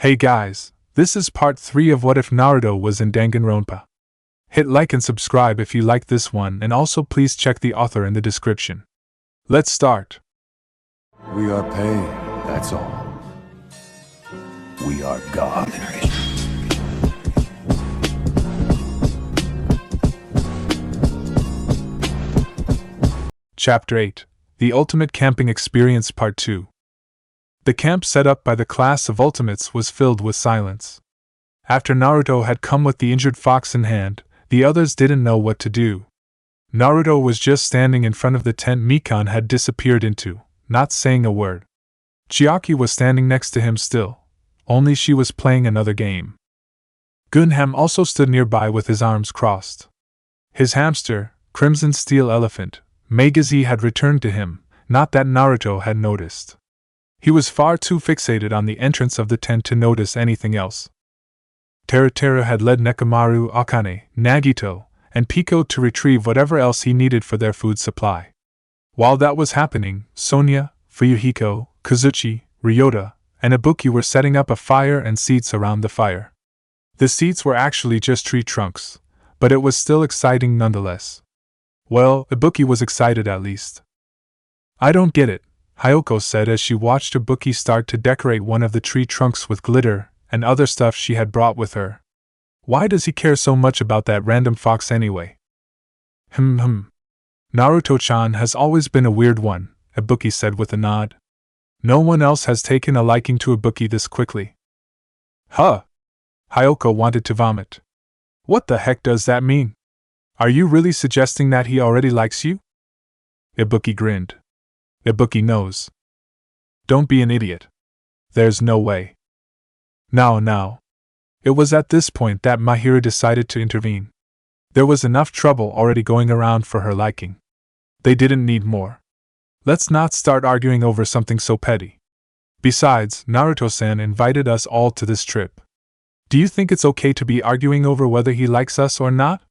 Hey guys, this is part 3 of What If Naruto Was in Danganronpa. Hit like and subscribe if you like this one, and also please check the author in the description. Let's start. We are pain, that's all. We are God. Chapter 8, The Ultimate Camping Experience Part 2. The camp set up by the class of Ultimates was filled with silence. After Naruto had come with the injured fox in hand, the others didn't know what to do. Naruto was just standing in front of the tent Mikan had disappeared into, not saying a word. Chiaki was standing next to him still, only she was playing another game. Gunham also stood nearby with his arms crossed. His hamster, Crimson Steel Elephant, Megazi had returned to him, not that Naruto had noticed. He was far too fixated on the entrance of the tent to notice anything else. Teruteru had led Nekomaru, Akane, Nagito, and Pico to retrieve whatever else he needed for their food supply. While that was happening, Sonia, Fuyuhiko, Kazuchi, Ryota, and Ibuki were setting up a fire and seats around the fire. The seats were actually just tree trunks, but it was still exciting nonetheless. Well, Ibuki was excited at least. I don't get it, Hyoko said as she watched Ibuki start to decorate one of the tree trunks with glitter and other stuff she had brought with her. Why does he care so much about that random fox anyway? Naruto-chan has always been a weird one, Ibuki said with a nod. No one else has taken a liking to Ibuki this quickly. Huh! Hyoko wanted to vomit. What the heck does that mean? Are you really suggesting that he already likes you? Ibuki grinned. Ibuki knows. Don't be an idiot. There's no way. Now. It was at this point that Mahiro decided to intervene. There was enough trouble already going around for her liking. They didn't need more. Let's not start arguing over something so petty. Besides, Naruto-san invited us all to this trip. Do you think it's okay to be arguing over whether he likes us or not?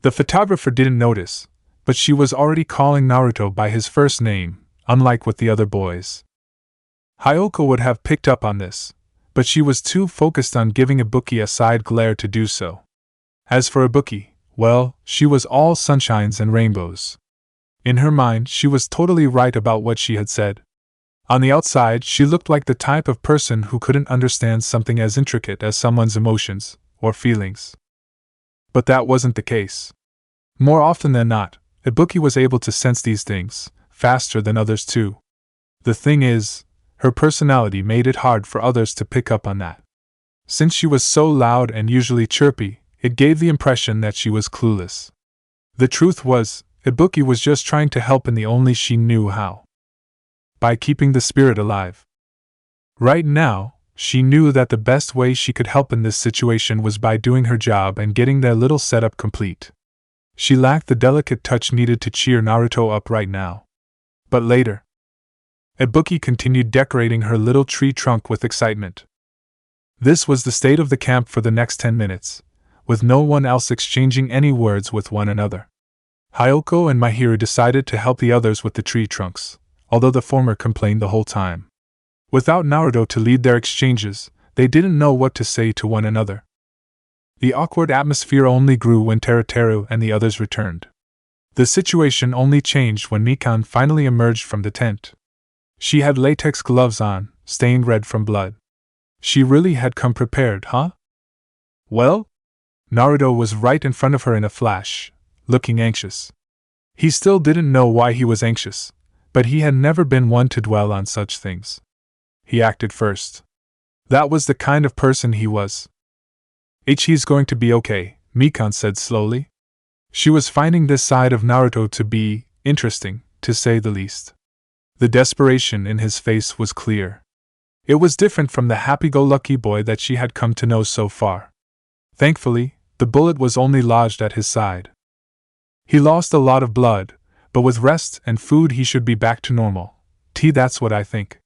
The photographer didn't notice, but she was already calling Naruto by his first name, unlike with the other boys. Hyoko would have picked up on this, but she was too focused on giving Ibuki a side glare to do so. As for Ibuki, well, she was all sunshines and rainbows. In her mind, she was totally right about what she had said. On the outside, she looked like the type of person who couldn't understand something as intricate as someone's emotions or feelings. But that wasn't the case. More often than not, Ibuki was able to sense these things, faster than others too. The thing is, her personality made it hard for others to pick up on that. Since she was so loud and usually chirpy, it gave the impression that she was clueless. The truth was, Ibuki was just trying to help in the only she knew how. By keeping the spirit alive. Right now, she knew that the best way she could help in this situation was by doing her job and getting their little setup complete. She lacked the delicate touch needed to cheer Naruto up right now. But later, Ibuki continued decorating her little tree trunk with excitement. This was the state of the camp for the next 10 minutes, with no one else exchanging any words with one another. Hyoko and Mahiro decided to help the others with the tree trunks, although the former complained the whole time. Without Naruto to lead their exchanges, they didn't know what to say to one another. The awkward atmosphere only grew when Teruteru and the others returned. The situation only changed when Mikan finally emerged from the tent. She had latex gloves on, stained red from blood. She really had come prepared, huh? Well? Naruto was right in front of her in a flash, looking anxious. He still didn't know why he was anxious, but he had never been one to dwell on such things. He acted first. That was the kind of person he was. He's going to be okay, Mikan said slowly. She was finding this side of Naruto to be interesting, to say the least. The desperation in his face was clear. It was different from the happy-go-lucky boy that she had come to know so far. Thankfully, the bullet was only lodged at his side. He lost a lot of blood, but with rest and food he should be back to normal. That's what I think.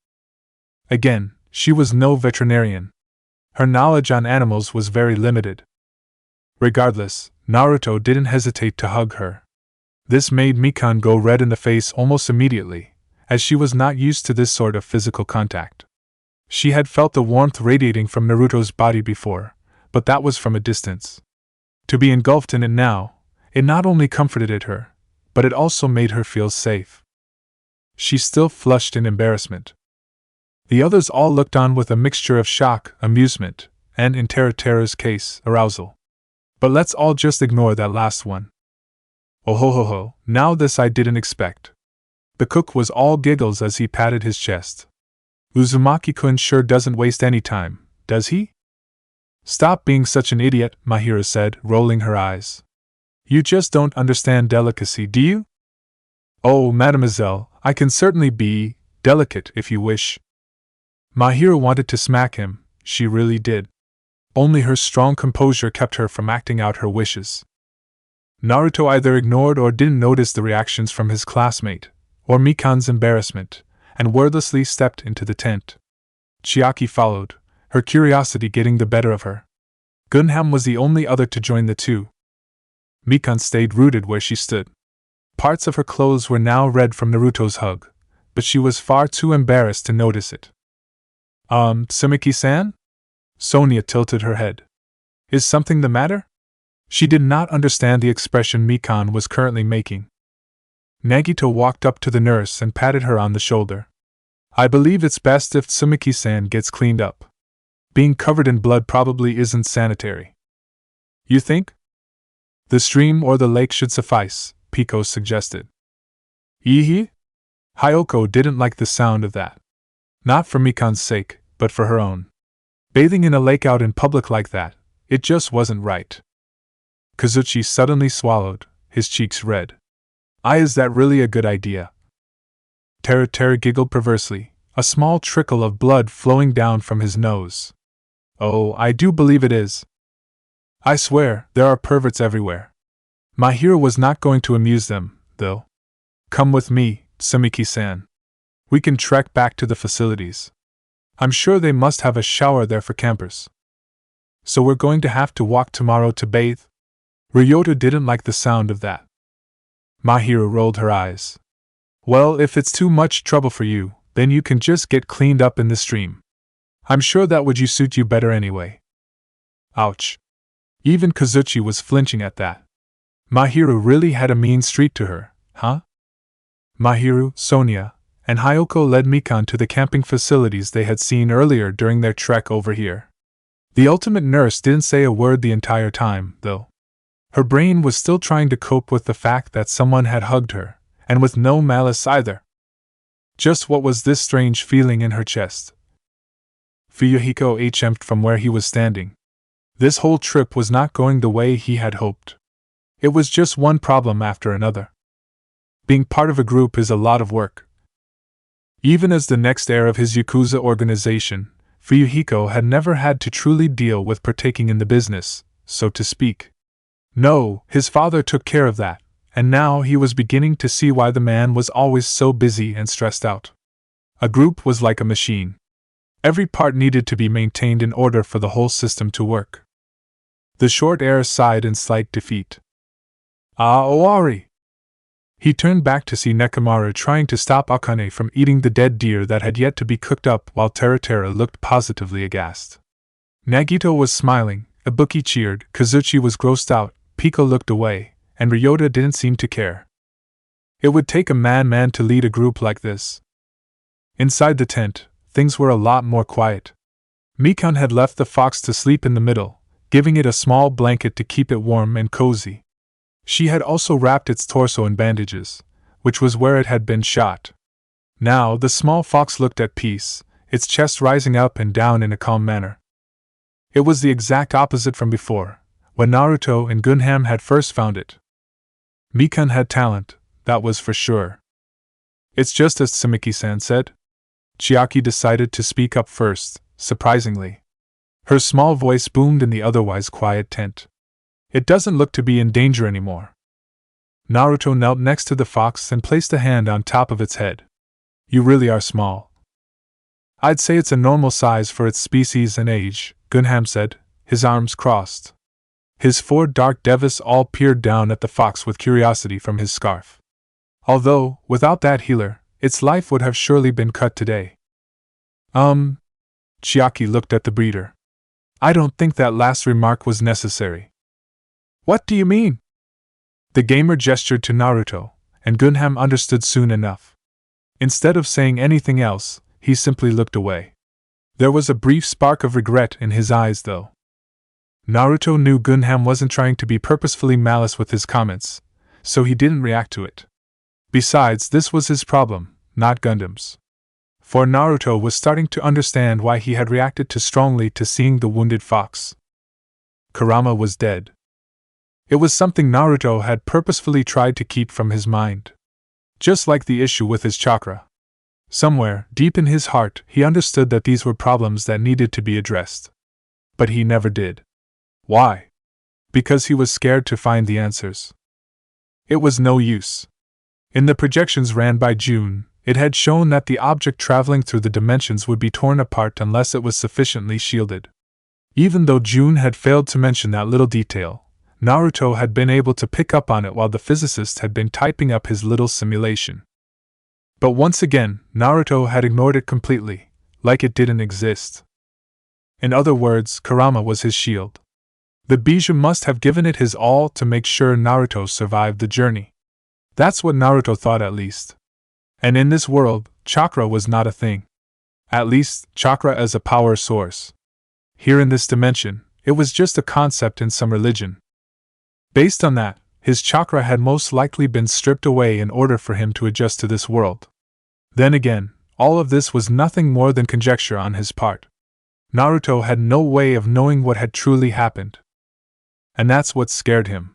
Again, she was no veterinarian. Her knowledge on animals was very limited. Regardless, Naruto didn't hesitate to hug her. This made Mikan go red in the face almost immediately, as she was not used to this sort of physical contact. She had felt the warmth radiating from Naruto's body before, but that was from a distance. To be engulfed in it now, it not only comforted her, but it also made her feel safe. She still flushed in embarrassment. The others all looked on with a mixture of shock, amusement, and, in Tera's case, arousal. But let's all just ignore that last one. Oh ho ho ho, now this I didn't expect. The cook was all giggles as he patted his chest. Uzumaki-kun sure doesn't waste any time, does he? Stop being such an idiot, Mahira said, rolling her eyes. You just don't understand delicacy, do you? Oh, mademoiselle, I can certainly be delicate if you wish. Mahira wanted to smack him, she really did. Only her strong composure kept her from acting out her wishes. Naruto either ignored or didn't notice the reactions from his classmate, or Mikan's embarrassment, and wordlessly stepped into the tent. Chiaki followed, her curiosity getting the better of her. Gunham was the only other to join the two. Mikan stayed rooted where she stood. Parts of her clothes were now red from Naruto's hug, but she was far too embarrassed to notice it. Sumiki-san? Sonia tilted her head. Is something the matter? She did not understand the expression Mikan was currently making. Nagito walked up to the nurse and patted her on the shoulder. I believe it's best if Sumiki-san gets cleaned up. Being covered in blood probably isn't sanitary. You think? The stream or the lake should suffice, Pico suggested. Ehe? Hyoko didn't like the sound of that. Not for Mikan's sake, but for her own. Bathing in a lake out in public like that, it just wasn't right. Kazuchi suddenly swallowed, his cheeks red. Is that really a good idea? Tera giggled perversely, a small trickle of blood flowing down from his nose. Oh, I do believe it is. I swear, there are perverts everywhere. My hero was not going to amuse them, though. Come with me, Sumiki-san. We can trek back to the facilities. I'm sure they must have a shower there for campers. So we're going to have to walk tomorrow to bathe? Ryota didn't like the sound of that. Mahiro rolled her eyes. Well, if it's too much trouble for you, then you can just get cleaned up in the stream. I'm sure that would suit you better anyway. Ouch. Even Kazuchi was flinching at that. Mahiro really had a mean streak to her, huh? Mahiro, Sonia, and Hyoko led Mikan to the camping facilities they had seen earlier during their trek over here. The ultimate nurse didn't say a word the entire time, though. Her brain was still trying to cope with the fact that someone had hugged her, and with no malice either. Just what was this strange feeling in her chest? Fuyuhiko hemmed from where he was standing. This whole trip was not going the way he had hoped. It was just one problem after another. Being part of a group is a lot of work. Even as the next heir of his Yakuza organization, Fuyuhiko had never had to truly deal with partaking in the business, so to speak. No, his father took care of that, and now he was beginning to see why the man was always so busy and stressed out. A group was like a machine. Every part needed to be maintained in order for the whole system to work. The short heir sighed in slight defeat. Owari! He turned back to see Nekomaru trying to stop Akane from eating the dead deer that had yet to be cooked up, while Tera looked positively aghast. Nagito was smiling, Ibuki cheered, Kazuchi was grossed out, Pico looked away, and Ryota didn't seem to care. It would take a madman to lead a group like this. Inside the tent, things were a lot more quiet. Mikan had left the fox to sleep in the middle, giving it a small blanket to keep it warm and cozy. She had also wrapped its torso in bandages, which was where it had been shot. Now the small fox looked at peace, its chest rising up and down in a calm manner. It was the exact opposite from before, when Naruto and Gunham had first found it. Mikan had talent, that was for sure. It's just as Sumiki-san said. Chiaki decided to speak up first, surprisingly. Her small voice boomed in the otherwise quiet tent. It doesn't look to be in danger anymore. Naruto knelt next to the fox and placed a hand on top of its head. You really are small. I'd say it's a normal size for its species and age, Gunham said, his arms crossed. His 4 dark devas all peered down at the fox with curiosity from his scarf. Although, without that healer, its life would have surely been cut today. Chiaki looked at the breeder. I don't think that last remark was necessary. What do you mean? The gamer gestured to Naruto, and Gunham understood soon enough. Instead of saying anything else, he simply looked away. There was a brief spark of regret in his eyes, though. Naruto knew Gunham wasn't trying to be purposefully malice with his comments, so he didn't react to it. Besides, this was his problem, not Gundam's. For Naruto was starting to understand why he had reacted too strongly to seeing the wounded fox. Kurama was dead. It was something Naruto had purposefully tried to keep from his mind. Just like the issue with his chakra. Somewhere, deep in his heart, he understood that these were problems that needed to be addressed. But he never did. Why? Because he was scared to find the answers. It was no use. In the projections ran by June, it had shown that the object traveling through the dimensions would be torn apart unless it was sufficiently shielded. Even though June had failed to mention that little detail, Naruto had been able to pick up on it while the physicist had been typing up his little simulation. But once again, Naruto had ignored it completely, like it didn't exist. In other words, Kurama was his shield. The bijou must have given it his all to make sure Naruto survived the journey. That's what Naruto thought, at least. And in this world, chakra was not a thing. At least, chakra as a power source. Here in this dimension, it was just a concept in some religion. Based on that, his chakra had most likely been stripped away in order for him to adjust to this world. Then again, all of this was nothing more than conjecture on his part. Naruto had no way of knowing what had truly happened. And that's what scared him.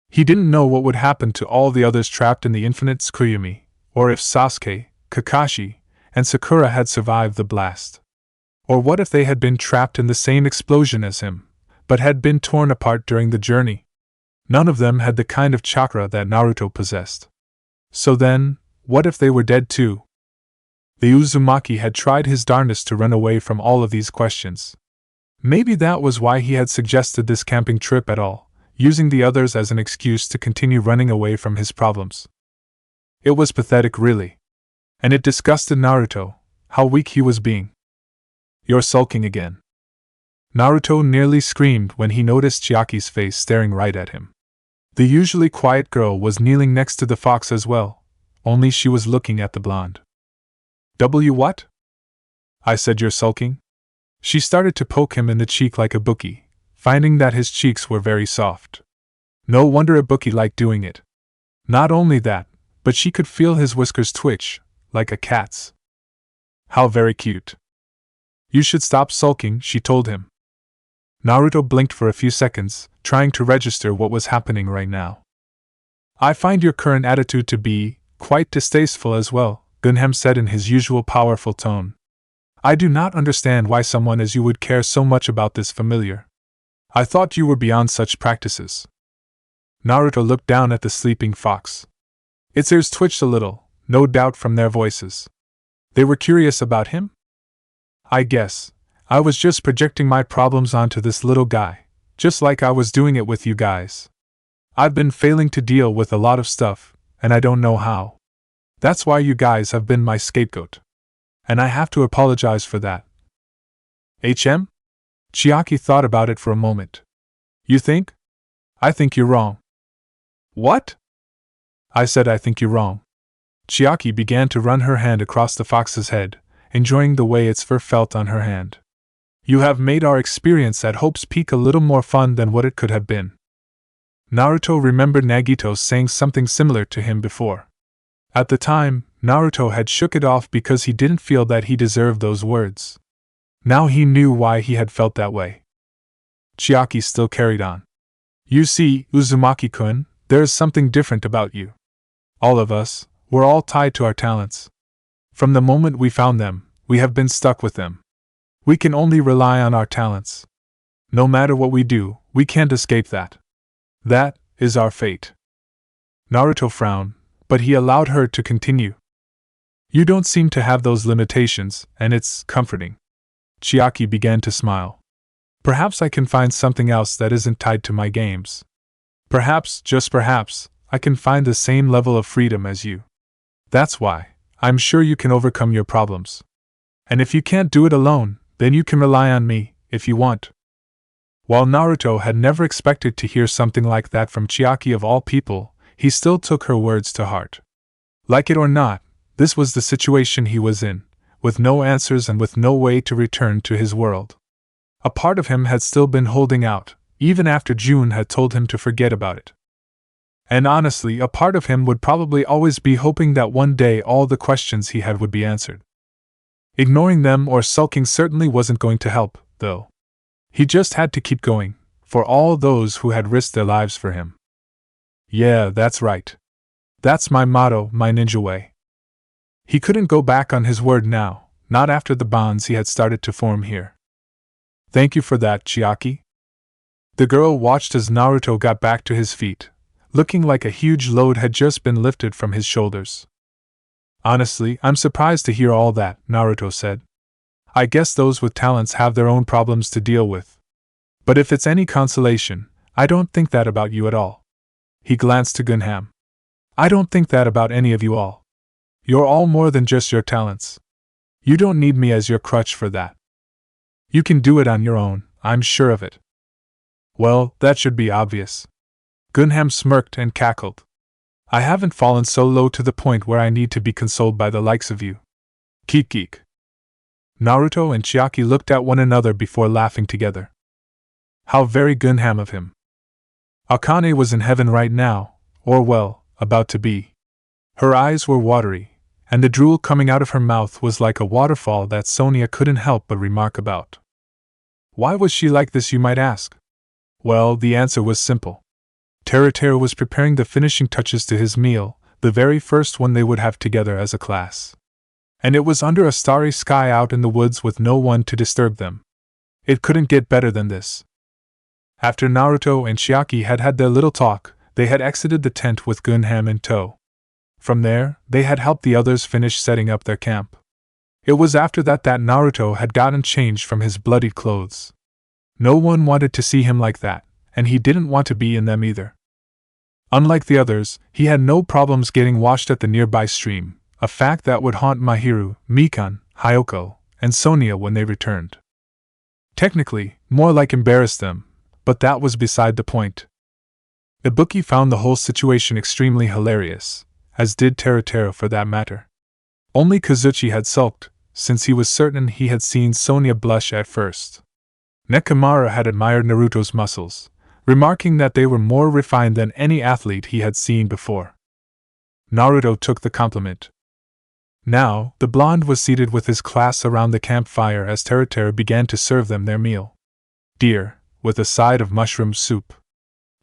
He didn't know what would happen to all the others trapped in the infinite Tsukuyumi, or if Sasuke, Kakashi, and Sakura had survived the blast. Or what if they had been trapped in the same explosion as him, but had been torn apart during the journey. None of them had the kind of chakra that Naruto possessed. So then, what if they were dead too? The Uzumaki had tried his darndest to run away from all of these questions. Maybe that was why he had suggested this camping trip at all, using the others as an excuse to continue running away from his problems. It was pathetic, really. And it disgusted Naruto, how weak he was being. You're sulking again. Naruto nearly screamed when he noticed Chiaki's face staring right at him. The usually quiet girl was kneeling next to the fox as well, only she was looking at the blonde. What? I said you're sulking? She started to poke him in the cheek like a bookie, finding that his cheeks were very soft. No wonder a bookie liked doing it. Not only that, but she could feel his whiskers twitch, like a cat's. How very cute. You should stop sulking, she told him. Naruto blinked for a few seconds, trying to register what was happening right now. I find your current attitude to be quite distasteful as well, Gunham said in his usual powerful tone. I do not understand why someone as you would care so much about this familiar. I thought you were beyond such practices. Naruto looked down at the sleeping fox. Its ears twitched a little, no doubt from their voices. They were curious about him? I guess. I was just projecting my problems onto this little guy, just like I was doing it with you guys. I've been failing to deal with a lot of stuff, and I don't know how. That's why you guys have been my scapegoat. And I have to apologize for that. Chiaki thought about it for a moment. You think? I think you're wrong. What? I said I think you're wrong. Chiaki began to run her hand across the fox's head, enjoying the way its fur felt on her hand. You have made our experience at Hope's Peak a little more fun than what it could have been. Naruto remembered Nagito saying something similar to him before. At the time, Naruto had shook it off because he didn't feel that he deserved those words. Now he knew why he had felt that way. Chiaki still carried on. You see, Uzumaki-kun, there is something different about you. All of us, we're all tied to our talents. From the moment we found them, we have been stuck with them. We can only rely on our talents. No matter what we do, we can't escape that. That is our fate. Naruto frowned, but he allowed her to continue. You don't seem to have those limitations, and it's comforting. Chiaki began to smile. Perhaps I can find something else that isn't tied to my games. Perhaps, just perhaps, I can find the same level of freedom as you. That's why, I'm sure you can overcome your problems. And if you can't do it alone, Then you can rely on me, if you want. While Naruto had never expected to hear something like that from Chiaki of all people, he still took her words to heart. Like it or not, this was the situation he was in, with no answers and with no way to return to his world. A part of him had still been holding out, even after June had told him to forget about it. And honestly, a part of him would probably always be hoping that one day all the questions he had would be answered. Ignoring them or sulking certainly wasn't going to help, though. He just had to keep going, for all those who had risked their lives for him. Yeah, that's right. That's my motto, my ninja way. He couldn't go back on his word now, not after the bonds he had started to form here. Thank you for that, Chiaki. The girl watched as Naruto got back to his feet, looking like a huge load had just been lifted from his shoulders. Honestly, I'm surprised to hear all that, Naruto said. I guess those with talents have their own problems to deal with. But if it's any consolation, I don't think that about you at all. He glanced to Gunham. I don't think that about any of you all. You're all more than just your talents. You don't need me as your crutch for that. You can do it on your own, I'm sure of it. Well, that should be obvious. Gunham smirked and cackled. I haven't fallen so low to the point where I need to be consoled by the likes of you. Geek geek. Naruto and Chiaki looked at one another before laughing together. How very Gunham of him. Akane was in heaven right now, or well, about to be. Her eyes were watery, and the drool coming out of her mouth was like a waterfall that Sonia couldn't help but remark about. Why was she like this, you might ask? Well, the answer was simple. Teruteru was preparing the finishing touches to his meal, the very first one they would have together as a class. And it was under a starry sky out in the woods with no one to disturb them. It couldn't get better than this. After Naruto and Chiaki had had their little talk, they had exited the tent with Gunham in tow. From there, they had helped the others finish setting up their camp. It was after that Naruto had gotten changed from his bloodied clothes. No one wanted to see him like that, and he didn't want to be in them either. Unlike the others, he had no problems getting washed at the nearby stream, a fact that would haunt Mahiru, Mikan, Hyoko, and Sonia when they returned. Technically, more like embarrass them, but that was beside the point. Ibuki found the whole situation extremely hilarious, as did Teruteru for that matter. Only Kazuchi had sulked, since he was certain he had seen Sonia blush at first. Nekomaru had admired Naruto's muscles, remarking that they were more refined than any athlete he had seen before. Naruto took the compliment. Now, the blonde was seated with his class around the campfire as Teruteru began to serve them their meal. Deer, with a side of mushroom soup.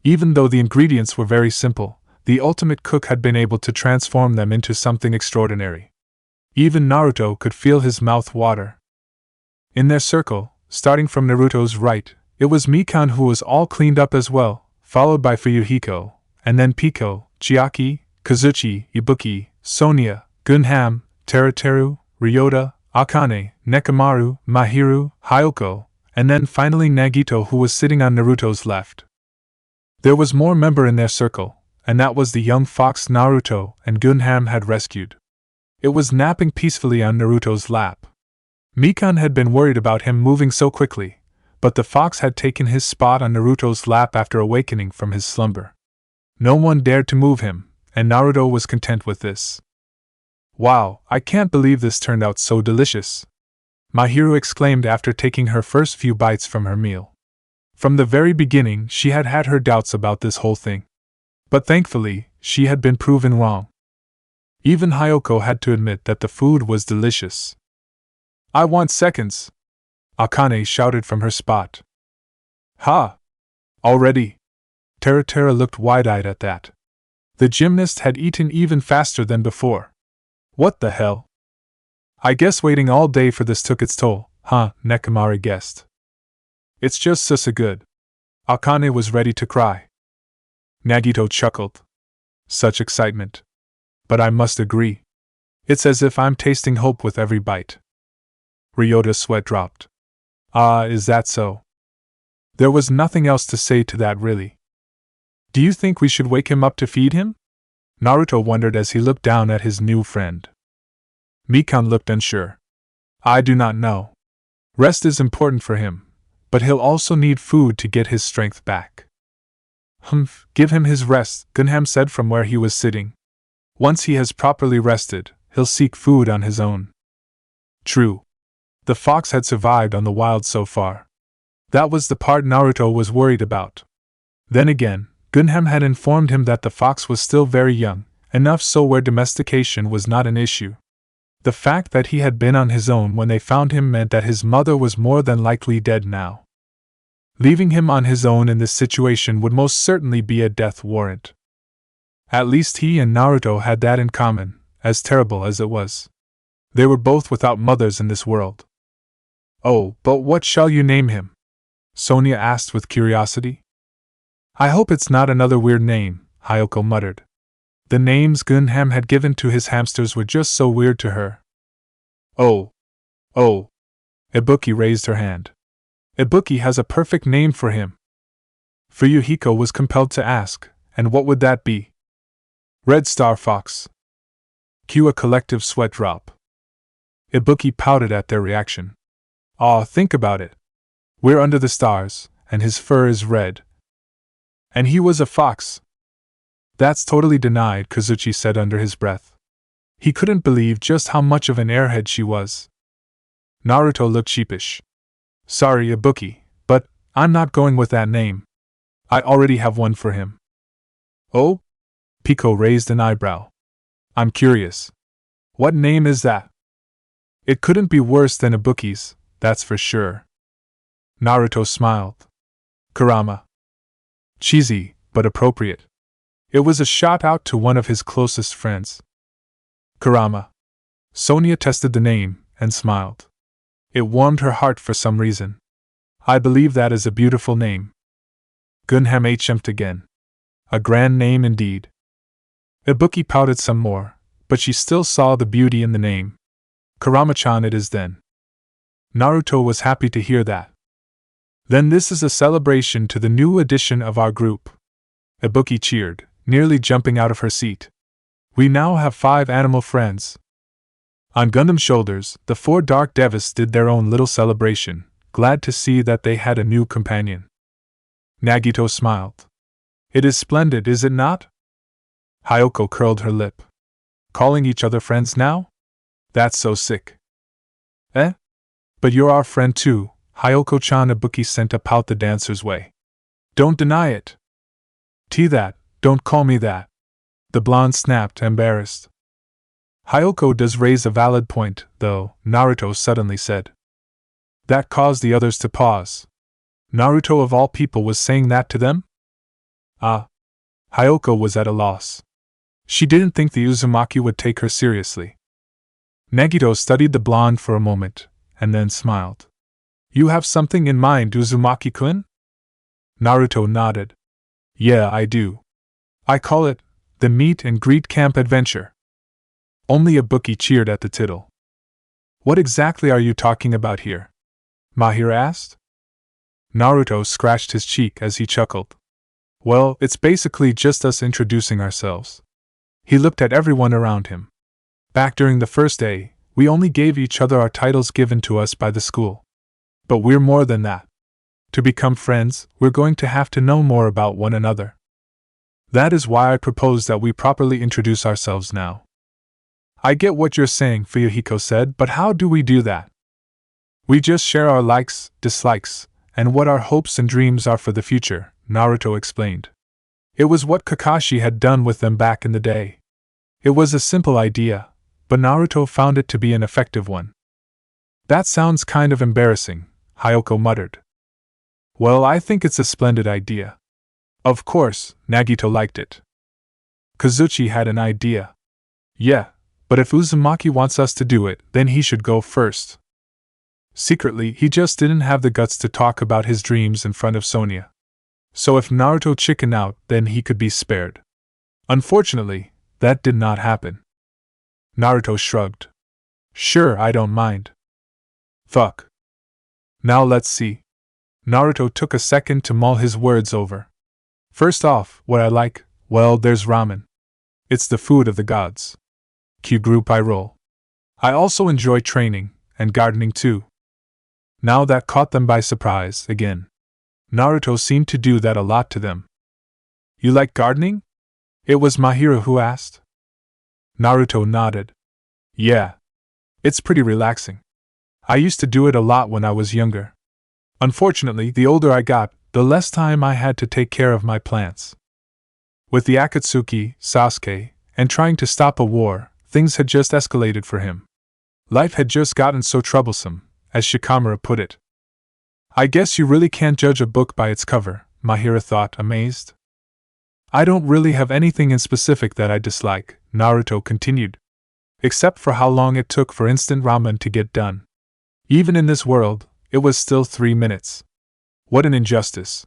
Even though the ingredients were very simple, the ultimate cook had been able to transform them into something extraordinary. Even Naruto could feel his mouth water. In their circle, starting from Naruto's right, it was Mikan who was all cleaned up as well, followed by Fuyuhiko, and then Piko, Chiaki, Kazuchi, Ibuki, Sonia, Gunham, Teruteru, Ryota, Akane, Nekomaru, Mahiru, Hyoko, and then finally Nagito, who was sitting on Naruto's left. There was more member in their circle, and that was the young fox Naruto and Gunham had rescued. It was napping peacefully on Naruto's lap. Mikan had been worried about him moving so quickly, but the fox had taken his spot on Naruto's lap after awakening from his slumber. No one dared to move him, and Naruto was content with this. Wow, I can't believe this turned out so delicious! Mahiru exclaimed after taking her first few bites from her meal. From the very beginning, she had had her doubts about this whole thing. But thankfully, she had been proven wrong. Even Hyoko had to admit that the food was delicious. I want seconds! Akane shouted from her spot. Ha! Already? Teruteru looked wide-eyed at that. The gymnast had eaten even faster than before. What the hell? I guess waiting all day for this took its toll, huh? Nekomaru guessed. It's just so good. Akane was ready to cry. Nagito chuckled. Such excitement. But I must agree. It's as if I'm tasting hope with every bite. Ryota's sweat dropped. Ah, is that so? There was nothing else to say to that really. Do you think we should wake him up to feed him? Naruto wondered as he looked down at his new friend. Mikan looked unsure. I do not know. Rest is important for him, but he'll also need food to get his strength back. Humph, give him his rest, Gunham said from where he was sitting. Once he has properly rested, he'll seek food on his own. True. The fox had survived on the wild so far. That was the part Naruto was worried about. Then again, Gunham had informed him that the fox was still very young, enough so where domestication was not an issue. The fact that he had been on his own when they found him meant that his mother was more than likely dead now. Leaving him on his own in this situation would most certainly be a death warrant. At least he and Naruto had that in common, as terrible as it was. They were both without mothers in this world. Oh, but what shall you name him? Sonia asked with curiosity. I hope it's not another weird name, Hyoko muttered. The names Gunham had given to his hamsters were just so weird to her. Oh. Ibuki raised her hand. Ibuki has a perfect name for him. Fuyuhiko was compelled to ask, and what would that be? Red Star Fox. Cue a collective sweat drop. Ibuki pouted at their reaction. Aw, think about it. We're under the stars, and his fur is red. And he was a fox. That's totally denied, Kazuchi said under his breath. He couldn't believe just how much of an airhead she was. Naruto looked sheepish. Sorry, Ibuki, but I'm not going with that name. I already have one for him. Oh? Pico raised an eyebrow. I'm curious. What name is that? It couldn't be worse than Ibuki's, that's for sure. Naruto smiled. Kurama. Cheesy, but appropriate. It was a shout out to one of his closest friends. Kurama. Sonia tested the name and smiled. It warmed her heart for some reason. I believe that is a beautiful name. Gunham HM'd again. A grand name indeed. Ibuki pouted some more, but she still saw the beauty in the name. Kurama-chan it is then. Naruto was happy to hear that. Then this is a celebration to the new addition of our group. Ibuki cheered, nearly jumping out of her seat. We now have 5 animal friends. On Gundam's shoulders, the 4 Dark Devas did their own little celebration, glad to see that they had a new companion. Nagito smiled. It is splendid, is it not? Hyoko curled her lip. Calling each other friends now? That's so sick. Eh? But you're our friend too, Hyoko-chan. Ibuki sent a pout the dancer's way. Don't deny it. That, don't call me that. The blonde snapped, embarrassed. Hyoko does raise a valid point, though, Naruto suddenly said. That caused the others to pause. Naruto of all people was saying that to them? Ah. Hyoko was at a loss. She didn't think the Uzumaki would take her seriously. Nagito studied the blonde for a moment, and then smiled. You have something in mind, Uzumaki-kun? Naruto nodded. Yeah, I do. I call it, the Meet and Greet Camp Adventure. Only Ibuki cheered at the tittle. What exactly are you talking about here? Mahir asked. Naruto scratched his cheek as he chuckled. Well, it's basically just us introducing ourselves. He looked at everyone around him. Back during the first day, we only gave each other our titles given to us by the school. But we're more than that. To become friends, we're going to have to know more about one another. That is why I propose that we properly introduce ourselves now. I get what you're saying, Fuyuhiko said, but how do we do that? We just share our likes, dislikes, and what our hopes and dreams are for the future, Naruto explained. It was what Kakashi had done with them back in the day. It was a simple idea, but Naruto found it to be an effective one. That sounds kind of embarrassing, Hyoko muttered. Well, I think it's a splendid idea. Of course, Nagito liked it. Kazuchi had an idea. Yeah, but if Uzumaki wants us to do it, then he should go first. Secretly, he just didn't have the guts to talk about his dreams in front of Sonia. So if Naruto chickened out, then he could be spared. Unfortunately, that did not happen. Naruto shrugged. Sure, I don't mind. Fuck. Now let's see. Naruto took a second to mull his words over. First off, what I like, well, there's ramen. It's the food of the gods. Q group eye roll. I also enjoy training, and gardening too. Now that caught them by surprise, again. Naruto seemed to do that a lot to them. You like gardening? It was Mahiro who asked. Naruto nodded. Yeah. It's pretty relaxing. I used to do it a lot when I was younger. Unfortunately, the older I got, the less time I had to take care of my plants. With the Akatsuki, Sasuke, and trying to stop a war, things had just escalated for him. Life had just gotten so troublesome, as Shikamaru put it. I guess you really can't judge a book by its cover, Mahiro thought, amazed. I don't really have anything in specific that I dislike, Naruto continued. Except for how long it took for instant ramen to get done. Even in this world, it was still 3 minutes. What an injustice.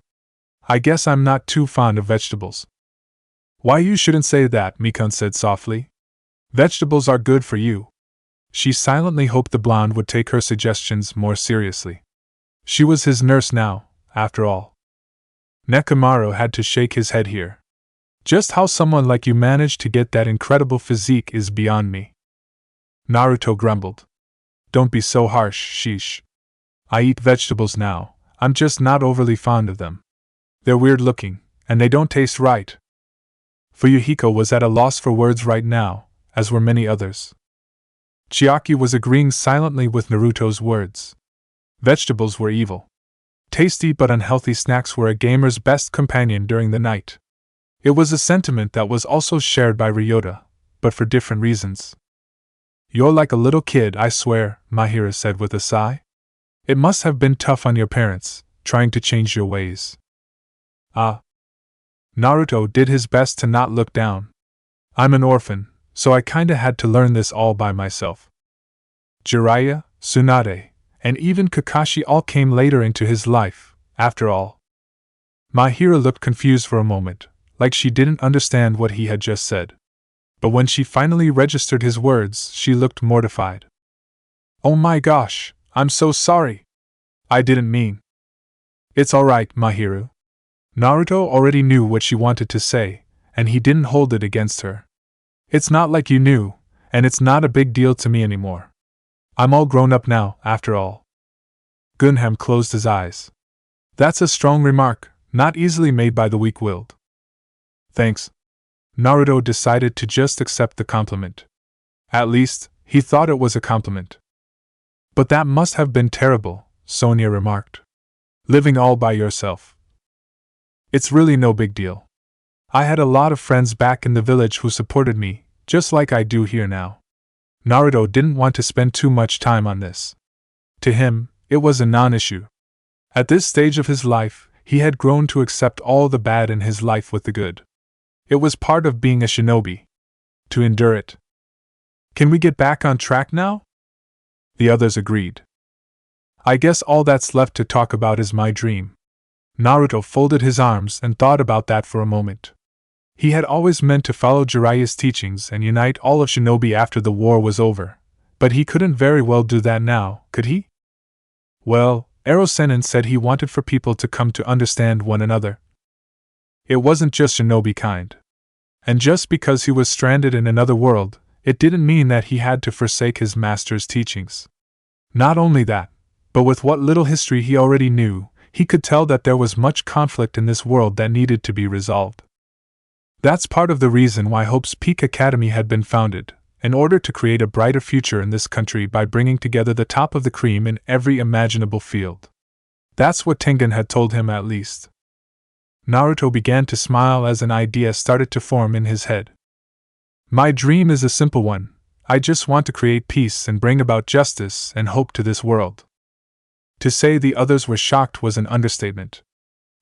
I guess I'm not too fond of vegetables. Why, you shouldn't say that, Mikun said softly. Vegetables are good for you. She silently hoped the blonde would take her suggestions more seriously. She was his nurse now, after all. Nekomaru had to shake his head here. Just how someone like you managed to get that incredible physique is beyond me. Naruto grumbled. Don't be so harsh, sheesh. I eat vegetables now, I'm just not overly fond of them. They're weird looking, and they don't taste right. Fuyuhiko was at a loss for words right now, as were many others. Chiaki was agreeing silently with Naruto's words. Vegetables were evil. Tasty but unhealthy snacks were a gamer's best companion during the night. It was a sentiment that was also shared by Ryota, but for different reasons. You're like a little kid, I swear, Mahiro said with a sigh. It must have been tough on your parents, trying to change your ways. Ah. Naruto did his best to not look down. I'm an orphan, so I kinda had to learn this all by myself. Jiraiya, Tsunade, and even Kakashi all came later into his life, after all. Mahiro looked confused for a moment, like she didn't understand what he had just said. But when she finally registered his words, she looked mortified. Oh my gosh, I'm so sorry. I didn't mean. It's alright, Mahiro. Naruto already knew what she wanted to say, and he didn't hold it against her. It's not like you knew, and it's not a big deal to me anymore. I'm all grown up now, after all. Gunham closed his eyes. That's a strong remark, not easily made by the weak-willed. Thanks. Naruto decided to just accept the compliment. At least, he thought it was a compliment. But that must have been terrible, Sonia remarked. Living all by yourself. It's really no big deal. I had a lot of friends back in the village who supported me, just like I do here now. Naruto didn't want to spend too much time on this. To him, it was a non-issue. At this stage of his life, he had grown to accept all the bad in his life with the good. It was part of being a shinobi. To endure it. Can we get back on track now? The others agreed. I guess all that's left to talk about is my dream. Naruto folded his arms and thought about that for a moment. He had always meant to follow Jiraiya's teachings and unite all of shinobi after the war was over, but he couldn't very well do that now, could he? Well, Ero-Sennin said he wanted for people to come to understand one another. It wasn't just shinobi kind. And just because he was stranded in another world, it didn't mean that he had to forsake his master's teachings. Not only that, but with what little history he already knew, he could tell that there was much conflict in this world that needed to be resolved. That's part of the reason why Hope's Peak Academy had been founded, in order to create a brighter future in this country by bringing together the top of the cream in every imaginable field. That's what Tengen had told him at least. Naruto began to smile as an idea started to form in his head. My dream is a simple one. I just want to create peace and bring about justice and hope to this world. To say the others were shocked was an understatement.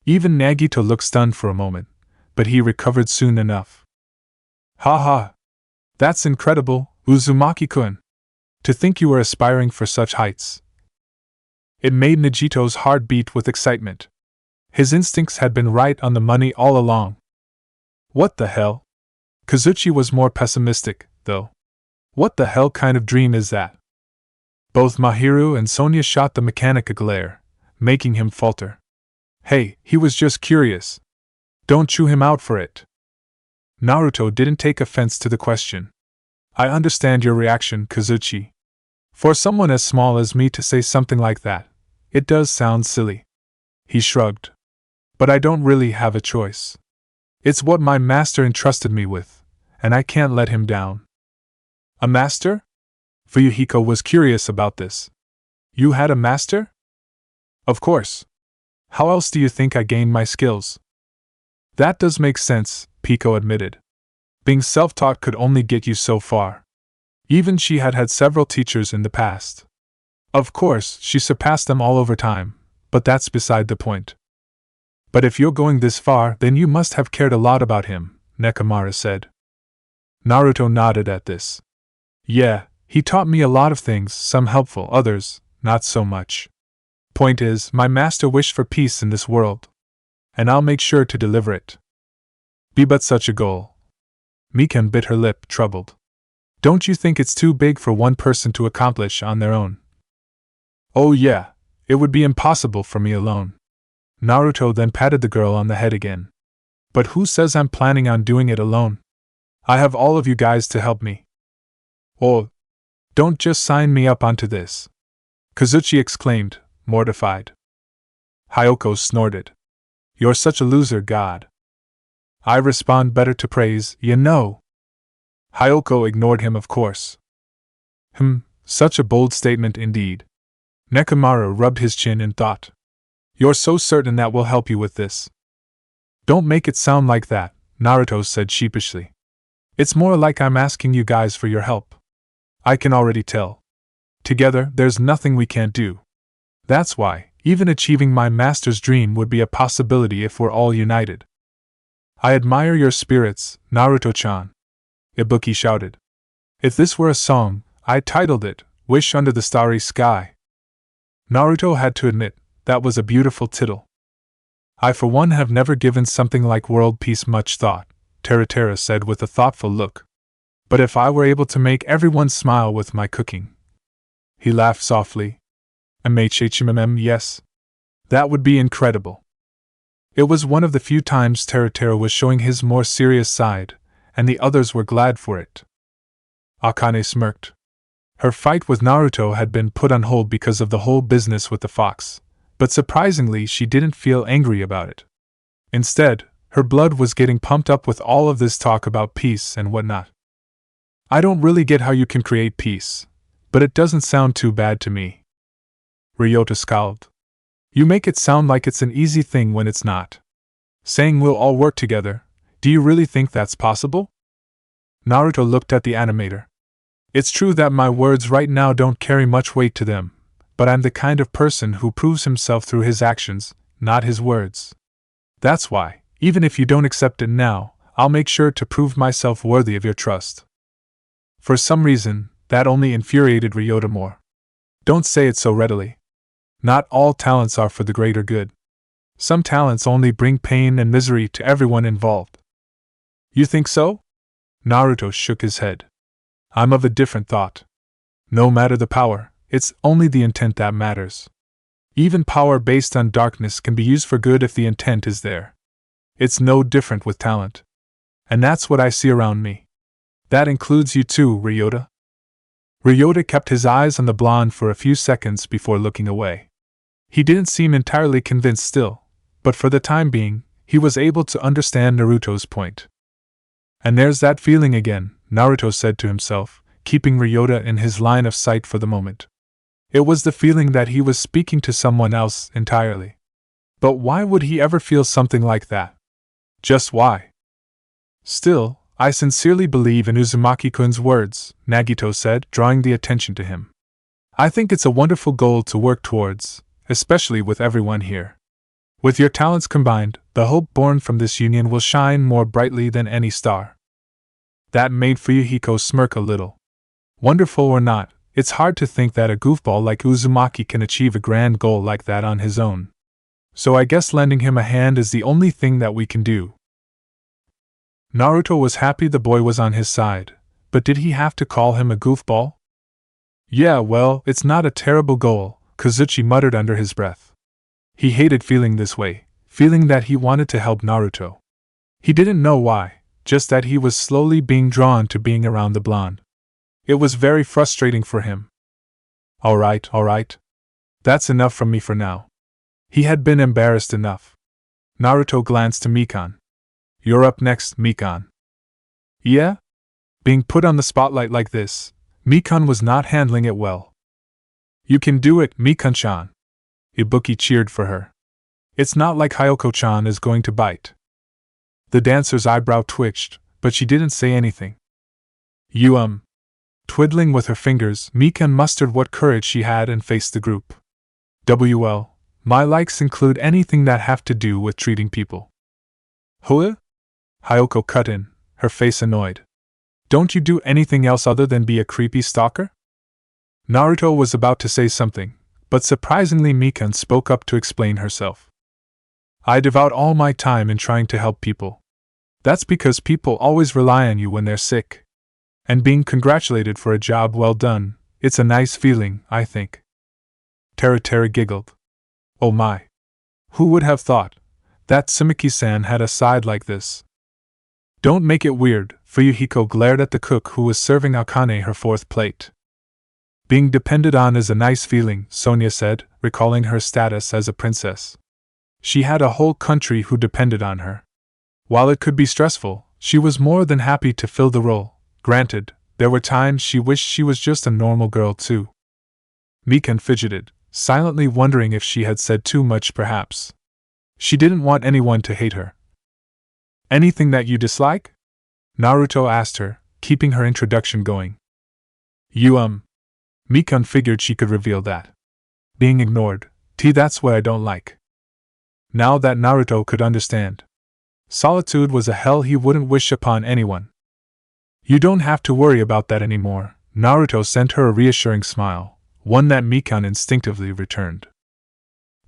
Even Nagito looked stunned for a moment, but he recovered soon enough. Ha ha! That's incredible, Uzumaki-kun. To think you were aspiring for such heights. It made Nagito's heart beat with excitement. His instincts had been right on the money all along. What the hell? Kazuchi was more pessimistic, though. What the hell kind of dream is that? Both Mahiro and Sonia shot the mechanic a glare, making him falter. Hey, he was just curious. Don't chew him out for it. Naruto didn't take offense to the question. I understand your reaction, Kazuchi. For someone as small as me to say something like that, It does sound silly. He shrugged. But I don't really have a choice. It's what my master entrusted me with, and I can't let him down. A master? Fuyuhiko was curious about this. You had a master? Of course. How else do you think I gained my skills? That does make sense, Pico admitted. Being self-taught could only get you so far. Even she had had several teachers in the past. Of course, she surpassed them all over time, but that's beside the point. But if you're going this far, then you must have cared a lot about him, Nekomara said. Naruto nodded at this. Yeah, he taught me a lot of things, some helpful, others, not so much. Point is, my master wished for peace in this world. And I'll make sure to deliver it. Be but such a goal. Mikan bit her lip, troubled. Don't you think it's too big for one person to accomplish on their own? Oh yeah, it would be impossible for me alone. Naruto then patted the girl on the head again. But who says I'm planning on doing it alone? I have all of you guys to help me. Oh, don't just sign me up onto this. Kazuchi exclaimed, mortified. Hyoko snorted. You're such a loser, God. I respond better to praise, you know. Hyoko ignored him, of course. Such a bold statement indeed. Nekomara rubbed his chin in thought. You're so certain that will help you with this. Don't make it sound like that, Naruto said sheepishly. It's more like I'm asking you guys for your help. I can already tell. Together, there's nothing we can't do. That's why, even achieving my master's dream would be a possibility if we're all united. I admire your spirits, Naruto-chan. Ibuki shouted. If this were a song, I'd titled it, Wish Under the Starry Sky. Naruto had to admit, that was a beautiful tittle. I for one have never given something like world peace much thought, Teratera said with a thoughtful look. But if I were able to make everyone smile with my cooking. He laughed softly. Yes. That would be incredible. It was one of the few times Teratera was showing his more serious side, and the others were glad for it. Akane smirked. Her fight with Naruto had been put on hold because of the whole business with the fox, but surprisingly she didn't feel angry about it. Instead, her blood was getting pumped up with all of this talk about peace and whatnot. I don't really get how you can create peace, but it doesn't sound too bad to me. Ryota scowled. You make it sound like it's an easy thing when it's not. Saying we'll all work together, do you really think that's possible? Naruto looked at the animator. It's true that my words right now don't carry much weight to them, but I'm the kind of person who proves himself through his actions, not his words. That's why, even if you don't accept it now, I'll make sure to prove myself worthy of your trust. For some reason, that only infuriated Ryota more. Don't say it so readily. Not all talents are for the greater good. Some talents only bring pain and misery to everyone involved. You think so? Naruto shook his head. I'm of a different thought. No matter the power, it's only the intent that matters. Even power based on darkness can be used for good if the intent is there. It's no different with talent. And that's what I see around me. That includes you too, Ryota. Ryota kept his eyes on the blonde for a few seconds before looking away. He didn't seem entirely convinced still, but for the time being, he was able to understand Naruto's point. And there's that feeling again, Naruto said to himself, keeping Ryota in his line of sight for the moment. It was the feeling that he was speaking to someone else entirely. But why would he ever feel something like that? Just why? Still, I sincerely believe in Uzumaki-kun's words, Nagito said, drawing the attention to him. I think it's a wonderful goal to work towards, especially with everyone here. With your talents combined, the hope born from this union will shine more brightly than any star. That made Fuyuhiko smirk a little. Wonderful or not, it's hard to think that a goofball like Uzumaki can achieve a grand goal like that on his own. So I guess lending him a hand is the only thing that we can do. Naruto was happy the boy was on his side, but did he have to call him a goofball? Yeah, well, it's not a terrible goal, Kazuchi muttered under his breath. He hated feeling this way, feeling that he wanted to help Naruto. He didn't know why, just that he was slowly being drawn to being around the blonde. It was very frustrating for him. All right. That's enough from me for now. He had been embarrassed enough. Naruto glanced to Mikan. You're up next, Mikan. Yeah? Being put on the spotlight like this, Mikan was not handling it well. You can do it, Mikan-chan. Ibuki cheered for her. It's not like Hyoko-chan is going to bite. The dancer's eyebrow twitched, but she didn't say anything. You Twiddling with her fingers, Mikan mustered what courage she had and faced the group. Well, my likes include anything that have to do with treating people. Huh? Hyoko cut in, her face annoyed. Don't you do anything else other than be a creepy stalker? Naruto was about to say something, but surprisingly Mikan spoke up to explain herself. I devote all my time in trying to help people. That's because people always rely on you when they're sick. And being congratulated for a job well done, it's a nice feeling, I think. Teru giggled. Oh my. Who would have thought that Sumiki-san had a side like this? Don't make it weird, Fuyuhiko glared at the cook who was serving Akane her fourth plate. Being depended on is a nice feeling, Sonia said, recalling her status as a princess. She had a whole country who depended on her. While it could be stressful, she was more than happy to fill the role. Granted, there were times she wished she was just a normal girl too. Mikan fidgeted, silently wondering if she had said too much perhaps. She didn't want anyone to hate her. Anything that you dislike? Naruto asked her, keeping her introduction going. You Mikan figured she could reveal that. Being ignored, that's what I don't like. Now that Naruto could understand. Solitude was a hell he wouldn't wish upon anyone. You don't have to worry about that anymore, Naruto sent her a reassuring smile, one that Mikan instinctively returned.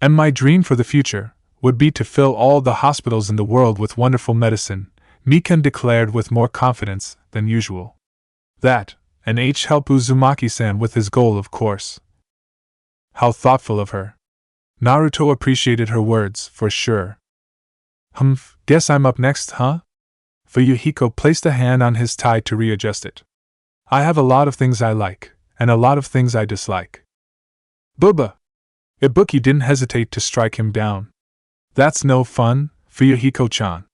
And my dream for the future would be to fill all the hospitals in the world with wonderful medicine, Mikan declared with more confidence than usual. That, and help Uzumaki-san with his goal, of course. How thoughtful of her. Naruto appreciated her words, for sure. Guess I'm up next, huh? Fuyuhiko placed a hand on his tie to readjust it. I have a lot of things I like, and a lot of things I dislike. Bubba! Ibuki didn't hesitate to strike him down. That's no fun, Fuyuhiko-chan.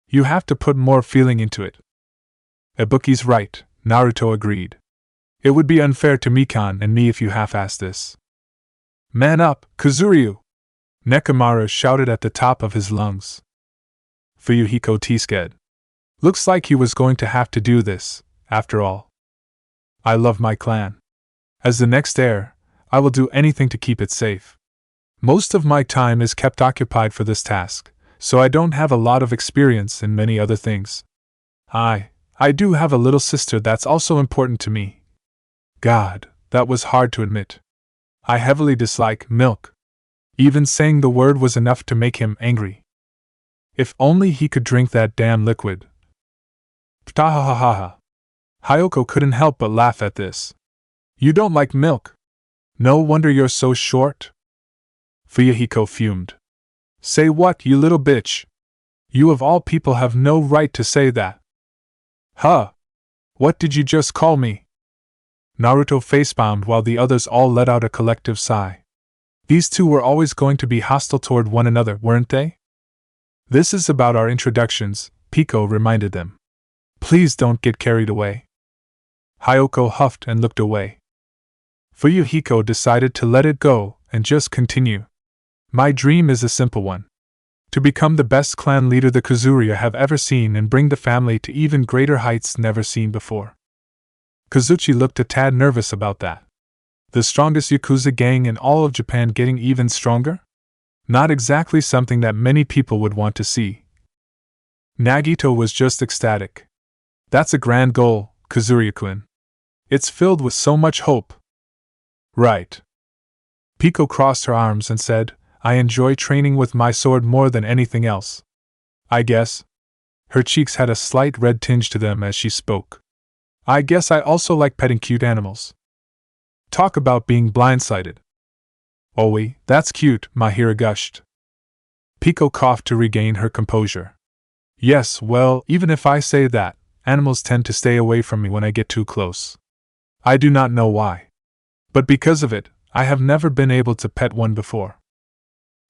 You have to put more feeling into it. Ibuki's right, Naruto agreed. It would be unfair to Mikan and me if you half-assed this. Man up, Kazuryu! Nekomaru shouted at the top of his lungs. Fuyuhiko t-sked. Looks like he was going to have to do this, after all. I love my clan. As the next heir, I will do anything to keep it safe. Most of my time is kept occupied for this task, so I don't have a lot of experience in many other things. I do have a little sister that's also important to me. God, that was hard to admit. I heavily dislike milk. Even saying the word was enough to make him angry. If only he could drink that damn liquid. Ptahahaha. Hyoko couldn't help but laugh at this. You don't like milk? No wonder you're so short. Fuyuhiko fumed. Say what, you little bitch? You of all people have no right to say that. Huh? What did you just call me? Naruto facepalmed while the others all let out a collective sigh. These two were always going to be hostile toward one another, weren't they? This is about our introductions, Pico reminded them. Please don't get carried away. Hyoko huffed and looked away. Fuyuhiko decided to let it go and just continue. My dream is a simple one. To become the best clan leader the Kazuria have ever seen and bring the family to even greater heights never seen before. Kazuchi looked a tad nervous about that. The strongest Yakuza gang in all of Japan getting even stronger? Not exactly something that many people would want to see. Nagito was just ecstatic. That's a grand goal, Kazuria-kun. It's filled with so much hope. Right. Pico crossed her arms and said, I enjoy training with my sword more than anything else. I guess. Her cheeks had a slight red tinge to them as she spoke. I guess I also like petting cute animals. Talk about being blindsided. Oi, that's cute, Mahira gushed. Pico coughed to regain her composure. Yes, well, even if I say that, animals tend to stay away from me when I get too close. I do not know why. But because of it, I have never been able to pet one before.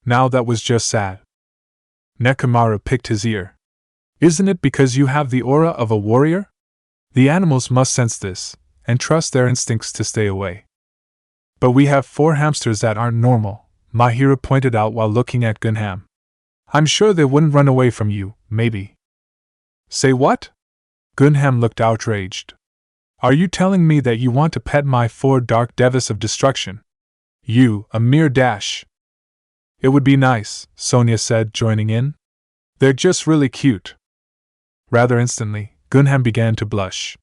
Now that was just sad. Nekomaru picked his ear. Isn't it because you have the aura of a warrior? The animals must sense this, and trust their instincts to stay away. But we have 4 hamsters that aren't normal, Mahiro pointed out while looking at Gunham. I'm sure they wouldn't run away from you, maybe. Say what? Gunham looked outraged. Are you telling me that you want to pet my 4 dark devas of destruction? You, a mere dash. It would be nice, Sonia said, joining in. They're just really cute. Rather instantly, Gunham began to blush.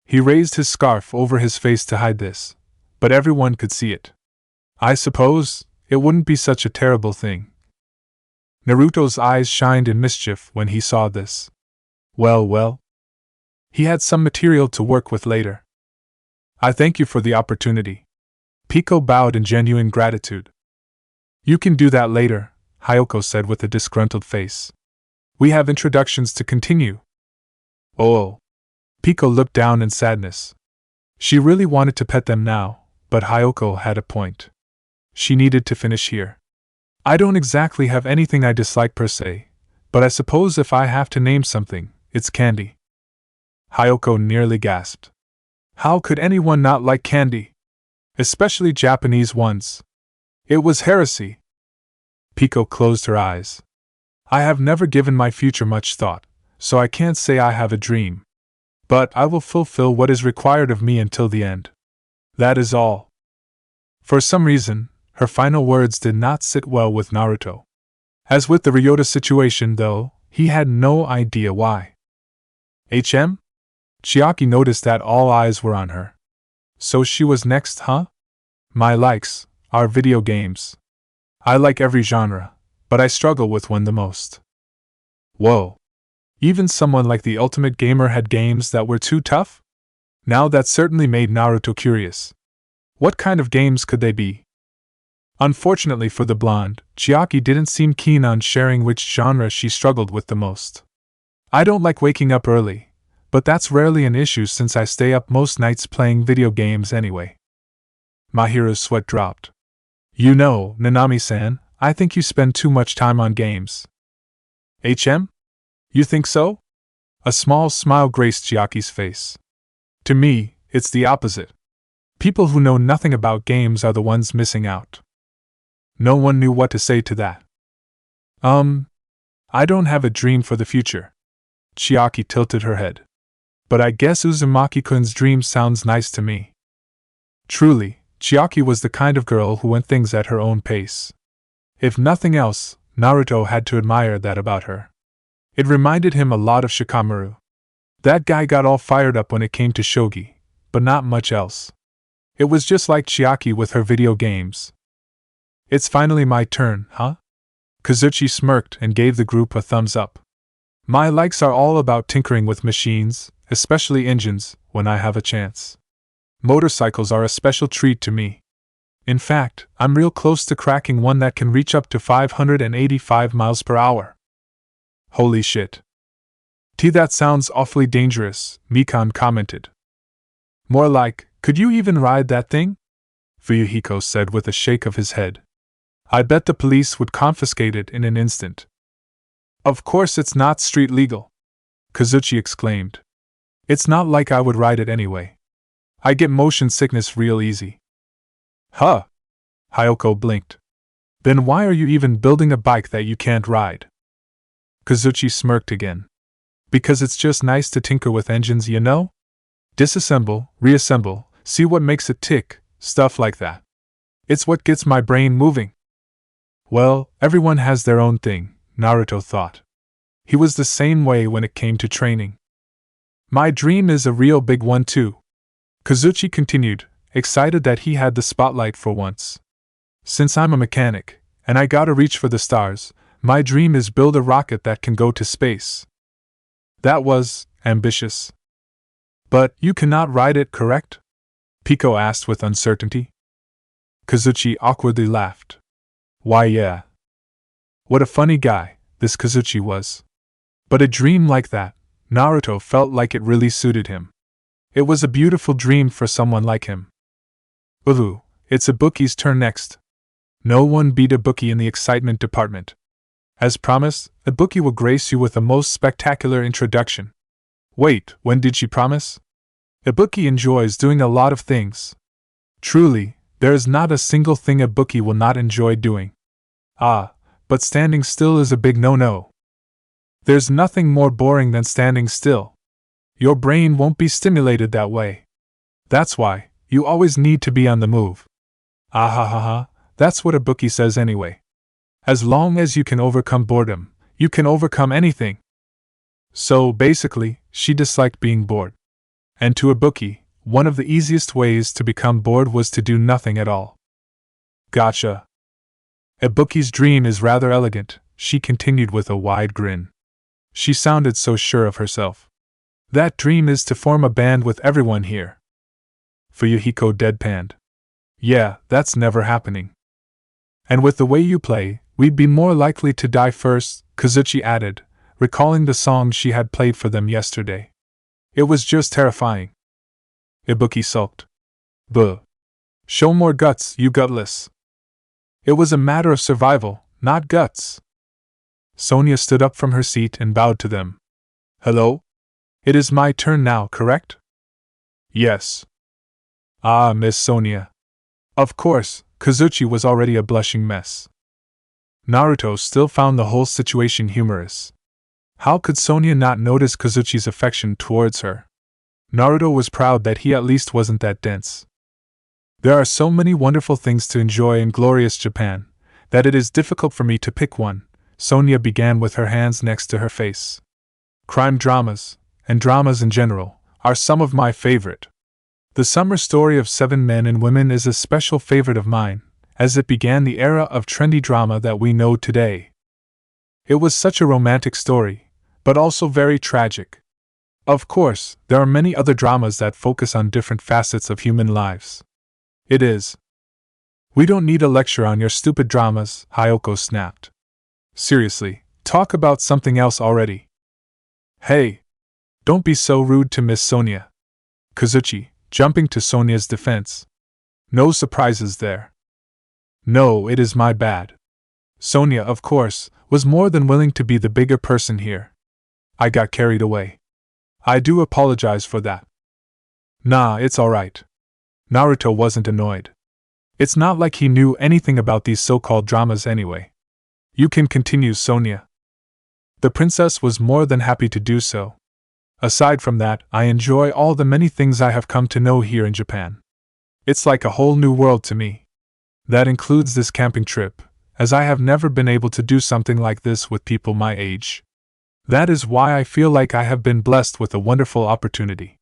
He raised his scarf over his face to hide this, but everyone could see it. I suppose it wouldn't be such a terrible thing. Naruto's eyes shined in mischief when he saw this. Well. He had some material to work with later. I thank you for the opportunity. Pico bowed in genuine gratitude. You can do that later, Hyoko said with a disgruntled face. We have introductions to continue. Oh. Pico looked down in sadness. She really wanted to pet them now, but Hyoko had a point. She needed to finish here. I don't exactly have anything I dislike per se, but I suppose if I have to name something, it's candy. Hyoko nearly gasped. How could anyone not like candy? Especially Japanese ones. It was heresy. Pico closed her eyes. I have never given my future much thought, so I can't say I have a dream. But I will fulfill what is required of me until the end. That is all. For some reason, her final words did not sit well with Naruto. As with the Ryota situation, though, he had no idea why. HM? Chiaki noticed that all eyes were on her. So she was next, huh? My likes are video games. I like every genre, but I struggle with one the most. Whoa. Even someone like the ultimate gamer had games that were too tough? Now that certainly made Naruto curious. What kind of games could they be? Unfortunately for the blonde, Chiaki didn't seem keen on sharing which genre she struggled with the most. I don't like waking up early, but that's rarely an issue since I stay up most nights playing video games anyway. Mahiro's sweat dropped. You know, Nanami-san, I think you spend too much time on games. HM? You think so? A small smile graced Chiaki's face. To me, it's the opposite. People who know nothing about games are the ones missing out. No one knew what to say to that. I don't have a dream for the future. Chiaki tilted her head. But I guess Uzumaki-kun's dream sounds nice to me. Truly, Chiaki was the kind of girl who went things at her own pace. If nothing else, Naruto had to admire that about her. It reminded him a lot of Shikamaru. That guy got all fired up when it came to shogi, but not much else. It was just like Chiaki with her video games. It's finally my turn, huh? Kazuchi smirked and gave the group a thumbs up. My likes are all about tinkering with machines, especially engines, when I have a chance. Motorcycles are a special treat to me. In fact, I'm real close to cracking one that can reach up to 585 miles per hour. Holy shit. That sounds awfully dangerous, Mikan commented. More like, could you even ride that thing? Fuyuhiko said with a shake of his head. I bet the police would confiscate it in an instant. Of course it's not street legal, Kazuchi exclaimed. It's not like I would ride it anyway. I get motion sickness real easy. Huh? Hyoko blinked. Then why are you even building a bike that you can't ride? Kazuchi smirked again. Because it's just nice to tinker with engines, you know? Disassemble, reassemble, see what makes it tick, stuff like that. It's what gets my brain moving. Well, everyone has their own thing, Naruto thought. He was the same way when it came to training. My dream is a real big one too. Kazuchi continued, excited that he had the spotlight for once. Since I'm a mechanic, and I gotta reach for the stars, my dream is build a rocket that can go to space. That was ambitious. But you cannot ride it, correct? Pico asked with uncertainty. Kazuchi awkwardly laughed. Why yeah. What a funny guy this Kazuchi was. But a dream like that, Naruto felt like it really suited him. It was a beautiful dream for someone like him. Ulu, It's Ibuki's turn next. No one beat Ibuki in the excitement department. As promised, Ibuki will grace you with a most spectacular introduction. Wait, when did she promise? Ibuki enjoys doing a lot of things. Truly, there is not a single thing Ibuki will not enjoy doing. Ah, but standing still is a big no-no. There's nothing more boring than standing still. Your brain won't be stimulated that way. That's why, you always need to be on the move. Ah ha ha ha, that's what Ibuki says anyway. As long as you can overcome boredom, you can overcome anything. So, basically, she disliked being bored. And to Ibuki, one of the easiest ways to become bored was to do nothing at all. Gotcha. Ibuki's dream is rather elegant, she continued with a wide grin. She sounded so sure of herself. That dream is to form a band with everyone here. Fuyuhiko deadpanned. Yeah, that's never happening. And with the way you play, we'd be more likely to die first, Kazuchi added, recalling the song she had played for them yesterday. It was just terrifying. Ibuki sulked. Buh. Show more guts, you gutless. It was a matter of survival, not guts. Sonia stood up from her seat and bowed to them. Hello? It is my turn now, correct? Yes. Ah, Miss Sonia. Of course, Kazuchi was already a blushing mess. Naruto still found the whole situation humorous. How could Sonia not notice Kazuchi's affection towards her? Naruto was proud that he at least wasn't that dense. There are so many wonderful things to enjoy in glorious Japan, that it is difficult for me to pick one, Sonia began with her hands next to her face. Crime dramas, and dramas in general, are some of my favorite. The summer story of 7 men and women is a special favorite of mine, as it began the era of trendy drama that we know today. It was such a romantic story, but also very tragic. Of course, there are many other dramas that focus on different facets of human lives. It is. We don't need a lecture on your stupid dramas, Hyoko snapped. Seriously, talk about something else already. Hey! Don't be so rude to Miss Sonia. Kazuchi, jumping to Sonia's defense. No surprises there. No, it is my bad. Sonia, of course, was more than willing to be the bigger person here. I got carried away. I do apologize for that. Nah, it's alright. Naruto wasn't annoyed. It's not like he knew anything about these so-called dramas anyway. You can continue, Sonia. The princess was more than happy to do so. Aside from that, I enjoy all the many things I have come to know here in Japan. It's like a whole new world to me. That includes this camping trip, as I have never been able to do something like this with people my age. That is why I feel like I have been blessed with a wonderful opportunity.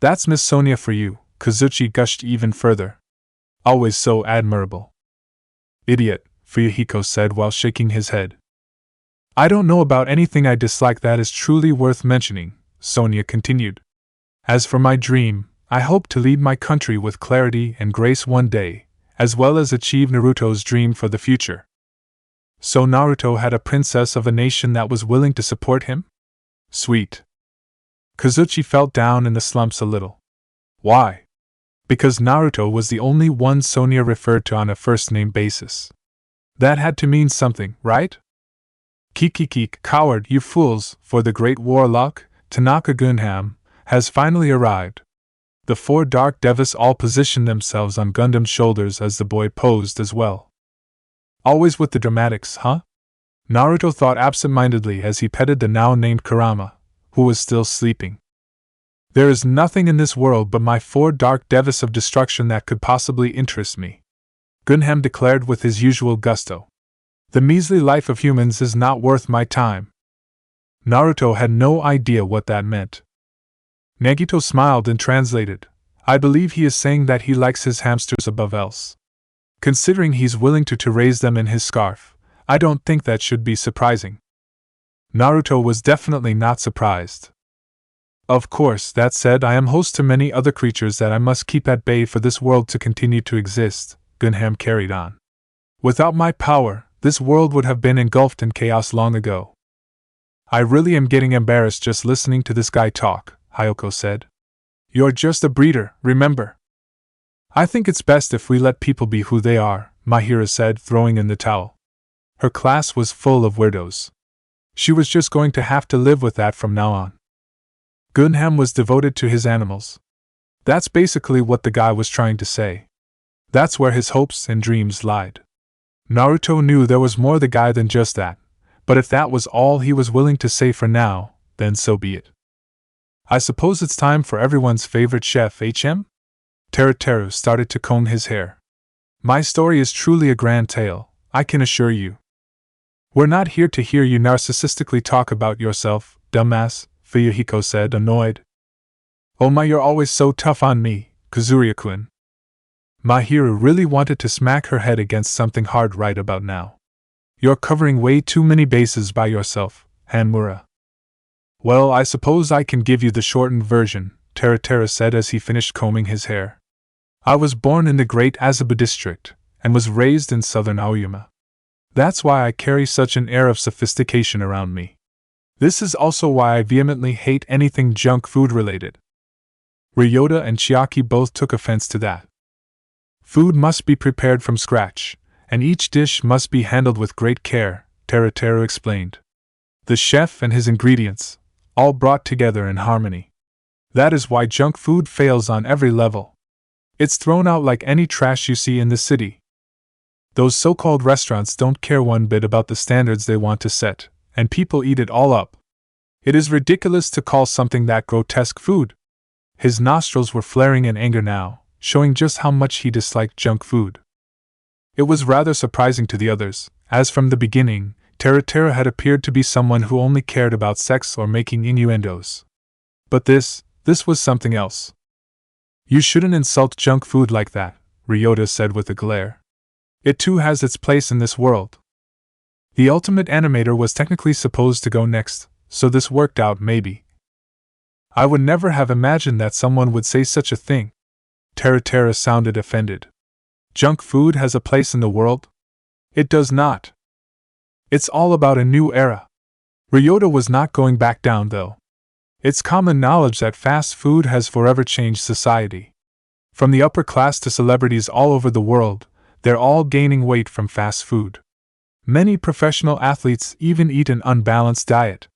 That's Miss Sonia for you, Kazuchi gushed even further. Always so admirable. Idiot, Fuyuhiko said while shaking his head. I don't know about anything I dislike that is truly worth mentioning, Sonia continued. As for my dream, I hope to lead my country with clarity and grace one day, as well as achieve Naruto's dream for the future. So Naruto had a princess of a nation that was willing to support him? Sweet. Kazuchi felt down in the slumps a little. Why? Because Naruto was the only one Sonia referred to on a first-name basis. That had to mean something, right? Kikiki, coward, you fools, for the great warlock, Tanaka Gunham, has finally arrived. The 4 dark devas all positioned themselves on Gundam's shoulders as the boy posed as well. Always with the dramatics, huh? Naruto thought absent-mindedly as he petted the now-named Kurama, who was still sleeping. There is nothing in this world but my 4 dark devas of destruction that could possibly interest me, Gunham declared with his usual gusto. The measly life of humans is not worth my time. Naruto had no idea what that meant. Nagito smiled and translated, I believe he is saying that he likes his hamsters above else. Considering he's willing to raise them in his scarf, I don't think that should be surprising. Naruto was definitely not surprised. Of course, that said, I am host to many other creatures that I must keep at bay for this world to continue to exist, Gunham carried on. Without my power, this world would have been engulfed in chaos long ago. I really am getting embarrassed just listening to this guy talk, Hyoko said. You're just a breeder, remember? I think it's best if we let people be who they are, Mahira said, throwing in the towel. Her class was full of weirdos. She was just going to have to live with that from now on. Gunham was devoted to his animals. That's basically what the guy was trying to say. That's where his hopes and dreams lied. Naruto knew there was more the guy than just that, but if that was all he was willing to say for now, then so be it. I suppose it's time for everyone's favorite chef, HM? Teruteru started to comb his hair. My story is truly a grand tale, I can assure you. We're not here to hear you narcissistically talk about yourself, dumbass, Fuyuhiko said, annoyed. Oh my, you're always so tough on me, Kazuria-kun. Mahiro really wanted to smack her head against something hard right about now. You're covering way too many bases by yourself, Hanmura. Well, I suppose I can give you the shortened version, Teruteru said as he finished combing his hair. I was born in the great Azabu district, and was raised in southern Aoyama. That's why I carry such an air of sophistication around me. This is also why I vehemently hate anything junk food related. Ryota and Chiaki both took offense to that. Food must be prepared from scratch, and each dish must be handled with great care, Teruteru explained. The chef and his ingredients, all brought together in harmony. That is why junk food fails on every level. It's thrown out like any trash you see in the city. Those so-called restaurants don't care one bit about the standards they want to set, and people eat it all up. It is ridiculous to call something that grotesque food. His nostrils were flaring in anger now, showing just how much he disliked junk food. It was rather surprising to the others, as from the beginning, Teruteru had appeared to be someone who only cared about sex or making innuendos. But this was something else. You shouldn't insult junk food like that, Ryota said with a glare. It too has its place in this world. The ultimate animator was technically supposed to go next, so this worked out maybe. I would never have imagined that someone would say such a thing. Teruteru sounded offended. Junk food has a place in the world? It does not. It's all about a new era. Ryota was not going back down though. It's common knowledge that fast food has forever changed society. From the upper class to celebrities all over the world, they're all gaining weight from fast food. Many professional athletes even eat an unbalanced diet.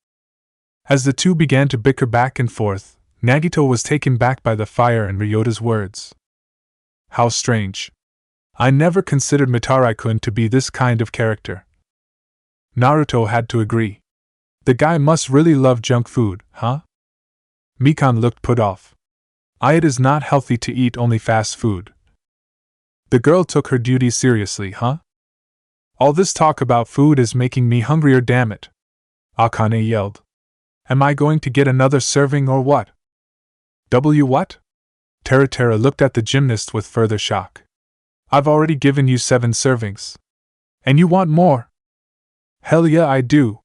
As the two began to bicker back and forth, Nagito was taken back by the fire in Ryota's words. How strange. I never considered Mitarai-kun to be this kind of character. Naruto had to agree. The guy must really love junk food, huh? Mikan looked put off. It is not healthy to eat only fast food. The girl took her duties seriously, huh? All this talk about food is making me hungrier, damn it. Akane yelled. Am I going to get another serving or what? What? Teruteru looked at the gymnast with further shock. I've already given you 7 servings. And you want more? Hell yeah, I do.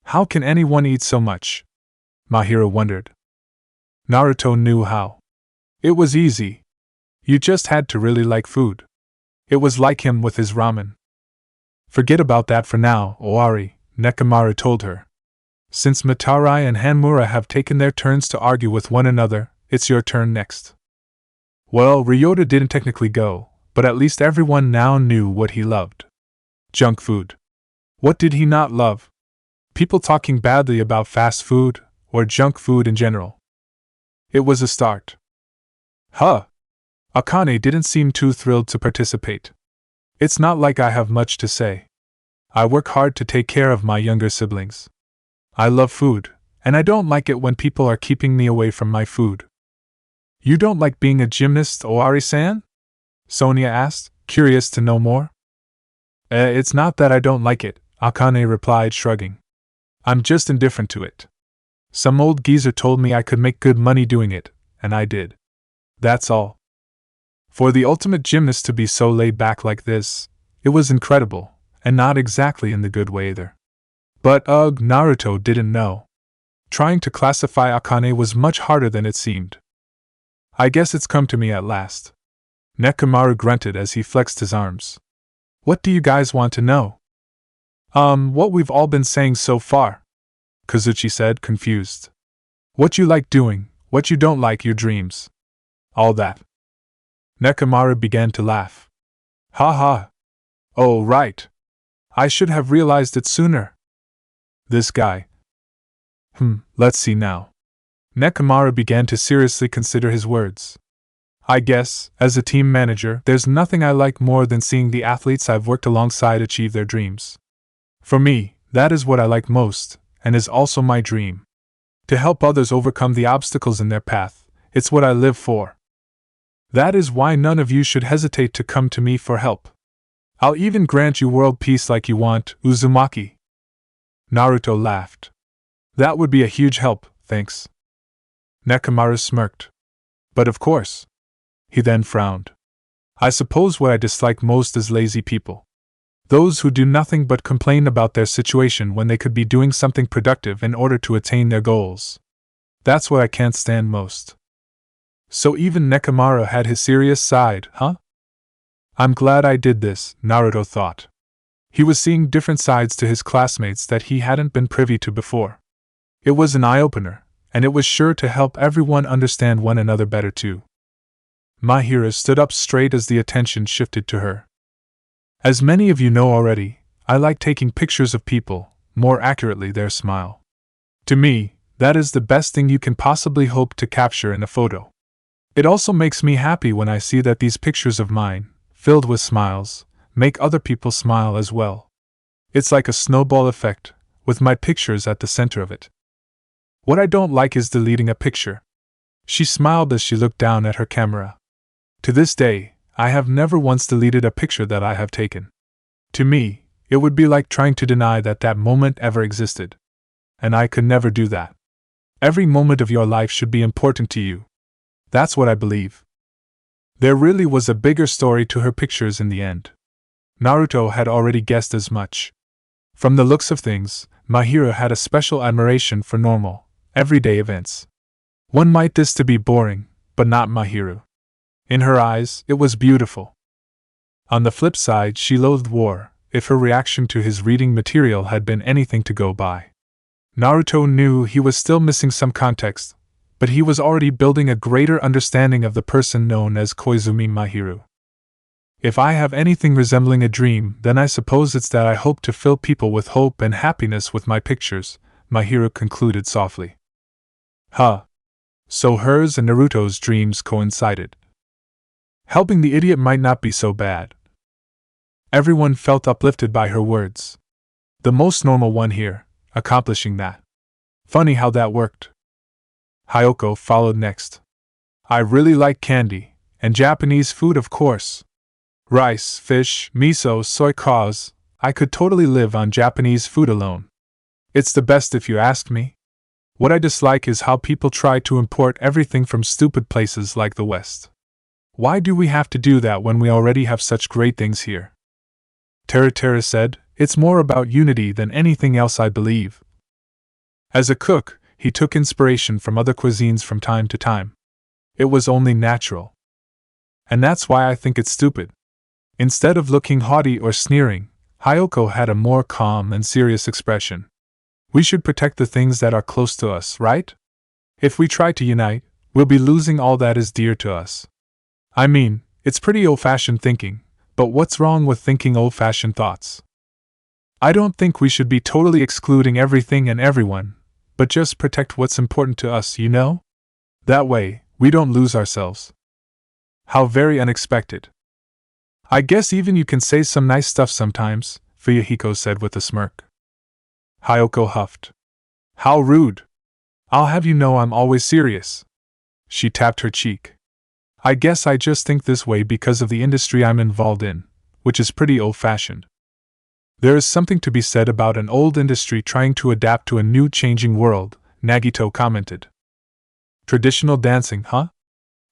How can anyone eat so much? Mahiro wondered. Naruto knew how. It was easy. You just had to really like food. It was like him with his ramen. Forget about that for now, Owari, Nekomaru told her. Since Mitarai and Hanmura have taken their turns to argue with one another, it's your turn next. Well, Ryota didn't technically go, but at least everyone now knew what he loved. Junk food. What did he not love? People talking badly about fast food, or junk food in general. It was a start. Huh. Akane didn't seem too thrilled to participate. It's not like I have much to say. I work hard to take care of my younger siblings. I love food, and I don't like it when people are keeping me away from my food. You don't like being a gymnast, Owari-san? Sonia asked, curious to know more. It's not that I don't like it, Akane replied, shrugging. I'm just indifferent to it. Some old geezer told me I could make good money doing it, and I did. That's all. For the ultimate gymnast to be so laid back like this, it was incredible, and not exactly in the good way either. But Naruto didn't know. Trying to classify Akane was much harder than it seemed. I guess it's come to me at last. Nekomaru grunted as he flexed his arms. What do you guys want to know? What we've all been saying so far, Kazuchi said, confused. What you like doing, what you don't like, your dreams. All that. Nekomaru began to laugh. Ha ha. Oh, right. I should have realized it sooner. This guy. Let's see now. Nekomaru began to seriously consider his words. I guess, as a team manager, there's nothing I like more than seeing the athletes I've worked alongside achieve their dreams. For me, that is what I like most, and is also my dream. To help others overcome the obstacles in their path, it's what I live for. That is why none of you should hesitate to come to me for help. I'll even grant you world peace like you want, Uzumaki. Naruto laughed. That would be a huge help, thanks. Nekomaru smirked. But of course. He then frowned. I suppose what I dislike most is lazy people. Those who do nothing but complain about their situation when they could be doing something productive in order to attain their goals. That's what I can't stand most. So even Nekomaru had his serious side, huh? I'm glad I did this, Naruto thought. He was seeing different sides to his classmates that he hadn't been privy to before. It was an eye-opener, and it was sure to help everyone understand one another better too. Mahira stood up straight as the attention shifted to her. As many of you know already, I like taking pictures of people, more accurately their smile. To me, that is the best thing you can possibly hope to capture in a photo. It also makes me happy when I see that these pictures of mine, filled with smiles, make other people smile as well. It's like a snowball effect, with my pictures at the center of it. What I don't like is deleting a picture. She smiled as she looked down at her camera. To this day, I have never once deleted a picture that I have taken. To me, it would be like trying to deny that that moment ever existed. And I could never do that. Every moment of your life should be important to you. That's what I believe. There really was a bigger story to her pictures in the end. Naruto had already guessed as much. From the looks of things, Mahira had a special admiration for normal, everyday events. One might this to be boring, but not Mahiro. In her eyes, it was beautiful. On the flip side, she loathed war, if her reaction to his reading material had been anything to go by. Naruto knew he was still missing some context, but he was already building a greater understanding of the person known as Koizumi Mahiro. If I have anything resembling a dream, then I suppose it's that I hope to fill people with hope and happiness with my pictures, Mahiro concluded softly. Huh. So hers and Naruto's dreams coincided. Helping the idiot might not be so bad. Everyone felt uplifted by her words. The most normal one here, accomplishing that. Funny how that worked. Hyoko followed next. I really like candy, and Japanese food of course. Rice, fish, miso, soy sauce. I could totally live on Japanese food alone. It's the best if you ask me. What I dislike is how people try to import everything from stupid places like the West. Why do we have to do that when we already have such great things here? Teruteru said, it's more about unity than anything else I believe. As a cook, he took inspiration from other cuisines from time to time. It was only natural. And that's why I think it's stupid. Instead of looking haughty or sneering, Hyoko had a more calm and serious expression. We should protect the things that are close to us, right? If we try to unite, we'll be losing all that is dear to us. I mean, it's pretty old-fashioned thinking, but what's wrong with thinking old-fashioned thoughts? I don't think we should be totally excluding everything and everyone, but just protect what's important to us, you know? That way, we don't lose ourselves. How very unexpected. I guess even you can say some nice stuff sometimes, Fuyuhiko said with a smirk. Hyoko huffed. How rude. I'll have you know I'm always serious. She tapped her cheek. I guess I just think this way because of the industry I'm involved in, which is pretty old-fashioned. There is something to be said about an old industry trying to adapt to a new changing world, Nagito commented. Traditional dancing, huh?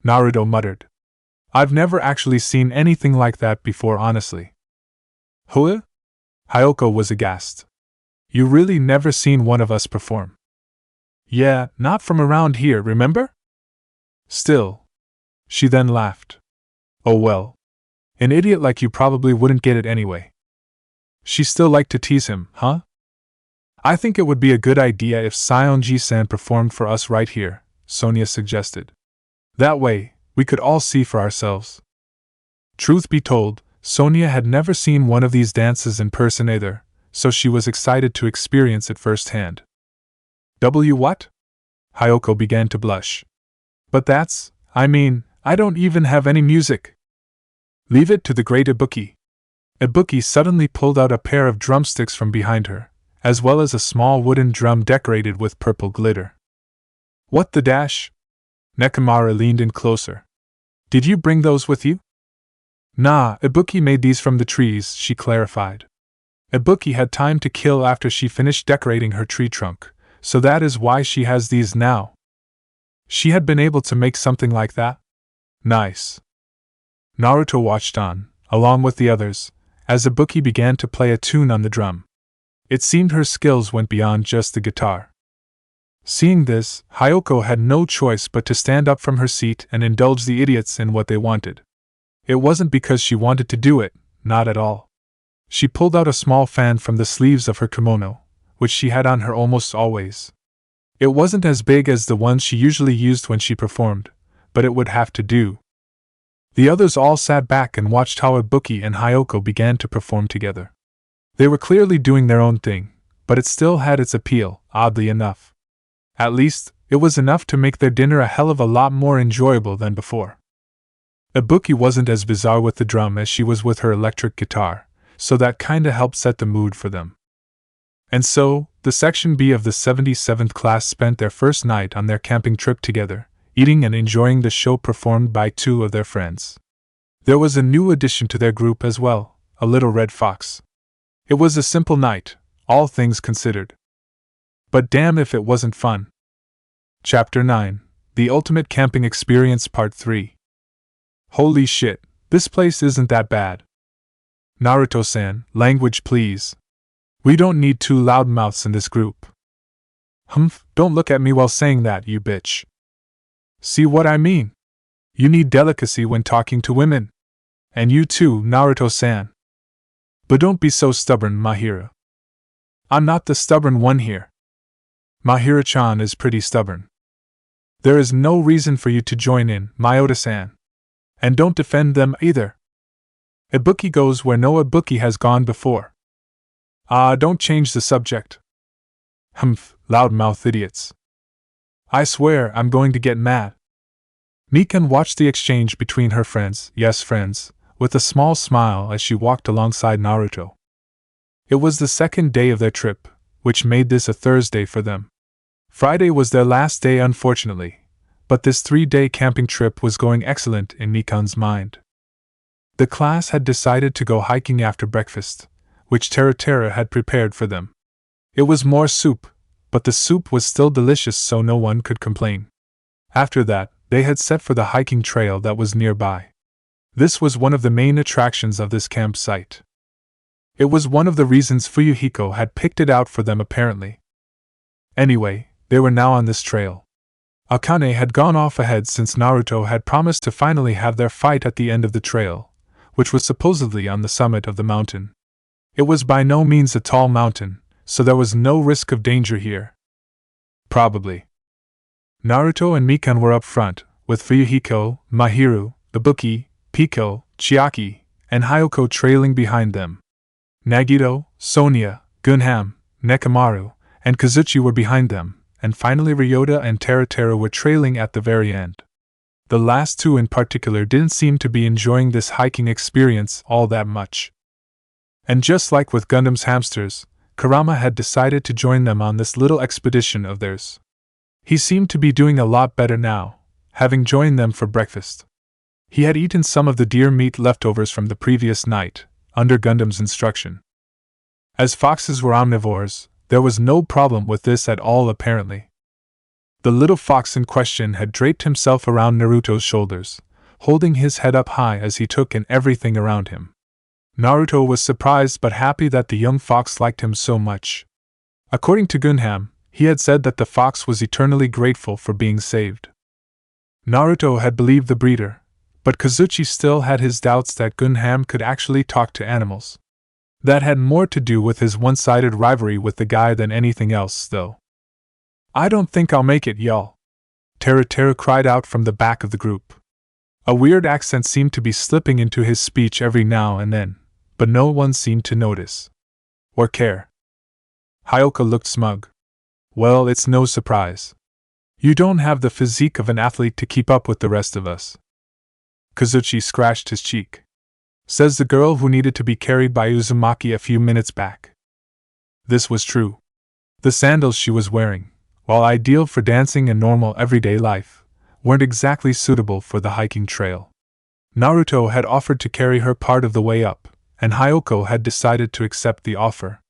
Naruto muttered. I've never actually seen anything like that before, honestly. Huh? Hyoko was aghast. You really never seen one of us perform? Yeah, not from around here, remember? Still. She then laughed. Oh well. An idiot like you probably wouldn't get it anyway. She still liked to tease him, huh? I think it would be a good idea if Sionji-san performed for us right here, Sonia suggested. That way, we could all see for ourselves. Truth be told, Sonia had never seen one of these dances in person either, so she was excited to experience it firsthand. What? Hyoko began to blush. But I don't even have any music. Leave it to the great Ibuki. Ibuki suddenly pulled out a pair of drumsticks from behind her, as well as a small wooden drum decorated with purple glitter. What the dash? Nekomaru leaned in closer. Did you bring those with you? Nah, Ibuki made these from the trees, she clarified. Ibuki had time to kill after she finished decorating her tree trunk, so that is why she has these now. She had been able to make something like that? Nice. Naruto watched on, along with the others, as Ibuki began to play a tune on the drum. It seemed her skills went beyond just the guitar. Seeing this, Hyoko had no choice but to stand up from her seat and indulge the idiots in what they wanted. It wasn't because she wanted to do it, not at all. She pulled out a small fan from the sleeves of her kimono, which she had on her almost always. It wasn't as big as the ones she usually used when she performed, but it would have to do. The others all sat back and watched how Ibuki and Hyoko began to perform together. They were clearly doing their own thing, but it still had its appeal, oddly enough. At least, it was enough to make their dinner a hell of a lot more enjoyable than before. Ibuki wasn't as bizarre with the drum as she was with her electric guitar, so that kinda helped set the mood for them. And so, the Section B of the 77th class spent their first night on their camping trip together, eating and enjoying the show performed by two of their friends. There was a new addition to their group as well, a little red fox. It was a simple night, all things considered. But damn if it wasn't fun. Chapter 9, The Ultimate Camping Experience Part 3. Holy shit, this place isn't that bad. Naruto-san, language please. We don't need two loudmouths in this group. Humph, don't look at me while saying that, you bitch. See what I mean? You need delicacy when talking to women. And you too, Naruto-san. But don't be so stubborn, Mahira. I'm not the stubborn one here. Mahira-chan is pretty stubborn. There is no reason for you to join in, Mayota-san. And don't defend them either. Ibuki goes where no Ibuki has gone before. Don't change the subject. Humph, loudmouth idiots. I swear I'm going to get mad. Mikan watched the exchange between her friends, yes friends, with a small smile as she walked alongside Naruto. It was the second day of their trip, which made this a Thursday for them. Friday was their last day unfortunately, but this 3-day camping trip was going excellent in Mikan's mind. The class had decided to go hiking after breakfast, which Teruteru had prepared for them. It was more soup, but the soup was still delicious so no one could complain. After that, they had set for the hiking trail that was nearby. This was one of the main attractions of this campsite. It was one of the reasons Fuyuhiko had picked it out for them apparently. Anyway, they were now on this trail. Akane had gone off ahead since Naruto had promised to finally have their fight at the end of the trail, which was supposedly on the summit of the mountain. It was by no means a tall mountain, so there was no risk of danger here. Probably. Naruto and Mikan were up front, with Fuyuhiko, Mahiru, Ibuki, Piko, Chiaki, and Hyoko trailing behind them. Nagito, Sonia, Gunham, Nekomaru, and Kazuchi were behind them, and finally Ryota and Teruteru were trailing at the very end. The last two in particular didn't seem to be enjoying this hiking experience all that much. And just like with Gundam's hamsters, Kurama had decided to join them on this little expedition of theirs. He seemed to be doing a lot better now, having joined them for breakfast. He had eaten some of the deer meat leftovers from the previous night, under Gundam's instruction. As foxes were omnivores, there was no problem with this at all apparently. The little fox in question had draped himself around Naruto's shoulders, holding his head up high as he took in everything around him. Naruto was surprised but happy that the young fox liked him so much. According to Gunham, he had said that the fox was eternally grateful for being saved. Naruto had believed the breeder, but Kazuchi still had his doubts that Gunham could actually talk to animals. That had more to do with his one-sided rivalry with the guy than anything else, though. I don't think I'll make it, y'all. Teruteru cried out from the back of the group. A weird accent seemed to be slipping into his speech every now and then, but no one seemed to notice. Or care. Hyoko looked smug. Well, it's no surprise. You don't have the physique of an athlete to keep up with the rest of us. Kazuchi scratched his cheek. Says the girl who needed to be carried by Uzumaki a few minutes back. This was true. The sandals she was wearing, while ideal for dancing and normal everyday life, weren't exactly suitable for the hiking trail. Naruto had offered to carry her part of the way up, and Hyoko had decided to accept the offer.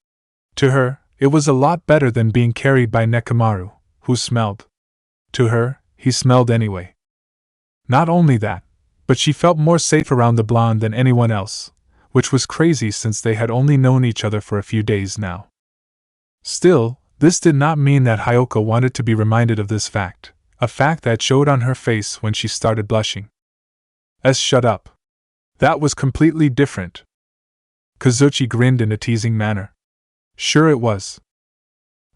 To her, it was a lot better than being carried by Nekomaru, who smelled. To her, he smelled anyway. Not only that, but she felt more safe around the blonde than anyone else, which was crazy since they had only known each other for a few days now. Still, this did not mean that Hyoko wanted to be reminded of this fact, a fact that showed on her face when she started blushing. Shut up. That was completely different. Kazuchi grinned in a teasing manner. Sure it was.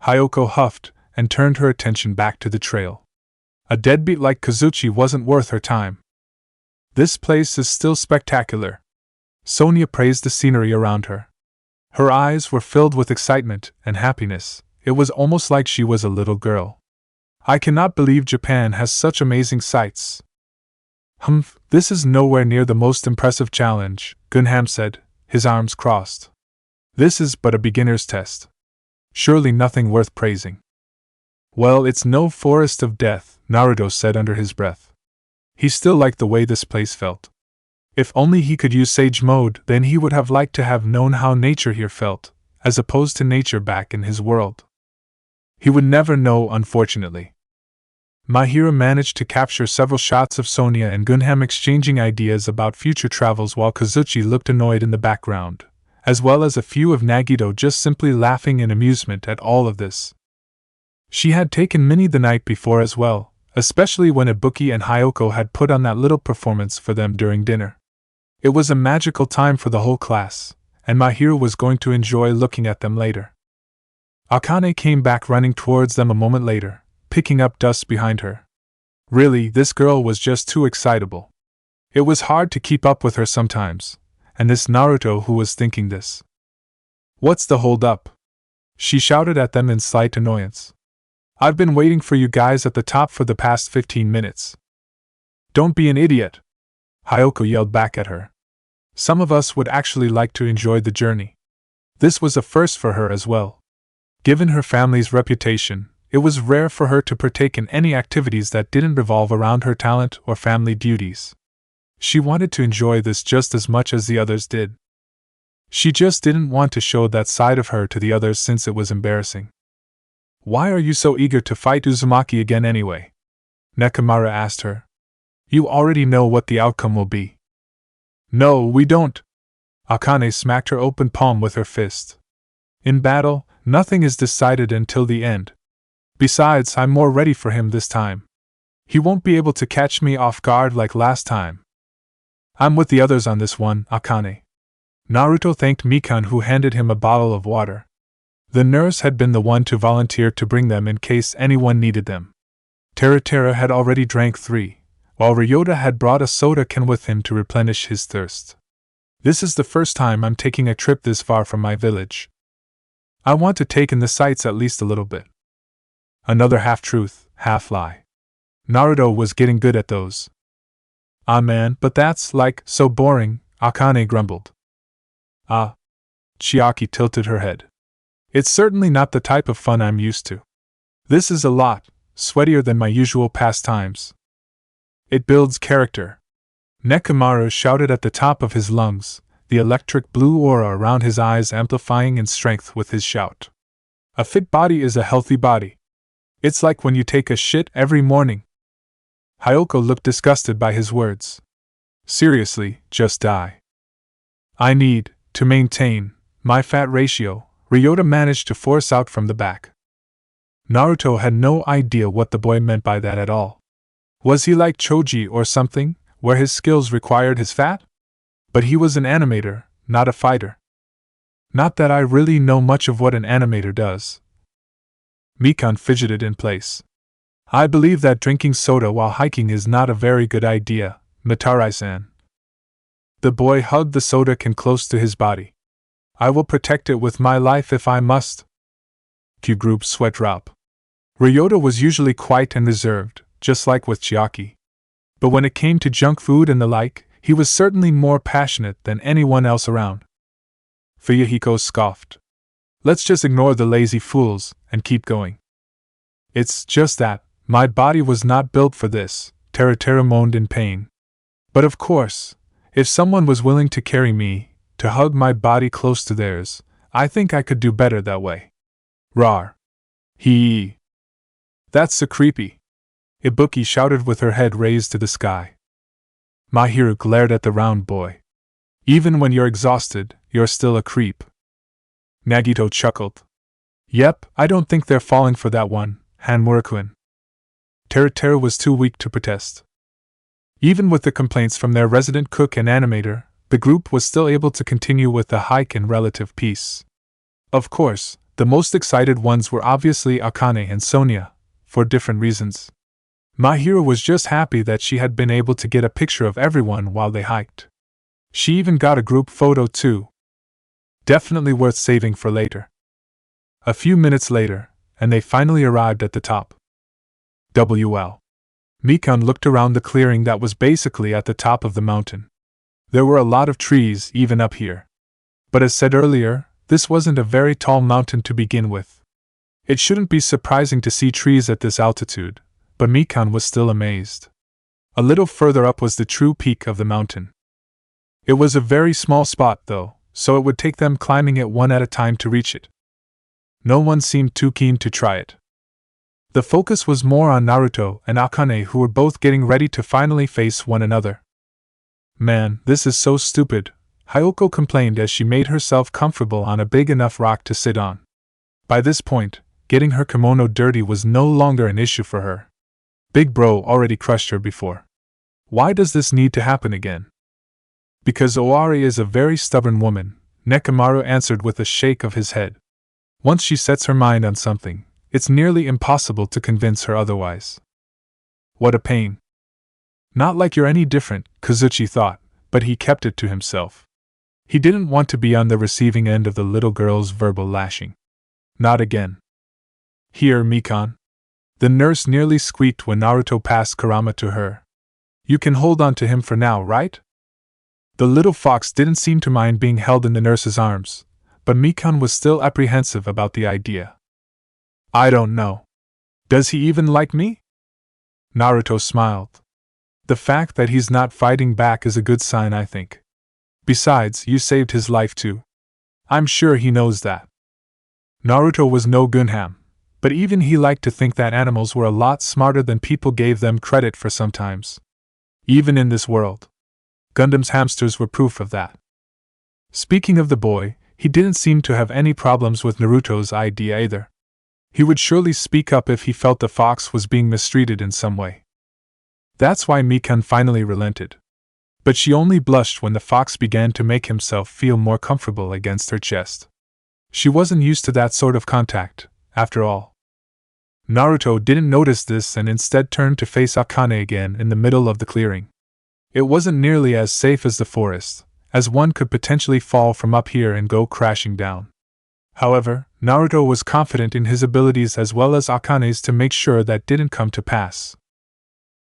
Hyoko huffed and turned her attention back to the trail. A deadbeat like Kazuchi wasn't worth her time. This place is still spectacular. Sonia praised the scenery around her. Her eyes were filled with excitement and happiness. It was almost like she was a little girl. I cannot believe Japan has such amazing sights. This is nowhere near the most impressive challenge, Gunham said, his arms crossed. This is but a beginner's test. Surely nothing worth praising. Well, it's no forest of death, Naruto said under his breath. He still liked the way this place felt. If only he could use Sage Mode, then he would have liked to have known how nature here felt, as opposed to nature back in his world. He would never know, unfortunately. Mahira managed to capture several shots of Sonia and Gunham exchanging ideas about future travels while Kazuchi looked annoyed in the background, as well as a few of Nagito just simply laughing in amusement at all of this. She had taken Minnie the night before as well, especially when Ibuki and Hyoko had put on that little performance for them during dinner. It was a magical time for the whole class, and Mahiro was going to enjoy looking at them later. Akane came back running towards them a moment later, picking up dust behind her. Really, this girl was just too excitable. It was hard to keep up with her sometimes, and this Naruto who was thinking this. What's the hold up? She shouted at them in slight annoyance. I've been waiting for you guys at the top for the past 15 minutes. Don't be an idiot, Hyoko yelled back at her. Some of us would actually like to enjoy the journey. This was a first for her as well. Given her family's reputation, it was rare for her to partake in any activities that didn't revolve around her talent or family duties. She wanted to enjoy this just as much as the others did. She just didn't want to show that side of her to the others since it was embarrassing. Why are you so eager to fight Uzumaki again anyway? Nekomaru asked her. You already know what the outcome will be. No, we don't. Akane smacked her open palm with her fist. In battle, nothing is decided until the end. Besides, I'm more ready for him this time. He won't be able to catch me off guard like last time. I'm with the others on this one, Akane. Naruto thanked Mikan, who handed him a bottle of water. The nurse had been the one to volunteer to bring them in case anyone needed them. Teruteru had already drank 3, while Ryota had brought a soda can with him to replenish his thirst. This is the first time I'm taking a trip this far from my village. I want to take in the sights at least a little bit. Another half-truth, half-lie. Naruto was getting good at those. Ah man, but that's, so boring, Akane grumbled. Ah. Chiaki tilted her head. It's certainly not the type of fun I'm used to. This is a lot sweatier than my usual pastimes. It builds character. Nekomaru shouted at the top of his lungs, the electric blue aura around his eyes amplifying in strength with his shout. A fit body is a healthy body. It's like when you take a shit every morning. Hyoko looked disgusted by his words. Seriously, just die. I need to maintain my fat ratio, Ryota managed to force out from the back. Naruto had no idea what the boy meant by that at all. Was he like Choji or something, where his skills required his fat? But he was an animator, not a fighter. Not that I really know much of what an animator does. Mikan fidgeted in place. I believe that drinking soda while hiking is not a very good idea, Matarai-san. The boy hugged the soda can close to his body. I will protect it with my life if I must. Q group sweat drop. Ryota was usually quiet and reserved, just like with Chiaki. But when it came to junk food and the like, he was certainly more passionate than anyone else around. Fuyuhiko scoffed. Let's just ignore the lazy fools and keep going. It's just that, my body was not built for this, Teruteru moaned in pain. But of course, if someone was willing to carry me, to hug my body close to theirs, I think I could do better that way. Rawr. Hee. That's so creepy. Ibuki shouted with her head raised to the sky. Mahiru glared at the round boy. Even when you're exhausted, you're still a creep. Nagito chuckled. Yep, I don't think they're falling for that one, Hanmura-kun. Teruteru was too weak to protest. Even with the complaints from their resident cook and animator, the group was still able to continue with the hike in relative peace. Of course, the most excited ones were obviously Akane and Sonia, for different reasons. Mahiru was just happy that she had been able to get a picture of everyone while they hiked. She even got a group photo too. Definitely worth saving for later. A few minutes later, and they finally arrived at the top. WL. Mikan looked around the clearing that was basically at the top of the mountain. There were a lot of trees even up here. But as said earlier, this wasn't a very tall mountain to begin with. It shouldn't be surprising to see trees at this altitude, but Mikan was still amazed. A little further up was the true peak of the mountain. It was a very small spot though, so it would take them climbing it one at a time to reach it. No one seemed too keen to try it. The focus was more on Naruto and Akane, who were both getting ready to finally face one another. Man, this is so stupid, Hyoko complained as she made herself comfortable on a big enough rock to sit on. By this point, getting her kimono dirty was no longer an issue for her. Big Bro already crushed her before. Why does this need to happen again? Because Owari is a very stubborn woman, Nekomaru answered with a shake of his head. Once she sets her mind on something, it's nearly impossible to convince her otherwise. What a pain. Not like you're any different, Kazuchi thought, but he kept it to himself. He didn't want to be on the receiving end of the little girl's verbal lashing. Not again. Here, Mikan. The nurse nearly squeaked when Naruto passed Kurama to her. You can hold on to him for now, right? The little fox didn't seem to mind being held in the nurse's arms, but Mikan was still apprehensive about the idea. I don't know. Does he even like me? Naruto smiled. The fact that he's not fighting back is a good sign, I think. Besides, you saved his life too. I'm sure he knows that. Naruto was no Gunham, but even he liked to think that animals were a lot smarter than people gave them credit for sometimes. Even in this world. Gundam's hamsters were proof of that. Speaking of the boy, he didn't seem to have any problems with Naruto's idea either. He would surely speak up if he felt the fox was being mistreated in some way. That's why Mikan finally relented. But she only blushed when the fox began to make himself feel more comfortable against her chest. She wasn't used to that sort of contact, after all. Naruto didn't notice this and instead turned to face Akane again in the middle of the clearing. It wasn't nearly as safe as the forest, as one could potentially fall from up here and go crashing down. However, Naruto was confident in his abilities as well as Akane's to make sure that didn't come to pass.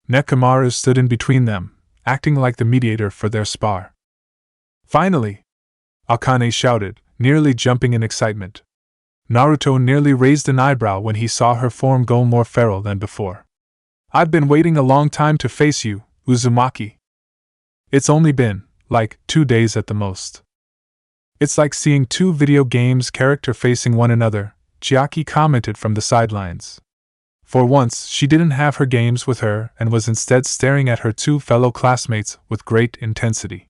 Nekomaru stood in between them, acting like the mediator for their spar. Finally! Akane shouted, nearly jumping in excitement. Naruto nearly raised an eyebrow when he saw her form go more feral than before. I've been waiting a long time to face you, Uzumaki. It's only been, 2 days at the most. It's like seeing two video games characters facing one another, Chiaki commented from the sidelines. For once, she didn't have her games with her and was instead staring at her two fellow classmates with great intensity.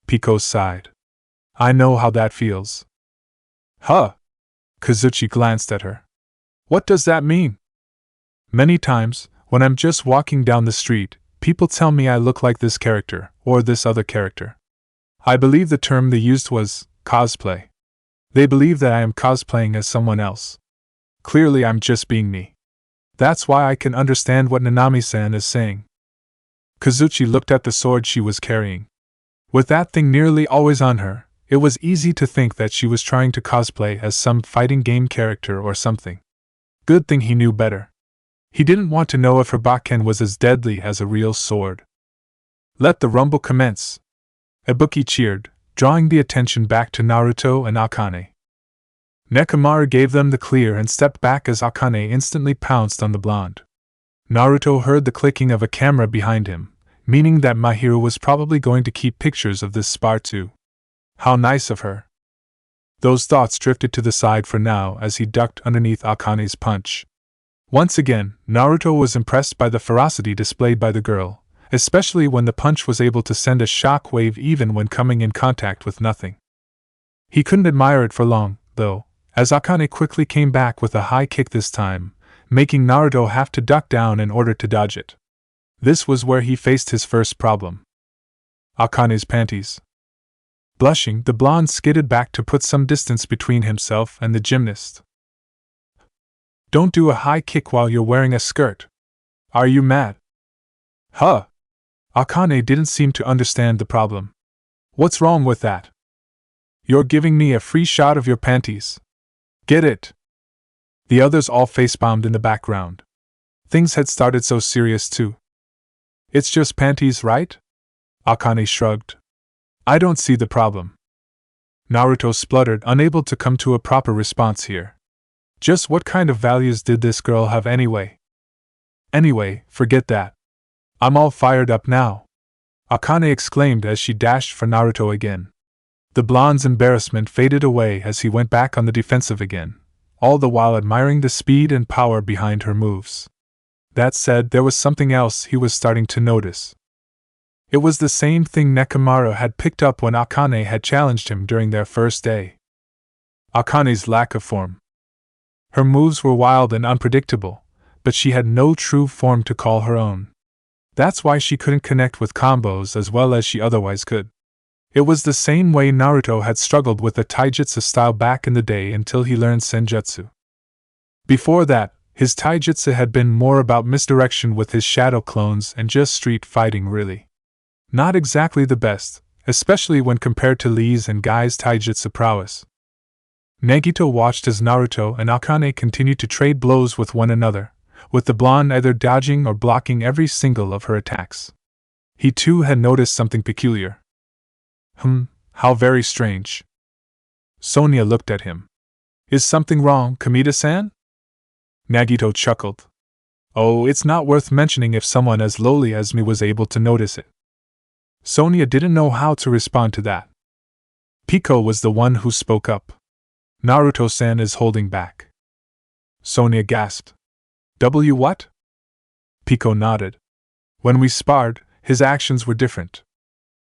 Pico sighed. I know how that feels. Huh? Kazuchi glanced at her. What does that mean? Many times, when I'm just walking down the street, people tell me I look like this character, or this other character. I believe the term they used was cosplay. They believe that I am cosplaying as someone else. Clearly I'm just being me. That's why I can understand what Nanami-san is saying. Kazuchi looked at the sword she was carrying. With that thing nearly always on her, it was easy to think that she was trying to cosplay as some fighting game character or something. Good thing he knew better. He didn't want to know if her bakken was as deadly as a real sword. Let the rumble commence. Ibuki cheered, drawing the attention back to Naruto and Akane. Nekomaru gave them the clear and stepped back as Akane instantly pounced on the blonde. Naruto heard the clicking of a camera behind him, meaning that Mahiru was probably going to keep pictures of this spar too. How nice of her. Those thoughts drifted to the side for now as he ducked underneath Akane's punch. Once again, Naruto was impressed by the ferocity displayed by the girl, especially when the punch was able to send a shock wave even when coming in contact with nothing. He couldn't admire it for long, though, as Akane quickly came back with a high kick this time, making Naruto have to duck down in order to dodge it. This was where he faced his first problem. Akane's panties. Blushing, the blonde skidded back to put some distance between himself and the gymnast. Don't do a high kick while you're wearing a skirt. Are you mad? Huh? Akane didn't seem to understand the problem. What's wrong with that? You're giving me a free shot of your panties. Get it? The others all facepalmed in the background. Things had started so serious too. It's just panties, right? Akane shrugged. I don't see the problem. Naruto spluttered, unable to come to a proper response here. Just what kind of values did this girl have anyway? Anyway, forget that. I'm all fired up now. Akane exclaimed as she dashed for Naruto again. The blonde's embarrassment faded away as he went back on the defensive again, all the while admiring the speed and power behind her moves. That said, there was something else he was starting to notice. It was the same thing Nekomaru had picked up when Akane had challenged him during their first day. Akane's lack of form. Her moves were wild and unpredictable, but she had no true form to call her own. That's why she couldn't connect with combos as well as she otherwise could. It was the same way Naruto had struggled with the taijutsu style back in the day until he learned senjutsu. Before that, his taijutsu had been more about misdirection with his shadow clones and just street fighting really. Not exactly the best, especially when compared to Lee's and Guy's taijutsu prowess. Nagito watched as Naruto and Akane continued to trade blows with one another, with the blonde either dodging or blocking every single of her attacks. He too had noticed something peculiar. How very strange. Sonia looked at him. Is something wrong, Kamita-san? Nagito chuckled. Oh, it's not worth mentioning if someone as lowly as me was able to notice it. Sonia didn't know how to respond to that. Pico was the one who spoke up. Naruto-san is holding back. Sonia gasped. What? Pico nodded. When we sparred, his actions were different.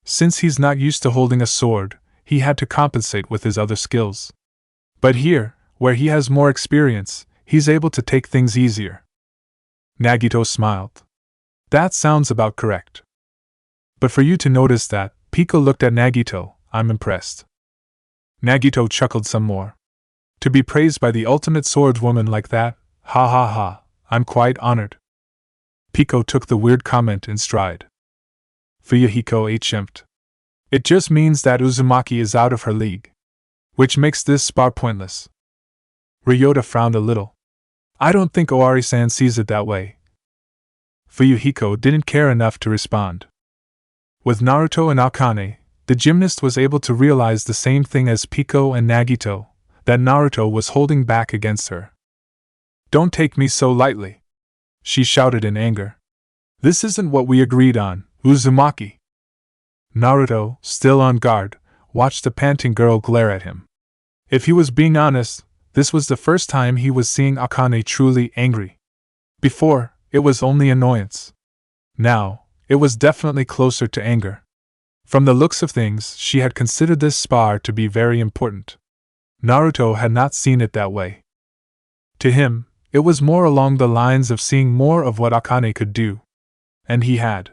Since he's not used to holding a sword, he had to compensate with his other skills. But here, where he has more experience, he's able to take things easier. Nagito smiled. That sounds about correct. But for you to notice that, Pico looked at Nagito, I'm impressed. Nagito chuckled some more. To be praised by the ultimate swordswoman like that, ha ha ha, I'm quite honored. Pico took the weird comment in stride. Fuyuhiko HM'd. It just means that Uzumaki is out of her league. Which makes this spar pointless. Ryota frowned a little. I don't think Owari-san sees it that way. Fuyuhiko didn't care enough to respond. With Naruto and Akane, the gymnast was able to realize the same thing as Pico and Nagito, that Naruto was holding back against her. Don't take me so lightly, she shouted in anger. This isn't what we agreed on, Uzumaki. Naruto, still on guard, watched the panting girl glare at him. If he was being honest, this was the first time he was seeing Akane truly angry. Before, it was only annoyance. Now, it was definitely closer to anger. From the looks of things, she had considered this spar to be very important. Naruto had not seen it that way. To him, it was more along the lines of seeing more of what Akane could do. And he had.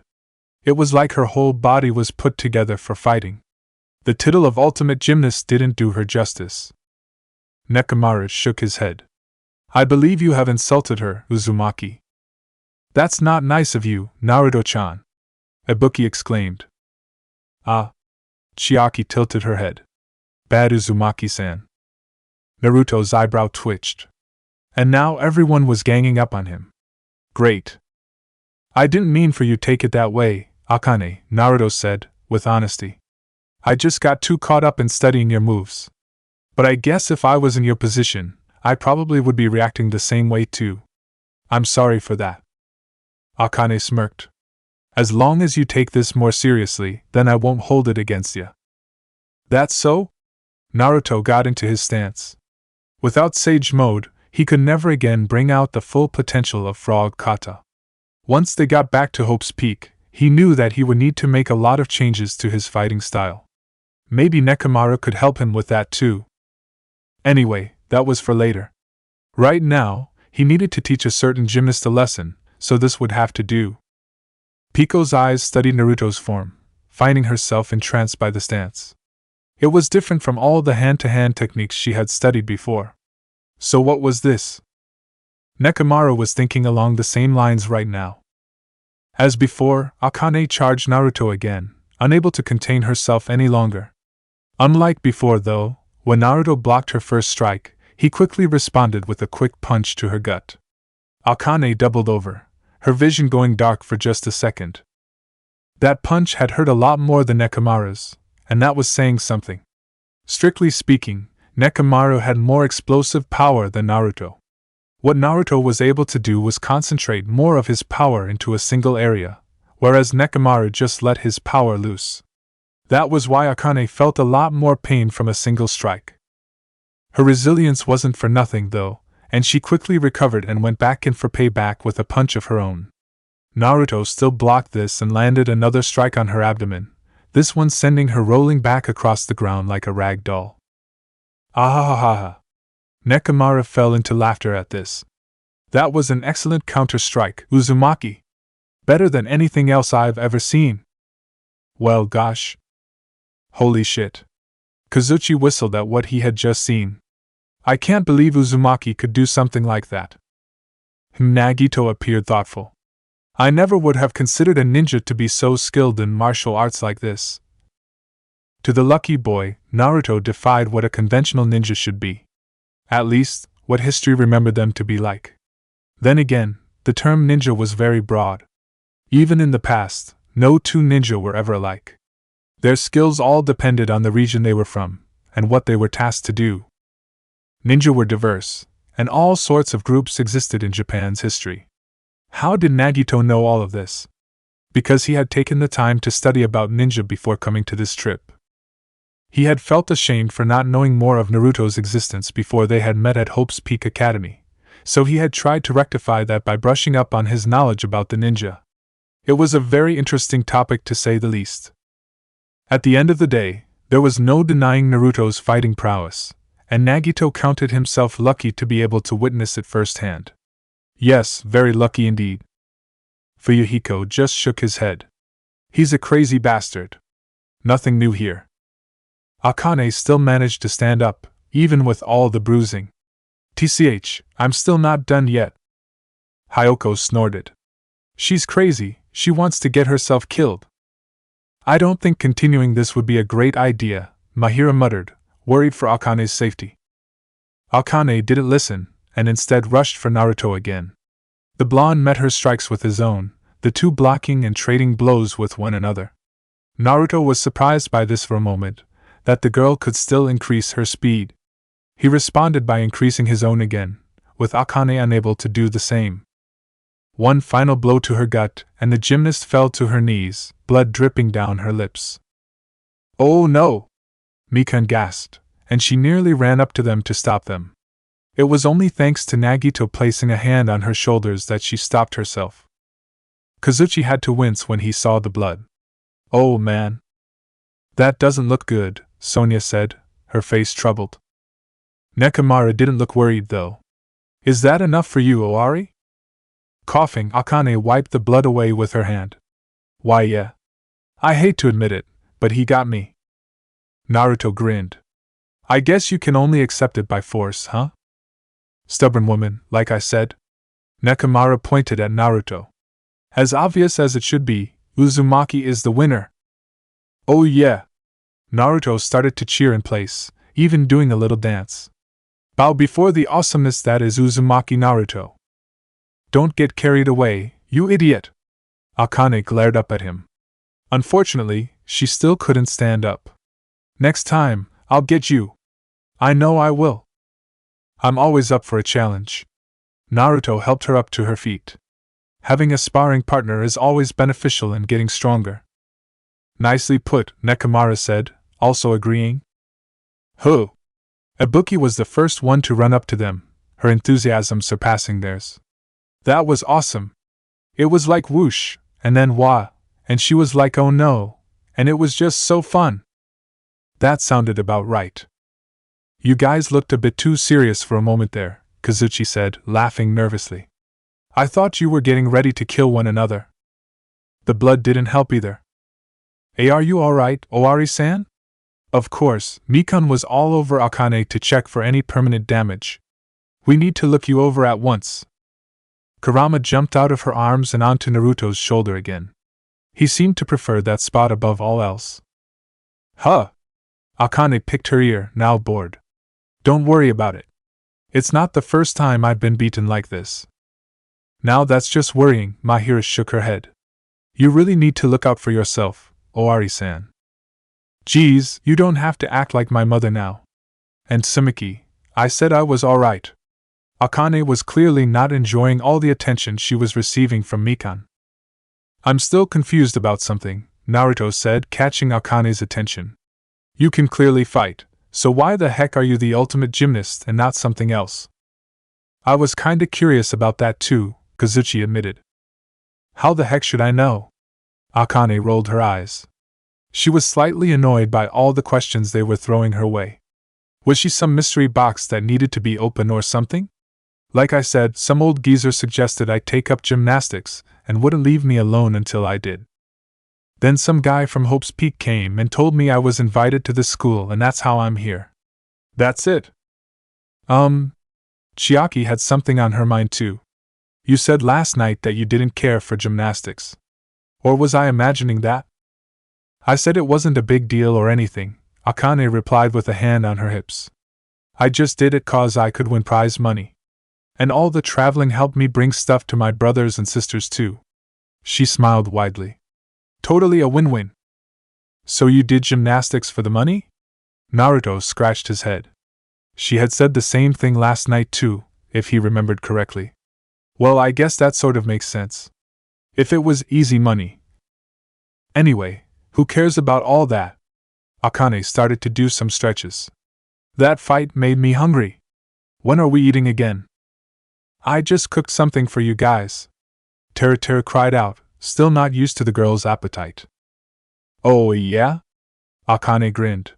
It was like her whole body was put together for fighting. The title of ultimate gymnast didn't do her justice. Nekomaru shook his head. I believe you have insulted her, Uzumaki. That's not nice of you, Naruto-chan. Ibuki exclaimed. Ah. Chiaki tilted her head. Bad Uzumaki-san. Naruto's eyebrow twitched. And now everyone was ganging up on him. Great. I didn't mean for you to take it that way, Akane, Naruto said, with honesty. I just got too caught up in studying your moves. But I guess if I was in your position, I probably would be reacting the same way too. I'm sorry for that. Akane smirked. As long as you take this more seriously, then I won't hold it against you. That's so? Naruto got into his stance. Without Sage Mode, he could never again bring out the full potential of Frog Kata. Once they got back to Hope's Peak, he knew that he would need to make a lot of changes to his fighting style. Maybe Nekomaru could help him with that too. Anyway, that was for later. Right now, he needed to teach a certain gymnast a lesson, so this would have to do. Piko's eyes studied Naruto's form, finding herself entranced by the stance. It was different from all the hand-to-hand techniques she had studied before. So what was this? Nekomaru was thinking along the same lines right now. As before, Akane charged Naruto again, unable to contain herself any longer. Unlike before though, when Naruto blocked her first strike, he quickly responded with a quick punch to her gut. Akane doubled over, her vision going dark for just a second. That punch had hurt a lot more than Nekomaru's, and that was saying something. Strictly speaking, Nekomaru had more explosive power than Naruto. What Naruto was able to do was concentrate more of his power into a single area, whereas Nekomaru just let his power loose. That was why Akane felt a lot more pain from a single strike. Her resilience wasn't for nothing though, and she quickly recovered and went back in for payback with a punch of her own. Naruto still blocked this and landed another strike on her abdomen, this one sending her rolling back across the ground like a rag doll. Ahahaha. Nekomaru fell into laughter at this. That was an excellent counter-strike, Uzumaki. Better than anything else I've ever seen. Well gosh. Holy shit. Kazuchi whistled at what he had just seen. I can't believe Uzumaki could do something like that. Nagito appeared thoughtful. I never would have considered a ninja to be so skilled in martial arts like this. To the lucky boy, Naruto defied what a conventional ninja should be. At least, what history remembered them to be like. Then again, the term ninja was very broad. Even in the past, no two ninja were ever alike. Their skills all depended on the region they were from, and what they were tasked to do. Ninja were diverse, and all sorts of groups existed in Japan's history. How did Nagito know all of this? Because he had taken the time to study about ninja before coming to this trip. He had felt ashamed for not knowing more of Naruto's existence before they had met at Hope's Peak Academy, so he had tried to rectify that by brushing up on his knowledge about the ninja. It was a very interesting topic to say the least. At the end of the day, there was no denying Naruto's fighting prowess, and Nagito counted himself lucky to be able to witness it firsthand. Yes, very lucky indeed. Fuyuhiko just shook his head. He's a crazy bastard. Nothing new here. Akane still managed to stand up, even with all the bruising. TCH, I'm still not done yet. Hyoko snorted. She's crazy, she wants to get herself killed. I don't think continuing this would be a great idea, Mahira muttered, worried for Akane's safety. Akane didn't listen, and instead rushed for Naruto again. The blonde met her strikes with his own, the two blocking and trading blows with one another. Naruto was surprised by this for a moment, that the girl could still increase her speed. He responded by increasing his own again, with Akane unable to do the same. One final blow to her gut, and the gymnast fell to her knees, blood dripping down her lips. Oh no! Mikan gasped, and she nearly ran up to them to stop them. It was only thanks to Nagito placing a hand on her shoulders that she stopped herself. Kazuchi had to wince when he saw the blood. Oh man! That doesn't look good, Sonia said, her face troubled. Nekomaru didn't look worried though. Is that enough for you, Owari? Coughing, Akane wiped the blood away with her hand. Why yeah. I hate to admit it, but he got me. Naruto grinned. I guess you can only accept it by force, huh? Stubborn woman, like I said. Nekomaru pointed at Naruto. As obvious as it should be, Uzumaki is the winner! Oh yeah! Naruto started to cheer in place, even doing a little dance. Bow before the awesomeness that is Uzumaki Naruto. Don't get carried away, you idiot! Akane glared up at him. Unfortunately, she still couldn't stand up. Next time, I'll get you. I know I will. I'm always up for a challenge. Naruto helped her up to her feet. Having a sparring partner is always beneficial in getting stronger. Nicely put, Nekomara said, also agreeing. Huh. Ibuki was the first one to run up to them, her enthusiasm surpassing theirs. That was awesome. It was like whoosh, and then wah, and she was like oh no, and it was just so fun. That sounded about right. You guys looked a bit too serious for a moment there, Kazuchi said, laughing nervously. I thought you were getting ready to kill one another. The blood didn't help either. Hey, are you alright, Owari-san? Of course, Mikan was all over Akane to check for any permanent damage. We need to look you over at once. Kurama jumped out of her arms and onto Naruto's shoulder again. He seemed to prefer that spot above all else. Huh! Akane picked her ear, now bored. Don't worry about it. It's not the first time I've been beaten like this. Now that's just worrying, Mahira shook her head. You really need to look out for yourself, Owari-san. Geez, you don't have to act like my mother now. And Tsumiki, I said I was alright. Akane was clearly not enjoying all the attention she was receiving from Mikan. I'm still confused about something, Naruto said, catching Akane's attention. You can clearly fight, so why the heck are you the ultimate gymnast and not something else? I was kinda curious about that too, Kazuchi admitted. How the heck should I know? Akane rolled her eyes. She was slightly annoyed by all the questions they were throwing her way. Was she some mystery box that needed to be open or something? Like I said, some old geezer suggested I take up gymnastics and wouldn't leave me alone until I did. Then some guy from Hope's Peak came and told me I was invited to the school and that's how I'm here. That's it. Chiaki had something on her mind too. You said last night that you didn't care for gymnastics. Or was I imagining that? I said it wasn't a big deal or anything, Akane replied with a hand on her hips. I just did it 'cause I could win prize money. And all the traveling helped me bring stuff to my brothers and sisters too. She smiled widely. Totally a win-win. So you did gymnastics for the money? Naruto scratched his head. She had said the same thing last night too, if he remembered correctly. Well, I guess that sort of makes sense. If it was easy money. Anyway, who cares about all that? Akane started to do some stretches. That fight made me hungry. When are we eating again? I just cooked something for you guys. Teruteru cried out, still not used to the girl's appetite. Oh yeah? Akane grinned.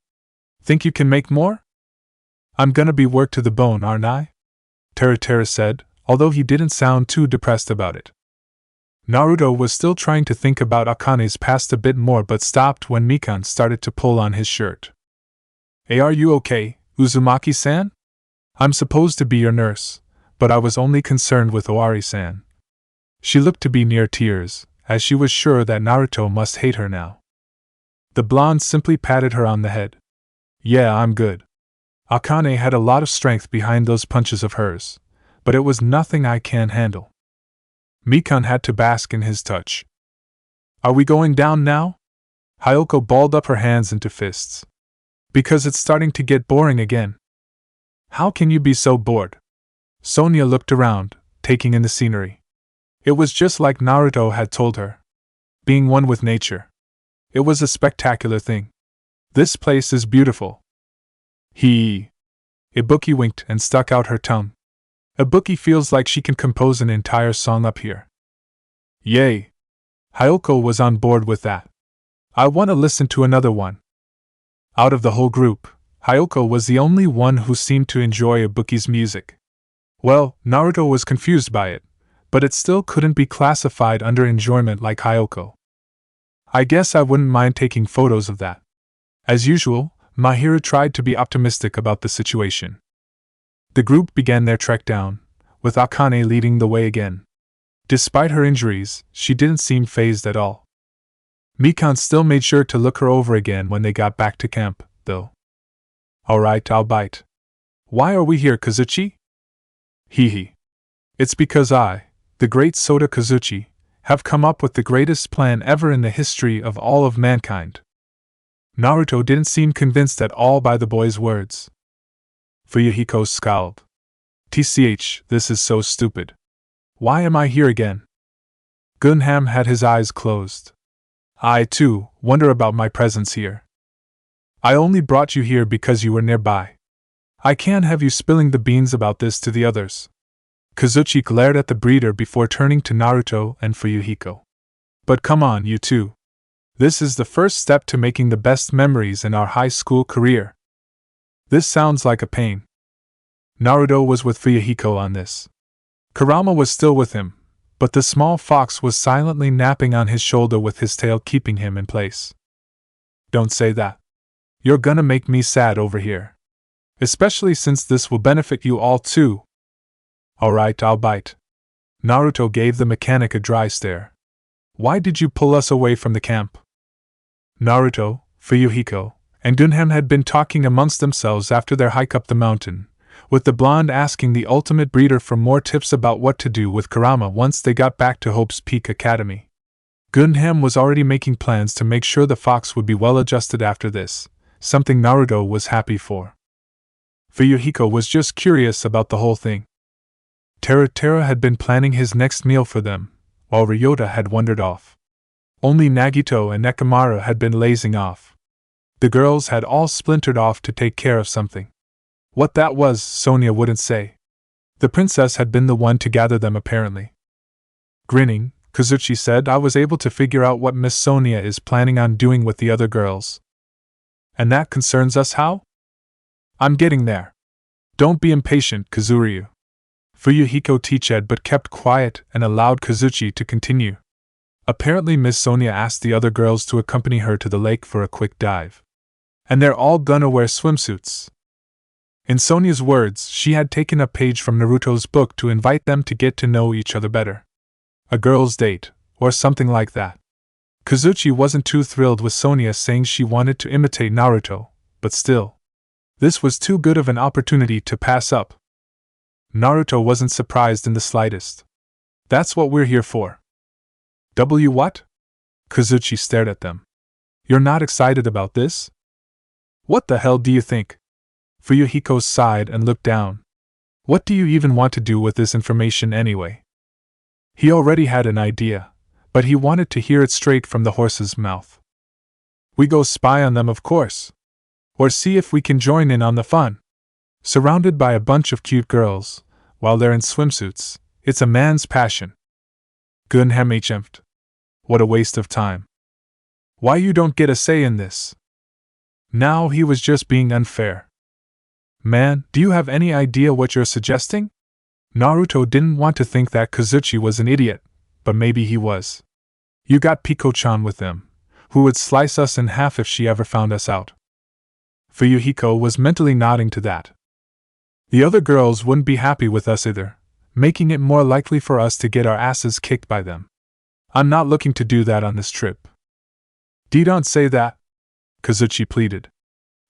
Think you can make more? I'm gonna be worked to the bone, aren't I? Teruteru said, although he didn't sound too depressed about it. Naruto was still trying to think about Akane's past a bit more but stopped when Mikan started to pull on his shirt. Hey, are you okay, Uzumaki-san? I'm supposed to be your nurse, but I was only concerned with Owari-san. She looked to be near tears, as she was sure that Naruto must hate her now. The blonde simply patted her on the head. Yeah, I'm good. Akane had a lot of strength behind those punches of hers, but it was nothing I can't handle. Mikan had to bask in his touch. Are we going down now? Hyoko balled up her hands into fists. Because it's starting to get boring again. How can you be so bored? Sonia looked around, taking in the scenery. It was just like Naruto had told her. Being one with nature. It was a spectacular thing. This place is beautiful. Ibuki winked and stuck out her tongue. Ibuki feels like she can compose an entire song up here. Yay! Hyoko was on board with that. I want to listen to another one. Out of the whole group, Hyoko was the only one who seemed to enjoy Ibuki's music. Well, Naruto was confused by it, but it still couldn't be classified under enjoyment like Hyoko. I guess I wouldn't mind taking photos of that. As usual, Mahira tried to be optimistic about the situation. The group began their trek down, with Akane leading the way again. Despite her injuries, she didn't seem fazed at all. Mikan still made sure to look her over again when they got back to camp, though. Alright, I'll bite. Why are we here, Kazuchi? Hee. It's because I, the great Sota Kazuchi, have come up with the greatest plan ever in the history of all of mankind. Naruto didn't seem convinced at all by the boy's words. Fuyuhiko scowled. TCH, this is so stupid. Why am I here again? Gunham had his eyes closed. I, too, wonder about my presence here. I only brought you here because you were nearby. I can't have you spilling the beans about this to the others. Kazuchi glared at the breeder before turning to Naruto and Fuyuhiko. But come on, you two. This is the first step to making the best memories in our high school career. This sounds like a pain. Naruto was with Fuyuhiko on this. Kurama was still with him, but the small fox was silently napping on his shoulder with his tail keeping him in place. Don't say that. You're gonna make me sad over here. Especially since this will benefit you all too. Alright, I'll bite. Naruto gave the mechanic a dry stare. Why did you pull us away from the camp? Naruto, Fuyuhiko, and Gunham had been talking amongst themselves after their hike up the mountain, with the blonde asking the ultimate breeder for more tips about what to do with Kurama once they got back to Hope's Peak Academy. Gunham was already making plans to make sure the fox would be well adjusted after this, something Naruto was happy for. Fuyuhiko was just curious about the whole thing. Teruteru had been planning his next meal for them, while Ryota had wandered off. Only Nagito and Nekomaru had been lazing off. The girls had all splintered off to take care of something. What that was, Sonia wouldn't say. The princess had been the one to gather them apparently. Grinning, Kazuchi said, I was able to figure out what Miss Sonia is planning on doing with the other girls. And that concerns us how? I'm getting there. Don't be impatient, Kazuryu. Fuyuhiko teached but kept quiet and allowed Kazuchi to continue. Apparently Miss Sonia asked the other girls to accompany her to the lake for a quick dive. And they're all gonna wear swimsuits. In Sonia's words, she had taken a page from Naruto's book to invite them to get to know each other better. A girls' date, or something like that. Kazuchi wasn't too thrilled with Sonia saying she wanted to imitate Naruto, but still. This was too good of an opportunity to pass up. Naruto wasn't surprised in the slightest. That's what we're here for. What? Kazuchi stared at them. You're not excited about this? What the hell do you think? Fuyuhiko sighed and looked down. What do you even want to do with this information anyway? He already had an idea, but he wanted to hear it straight from the horse's mouth. We go spy on them, of course. Or see if we can join in on the fun. Surrounded by a bunch of cute girls, while they're in swimsuits, it's a man's passion. Gunham hmped. What a waste of time. Why you don't get a say in this? Now he was just being unfair. Man, do you have any idea what you're suggesting? Naruto didn't want to think that Kazuchi was an idiot, but maybe he was. You got Piko-chan with them, who would slice us in half if she ever found us out. Fuyuhiko was mentally nodding to that. The other girls wouldn't be happy with us either, making it more likely for us to get our asses kicked by them. I'm not looking to do that on this trip. Don't say that, Kazuchi pleaded.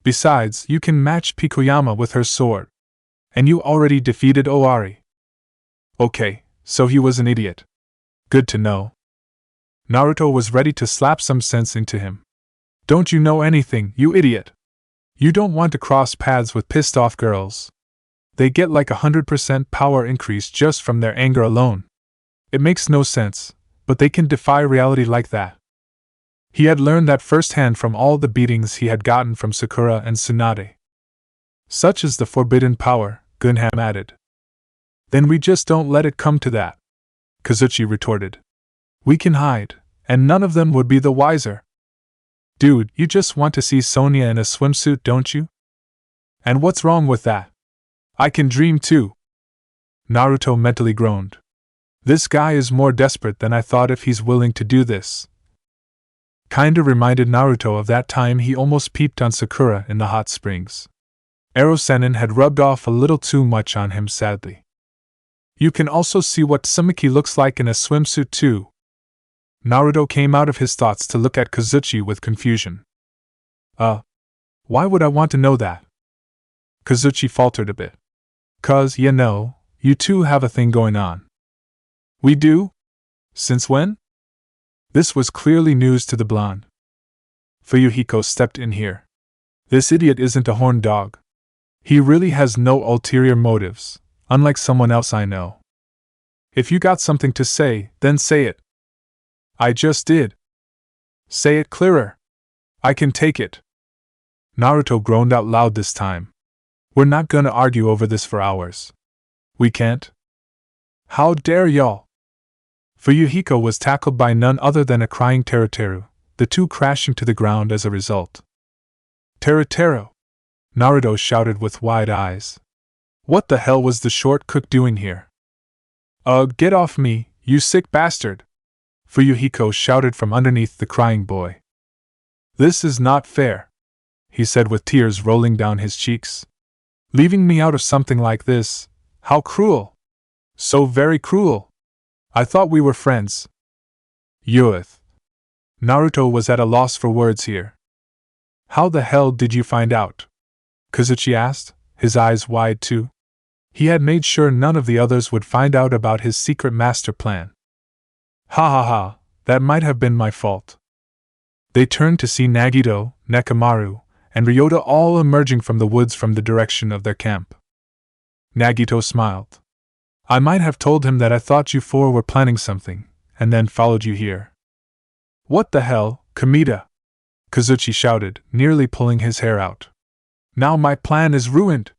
Besides, you can match Pikoyama with her sword. And you already defeated Owari. Okay, so he was an idiot. Good to know. Naruto was ready to slap some sense into him. Don't you know anything, you idiot? You don't want to cross paths with pissed off girls. They get like 100% power increase just from their anger alone. It makes no sense, but they can defy reality like that. He had learned that firsthand from all the beatings he had gotten from Sakura and Tsunade. Such is the forbidden power, Gunham added. Then we just don't let it come to that, Kazuchi retorted. We can hide, and none of them would be the wiser. Dude, you just want to see Sonia in a swimsuit, don't you? And what's wrong with that? I can dream too. Naruto mentally groaned. This guy is more desperate than I thought if he's willing to do this. Kinda reminded Naruto of that time he almost peeped on Sakura in the hot springs. Erosenin had rubbed off a little too much on him sadly. You can also see what Uzumaki looks like in a swimsuit too. Naruto came out of his thoughts to look at Kazuchi with confusion. Why would I want to know that? Kazuchi faltered a bit. 'Cause, you two have a thing going on. We do? Since when? This was clearly news to the blonde. Fuyuhiko stepped in here. This idiot isn't a horned dog. He really has no ulterior motives, unlike someone else I know. If you got something to say, then say it. I just did. Say it clearer. I can take it. Naruto groaned out loud this time. We're not gonna argue over this for hours. We can't? How dare y'all? Fuyuhiko was tackled by none other than a crying Teruteru, the two crashing to the ground as a result. Teruteru! Naruto shouted with wide eyes. What the hell was the short cook doing here? Get off me, you sick bastard! Fuyuhiko shouted from underneath the crying boy. This is not fair, he said with tears rolling down his cheeks. Leaving me out of something like this, how cruel! So very cruel! I thought we were friends. Youth. Naruto was at a loss for words here. How the hell did you find out? Kazuchi asked, his eyes wide too. He had made sure none of the others would find out about his secret master plan. Ha ha ha, that might have been my fault. They turned to see Nagito, Nekomaru, and Ryota all emerging from the woods from the direction of their camp. Nagito smiled. I might have told him that I thought you four were planning something, and then followed you here. What the hell, Kamita? Kazuchi shouted, nearly pulling his hair out. Now my plan is ruined!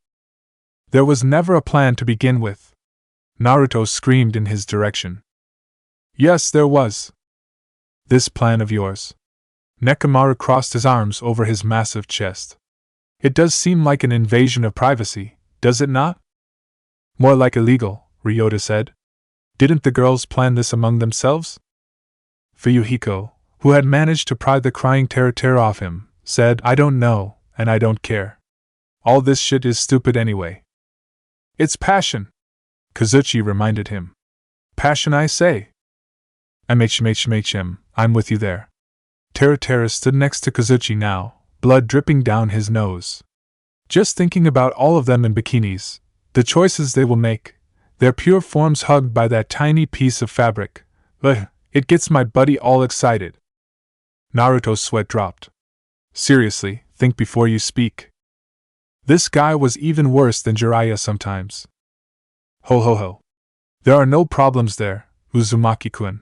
There was never a plan to begin with. Naruto screamed in his direction. Yes, there was. This plan of yours. Nekomaru crossed his arms over his massive chest. It does seem like an invasion of privacy, does it not? More like illegal, Ryota said. Didn't the girls plan this among themselves? Fuyuhiko, who had managed to pry the crying Teruteru off him, said, I don't know, and I don't care. All this shit is stupid anyway. It's passion, Kazuchi reminded him. Passion, I say. I'm with you there. Teruteru stood next to Kazuchi now, blood dripping down his nose. Just thinking about all of them in bikinis, the choices they will make, their pure forms hugged by that tiny piece of fabric. It gets my buddy all excited. Naruto's sweat dropped. Seriously, think before you speak. This guy was even worse than Jiraiya sometimes. Ho ho ho. There are no problems there, Uzumaki-kun.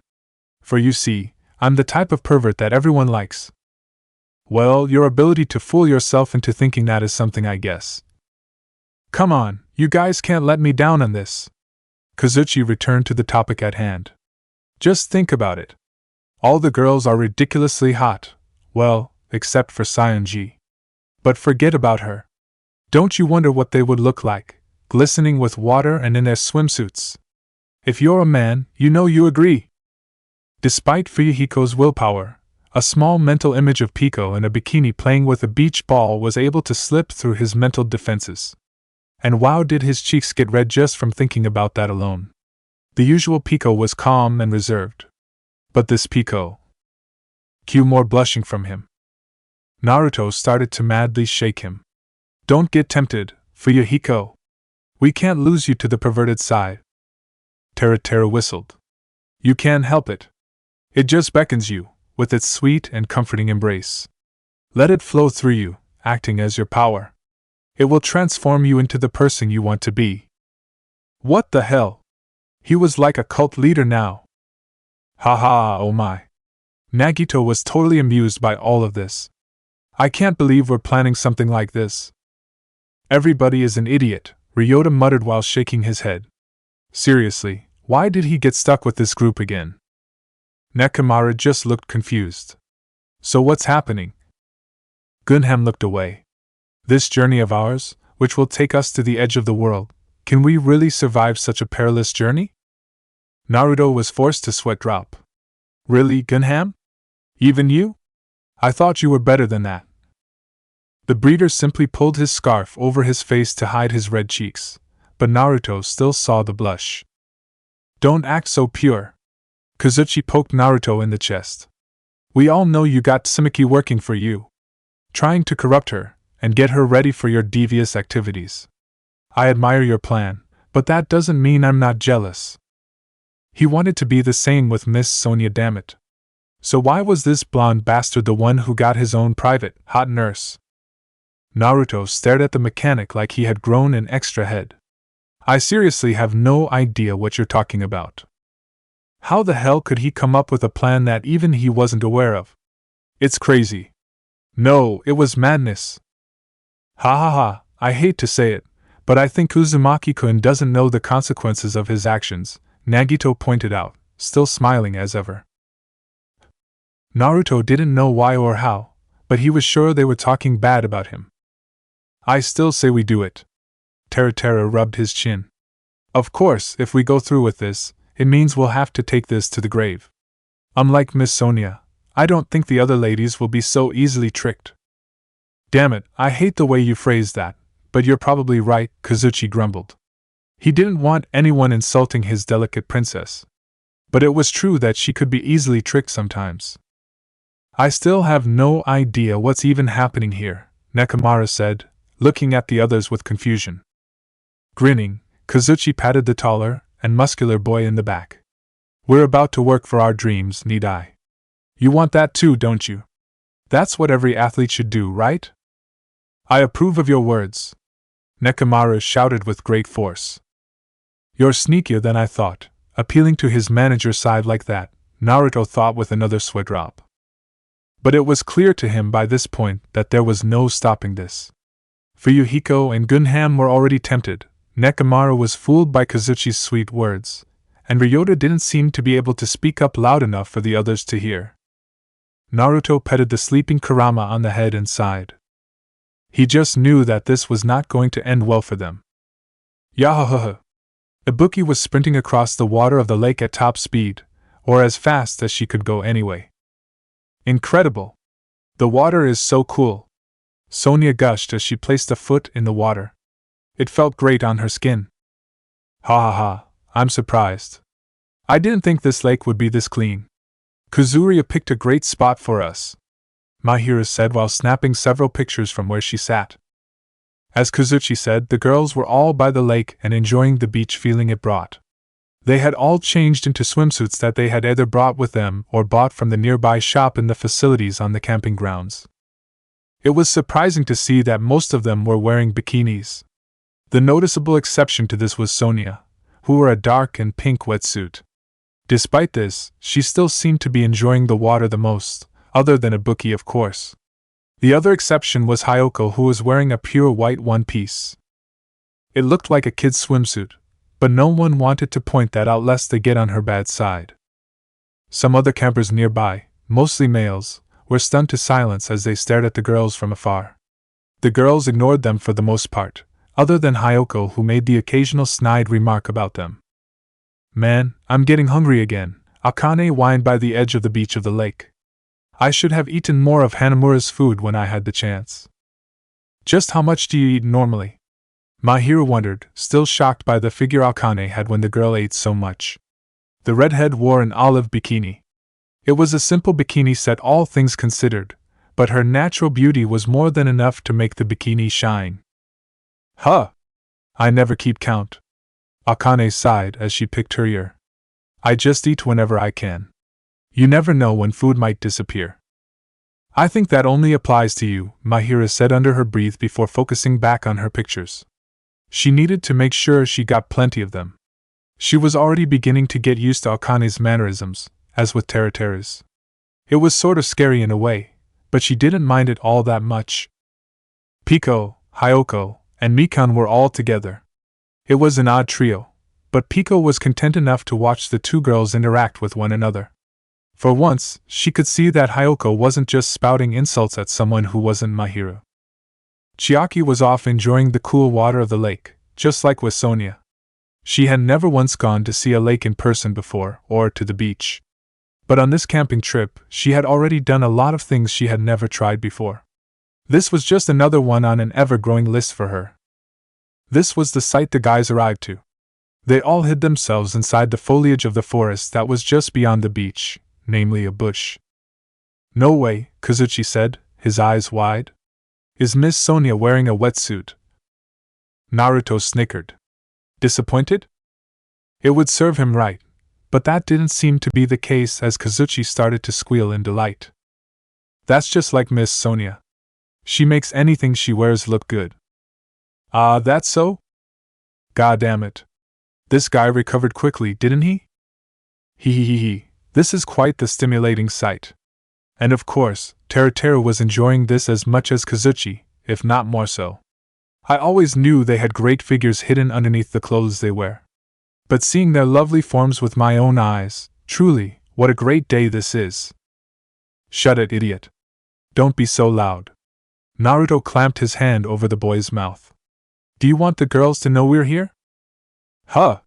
For you see, I'm the type of pervert that everyone likes. Well, your ability to fool yourself into thinking that is something, I guess. Come on, you guys can't let me down on this. Kazuchi returned to the topic at hand. Just think about it. All the girls are ridiculously hot, well, except for Sayonji. But forget about her. Don't you wonder what they would look like, glistening with water and in their swimsuits? If you're a man, you know you agree. Despite Fuyuhiko's willpower, a small mental image of Pico in a bikini playing with a beach ball was able to slip through his mental defenses. And wow, did his cheeks get red just from thinking about that alone. The usual Pico was calm and reserved. But this Pico. Cue more blushing from him. Naruto started to madly shake him. Don't get tempted, Fuyuhiko. We can't lose you to the perverted side. Teruteru whistled. You can't help it. It just beckons you, with its sweet and comforting embrace. Let it flow through you, acting as your power. It will transform you into the person you want to be. What the hell? He was like a cult leader now. Ha ha, oh my. Nagito was totally amused by all of this. I can't believe we're planning something like this. Everybody is an idiot, Ryota muttered while shaking his head. Seriously, why did he get stuck with this group again? Nekomaru just looked confused. So what's happening? Gunham looked away. This journey of ours, which will take us to the edge of the world, can we really survive such a perilous journey? Naruto was forced to sweat drop. Really, Gunham? Even you? I thought you were better than that. The breeder simply pulled his scarf over his face to hide his red cheeks, but Naruto still saw the blush. Don't act so pure. Kazuchi poked Naruto in the chest. We all know you got Uzumaki working for you, trying to corrupt her and get her ready for your devious activities. I admire your plan, but that doesn't mean I'm not jealous. He wanted to be the same with Miss Sonia, dammit. So why was this blonde bastard the one who got his own private, hot nurse? Naruto stared at the mechanic like he had grown an extra head. I seriously have no idea what you're talking about. How the hell could he come up with a plan that even he wasn't aware of? It's crazy. No, it was madness. Ha ha ha, I hate to say it, but I think Uzumaki-kun doesn't know the consequences of his actions, Nagito pointed out, still smiling as ever. Naruto didn't know why or how, but he was sure they were talking bad about him. I still say we do it. Teruteru rubbed his chin. Of course, if we go through with this, it means we'll have to take this to the grave. Unlike Miss Sonia, I don't think the other ladies will be so easily tricked. Damn it, I hate the way you phrased that, but you're probably right, Kazuchi grumbled. He didn't want anyone insulting his delicate princess. But it was true that she could be easily tricked sometimes. I still have no idea what's even happening here, Nekomara said, looking at the others with confusion. Grinning, Kazuchi patted the taller and muscular boy in the back. We're about to work for our dreams, need I? You want that too, don't you? That's what every athlete should do, right? I approve of your words, Nekomara shouted with great force. You're sneakier than I thought, appealing to his manager's side like that, Naruto thought with another sweat drop. But it was clear to him by this point that there was no stopping this. Fuyuhiko and Gunham were already tempted, Nekomara was fooled by Kazuchi's sweet words, and Ryota didn't seem to be able to speak up loud enough for the others to hear. Naruto petted the sleeping Kurama on the head and sighed. He just knew that this was not going to end well for them. Yahahaha! Ibuki was sprinting across the water of the lake at top speed, or as fast as she could go anyway. Incredible! The water is so cool! Sonia gushed as she placed a foot in the water. It felt great on her skin. Ha ha ha, I'm surprised. I didn't think this lake would be this clean. Kazuria picked a great spot for us, Mahiru said while snapping several pictures from where she sat. As Kazuchi said, the girls were all by the lake and enjoying the beach feeling it brought. They had all changed into swimsuits that they had either brought with them or bought from the nearby shop in the facilities on the camping grounds. It was surprising to see that most of them were wearing bikinis. The noticeable exception to this was Sonia, who wore a dark and pink wetsuit. Despite this, she still seemed to be enjoying the water the most, other than Ibuki, of course. The other exception was Hyoko, who was wearing a pure white one-piece. It looked like a kid's swimsuit, but no one wanted to point that out lest they get on her bad side. Some other campers nearby, mostly males, were stunned to silence as they stared at the girls from afar. The girls ignored them for the most part, other than Hyoko, who made the occasional snide remark about them. Man, I'm getting hungry again, Akane whined by the edge of the beach of the lake. I should have eaten more of Hanamura's food when I had the chance. Just how much do you eat normally? Mahiru wondered, still shocked by the figure Akane had when the girl ate so much. The redhead wore an olive bikini. It was a simple bikini set, all things considered, but her natural beauty was more than enough to make the bikini shine. Huh! I never keep count. Akane sighed as she picked her ear. I just eat whenever I can. You never know when food might disappear. I think that only applies to you, Mahiru said under her breath before focusing back on her pictures. She needed to make sure she got plenty of them. She was already beginning to get used to Akane's mannerisms, as with Teruteru's. It was sort of scary in a way, but she didn't mind it all that much. Piko, Hyoko, and Mikan were all together. It was an odd trio, but Piko was content enough to watch the two girls interact with one another. For once, she could see that Hyoko wasn't just spouting insults at someone who wasn't Mahiru. Chiaki was off enjoying the cool water of the lake, just like with Sonia. She had never once gone to see a lake in person before, or to the beach. But on this camping trip, she had already done a lot of things she had never tried before. This was just another one on an ever-growing list for her. This was the site the guys arrived to. They all hid themselves inside the foliage of the forest that was just beyond the beach, namely a bush. No way, Kazuchi said, his eyes wide. Is Miss Sonia wearing a wetsuit? Naruto snickered. Disappointed? It would serve him right, but that didn't seem to be the case as Kazuchi started to squeal in delight. That's just like Miss Sonia. She makes anything she wears look good. Ah, that's so? God damn it. This guy recovered quickly, didn't he? Hee. This is quite the stimulating sight. And of course, Teruteru was enjoying this as much as Kazuchi, if not more so. I always knew they had great figures hidden underneath the clothes they wear. But seeing their lovely forms with my own eyes, truly, what a great day this is. Shut it, idiot. Don't be so loud. Naruto clamped his hand over the boy's mouth. Do you want the girls to know we're here? Huh?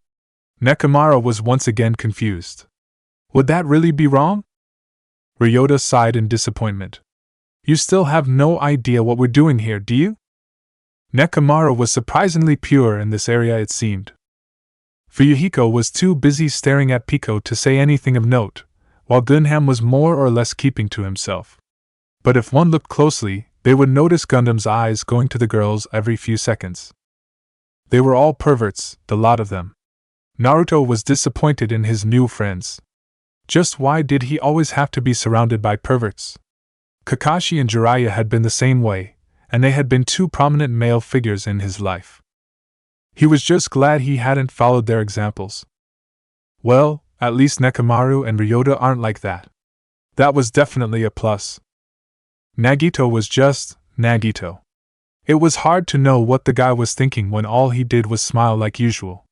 Nekomaru was once again confused. Would that really be wrong? Ryota sighed in disappointment. You still have no idea what we're doing here, do you? Nekomaru was surprisingly pure in this area, it seemed. Fuyuhiko was too busy staring at Pico to say anything of note, while Gunham was more or less keeping to himself. But if one looked closely, they would notice Gundam's eyes going to the girls every few seconds. They were all perverts, the lot of them. Naruto was disappointed in his new friends. Just why did he always have to be surrounded by perverts? Kakashi and Jiraiya had been the same way, and they had been two prominent male figures in his life. He was just glad he hadn't followed their examples. Well, at least Nekomaru and Ryota aren't like that. That was definitely a plus. Nagito was just Nagito. It was hard to know what the guy was thinking when all he did was smile like usual.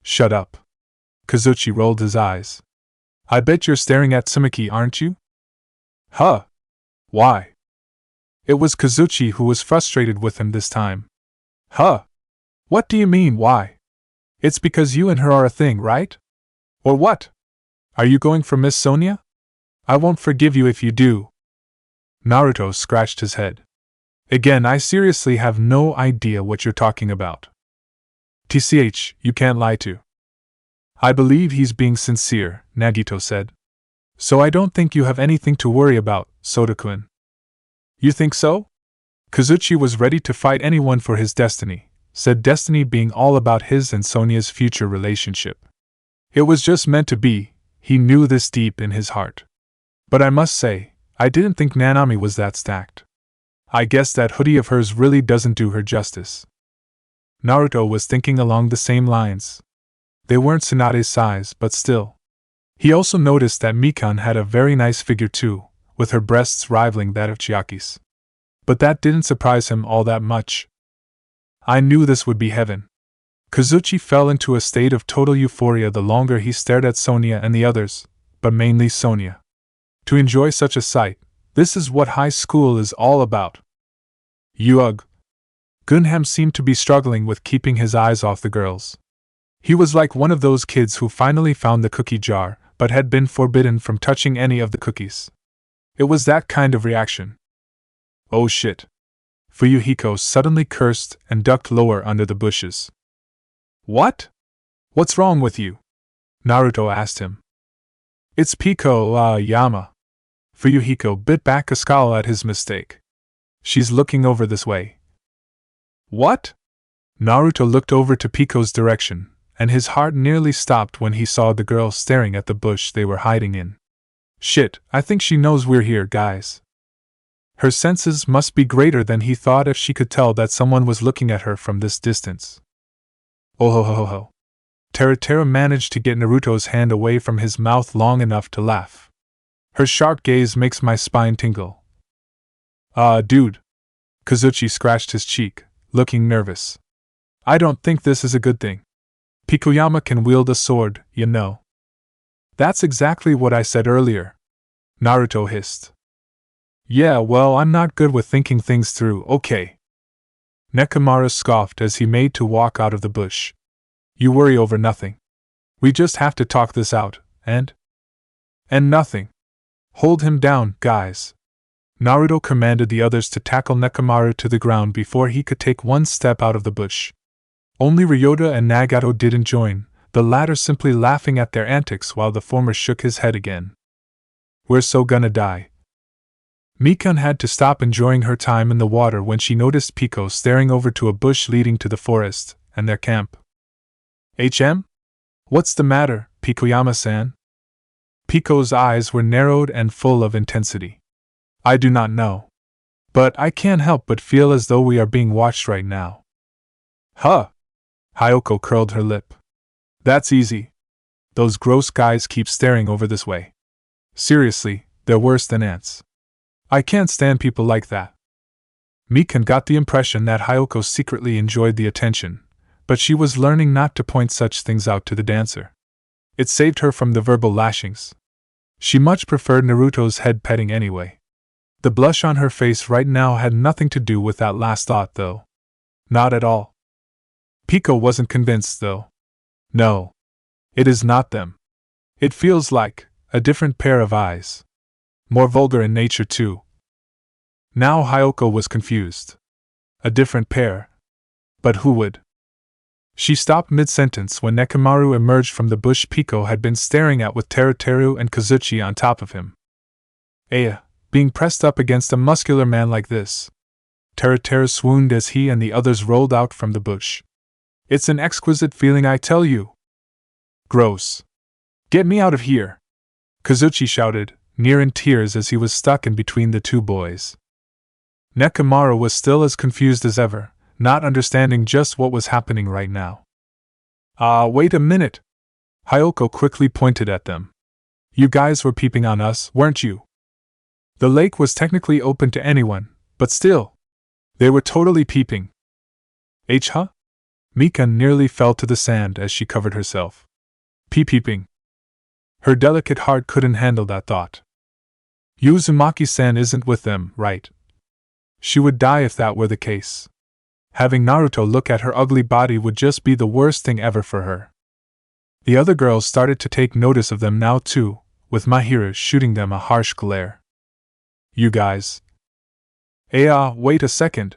Shut up. Kazuchi rolled his eyes. I bet you're staring at Uzumaki, aren't you? Huh? Why? It was Kazuchi who was frustrated with him this time. Huh? What do you mean, why? It's because you and her are a thing, right? Or what? Are you going for Miss Sonia? I won't forgive you if you do. Naruto scratched his head. Again, I seriously have no idea what you're talking about. TCH, you can't lie to. I believe he's being sincere, Nagito said. So I don't think you have anything to worry about, Soda-kun. You think so? Kazuchi was ready to fight anyone for his destiny, said destiny being all about his and Sonia's future relationship. It was just meant to be, he knew this deep in his heart. But I must say, I didn't think Nanami was that stacked. I guess that hoodie of hers really doesn't do her justice. Naruto was thinking along the same lines. They weren't Tsunade's size, but still. He also noticed that Mikan had a very nice figure too, with her breasts rivaling that of Chiaki's. But that didn't surprise him all that much. I knew this would be heaven. Kazuchi fell into a state of total euphoria the longer he stared at Sonia and the others, but mainly Sonia. To enjoy such a sight, this is what high school is all about. Ugh. Gunham seemed to be struggling with keeping his eyes off the girls. He was like one of those kids who finally found the cookie jar, but had been forbidden from touching any of the cookies. It was that kind of reaction. Oh shit. Fuyuhiko suddenly cursed and ducked lower under the bushes. What? What's wrong with you? Naruto asked him. It's Pico, Yama. Fuyuhiko bit back a scowl at his mistake. She's looking over this way. What? Naruto looked over to Pico's direction, and his heart nearly stopped when he saw the girl staring at the bush they were hiding in. Shit, I think she knows we're here, guys. Her senses must be greater than he thought if she could tell that someone was looking at her from this distance. Oh ho ho ho ho. Teruteru managed to get Naruto's hand away from his mouth long enough to laugh. Her sharp gaze makes my spine tingle. Dude. Kazuchi scratched his cheek, looking nervous. I don't think this is a good thing. Pikoyama can wield a sword, you know. That's exactly what I said earlier. Naruto hissed. Yeah, well, I'm not good with thinking things through, okay. Nekomaru scoffed as he made to walk out of the bush. You worry over nothing. We just have to talk this out, and nothing. Hold him down, guys. Naruto commanded the others to tackle Nekomaru to the ground before he could take one step out of the bush. Only Ryota and Nagato didn't join, the latter simply laughing at their antics while the former shook his head again. We're so gonna die. Mikan had to stop enjoying her time in the water when she noticed Pico staring over to a bush leading to the forest and their camp. HM? What's the matter, Pikoyama-san? Pico's eyes were narrowed and full of intensity. I do not know. But I can't help but feel as though we are being watched right now. Huh! Hyoko curled her lip. That's easy. Those gross guys keep staring over this way. Seriously, they're worse than ants. I can't stand people like that. Mikan got the impression that Hyoko secretly enjoyed the attention, but she was learning not to point such things out to the dancer. It saved her from the verbal lashings. She much preferred Naruto's head petting anyway. The blush on her face right now had nothing to do with that last thought, though. Not at all. Pico wasn't convinced, though. No. It is not them. It feels like a different pair of eyes. More vulgar in nature, too. Now Hyoko was confused. A different pair. But who would? She stopped mid-sentence when Nekomaru emerged from the bush Pico had been staring at with Teruteru and Kazuchi on top of him. Being pressed up against a muscular man like this. Teruteru swooned as he and the others rolled out from the bush. It's an exquisite feeling, I tell you. Gross. Get me out of here! Kazuchi shouted, near in tears as he was stuck in between the two boys. Nekomaru was still as confused as ever, not understanding just what was happening right now. Wait a minute! Hyoko quickly pointed at them. You guys were peeping on us, weren't you? The lake was technically open to anyone, but still. They were totally peeping. Huh? Mikan nearly fell to the sand as she covered herself. Peeping. Her delicate heart couldn't handle that thought. Uzumaki-san isn't with them, right? She would die if that were the case. Having Naruto look at her ugly body would just be the worst thing ever for her. The other girls started to take notice of them now too, with Mahiro shooting them a harsh glare. You guys. Wait a second.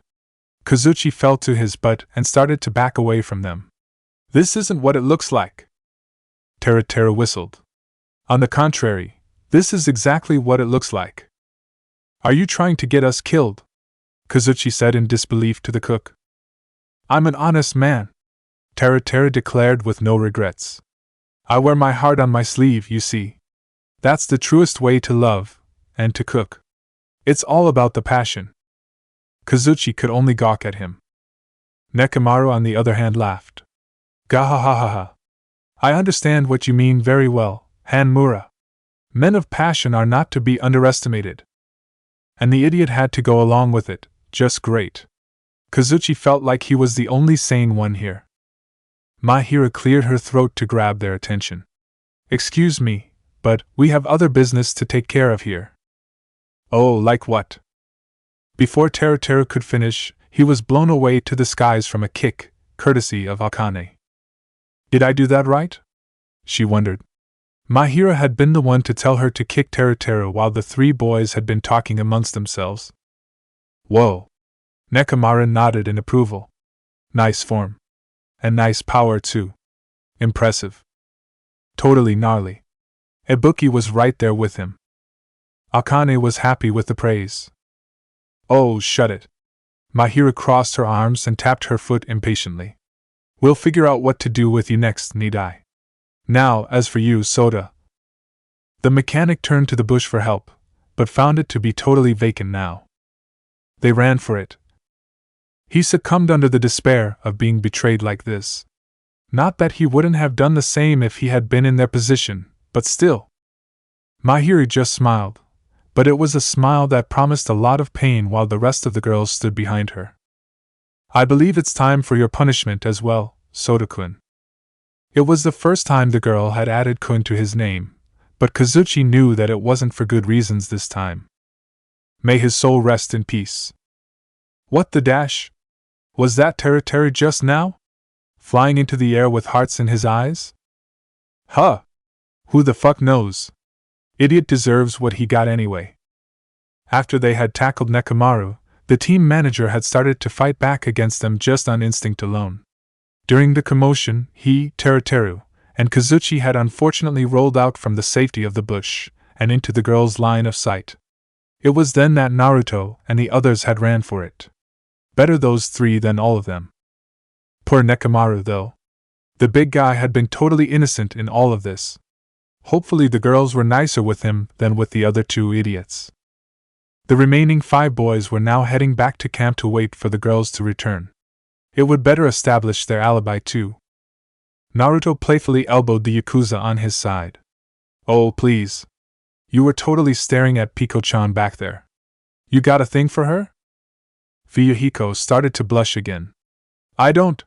Kazuchi fell to his butt and started to back away from them. This isn't what it looks like. Teruteru whistled. On the contrary, this is exactly what it looks like. Are you trying to get us killed? Kazuchi said in disbelief to the cook. I'm an honest man, Teruteru declared with no regrets. I wear my heart on my sleeve, you see. That's the truest way to love, and to cook. It's all about the passion. Kazuchi could only gawk at him. Nekomaru on the other hand laughed. Gahahaha. I understand what you mean very well, Hanmura. Men of passion are not to be underestimated. And the idiot had to go along with it, just great. Kazuchi felt like he was the only sane one here. Mahiro cleared her throat to grab their attention. Excuse me, but we have other business to take care of here. Oh, like what? Before Teruteru could finish, he was blown away to the skies from a kick, courtesy of Akane. Did I do that right? She wondered. Mahiro had been the one to tell her to kick Teruteru while the three boys had been talking amongst themselves. Whoa! Nekomaru nodded in approval. Nice form. And nice power, too. Impressive. Totally gnarly. Ibuki was right there with him. Akane was happy with the praise. Oh, shut it. Mahiro crossed her arms and tapped her foot impatiently. We'll figure out what to do with you next, need I? Now, as for you, Soda. The mechanic turned to the bush for help, but found it to be totally vacant now. They ran for it. He succumbed under the despair of being betrayed like this. Not that he wouldn't have done the same if he had been in their position, but still. Mahiro just smiled, but it was a smile that promised a lot of pain while the rest of the girls stood behind her. I believe it's time for your punishment as well, Soda-kun. It was the first time the girl had added kun to his name, but Kazuchi knew that it wasn't for good reasons this time. May his soul rest in peace. What the dash? Was that Teruteru just now? Flying into the air with hearts in his eyes? Huh! Who the fuck knows? Idiot deserves what he got anyway. After they had tackled Nekomaru, the team manager had started to fight back against them just on instinct alone. During the commotion, he, Teruteru, and Kazuchi had unfortunately rolled out from the safety of the bush and into the girl's line of sight. It was then that Naruto and the others had ran for it. Better those three than all of them. Poor Nekomaru, though. The big guy had been totally innocent in all of this. Hopefully the girls were nicer with him than with the other two idiots. The remaining 5 boys were now heading back to camp to wait for the girls to return. It would better establish their alibi too. Naruto playfully elbowed the Yakuza on his side. Oh, please. You were totally staring at Piko-chan back there. You got a thing for her? Fuyuhiko started to blush again. I don't.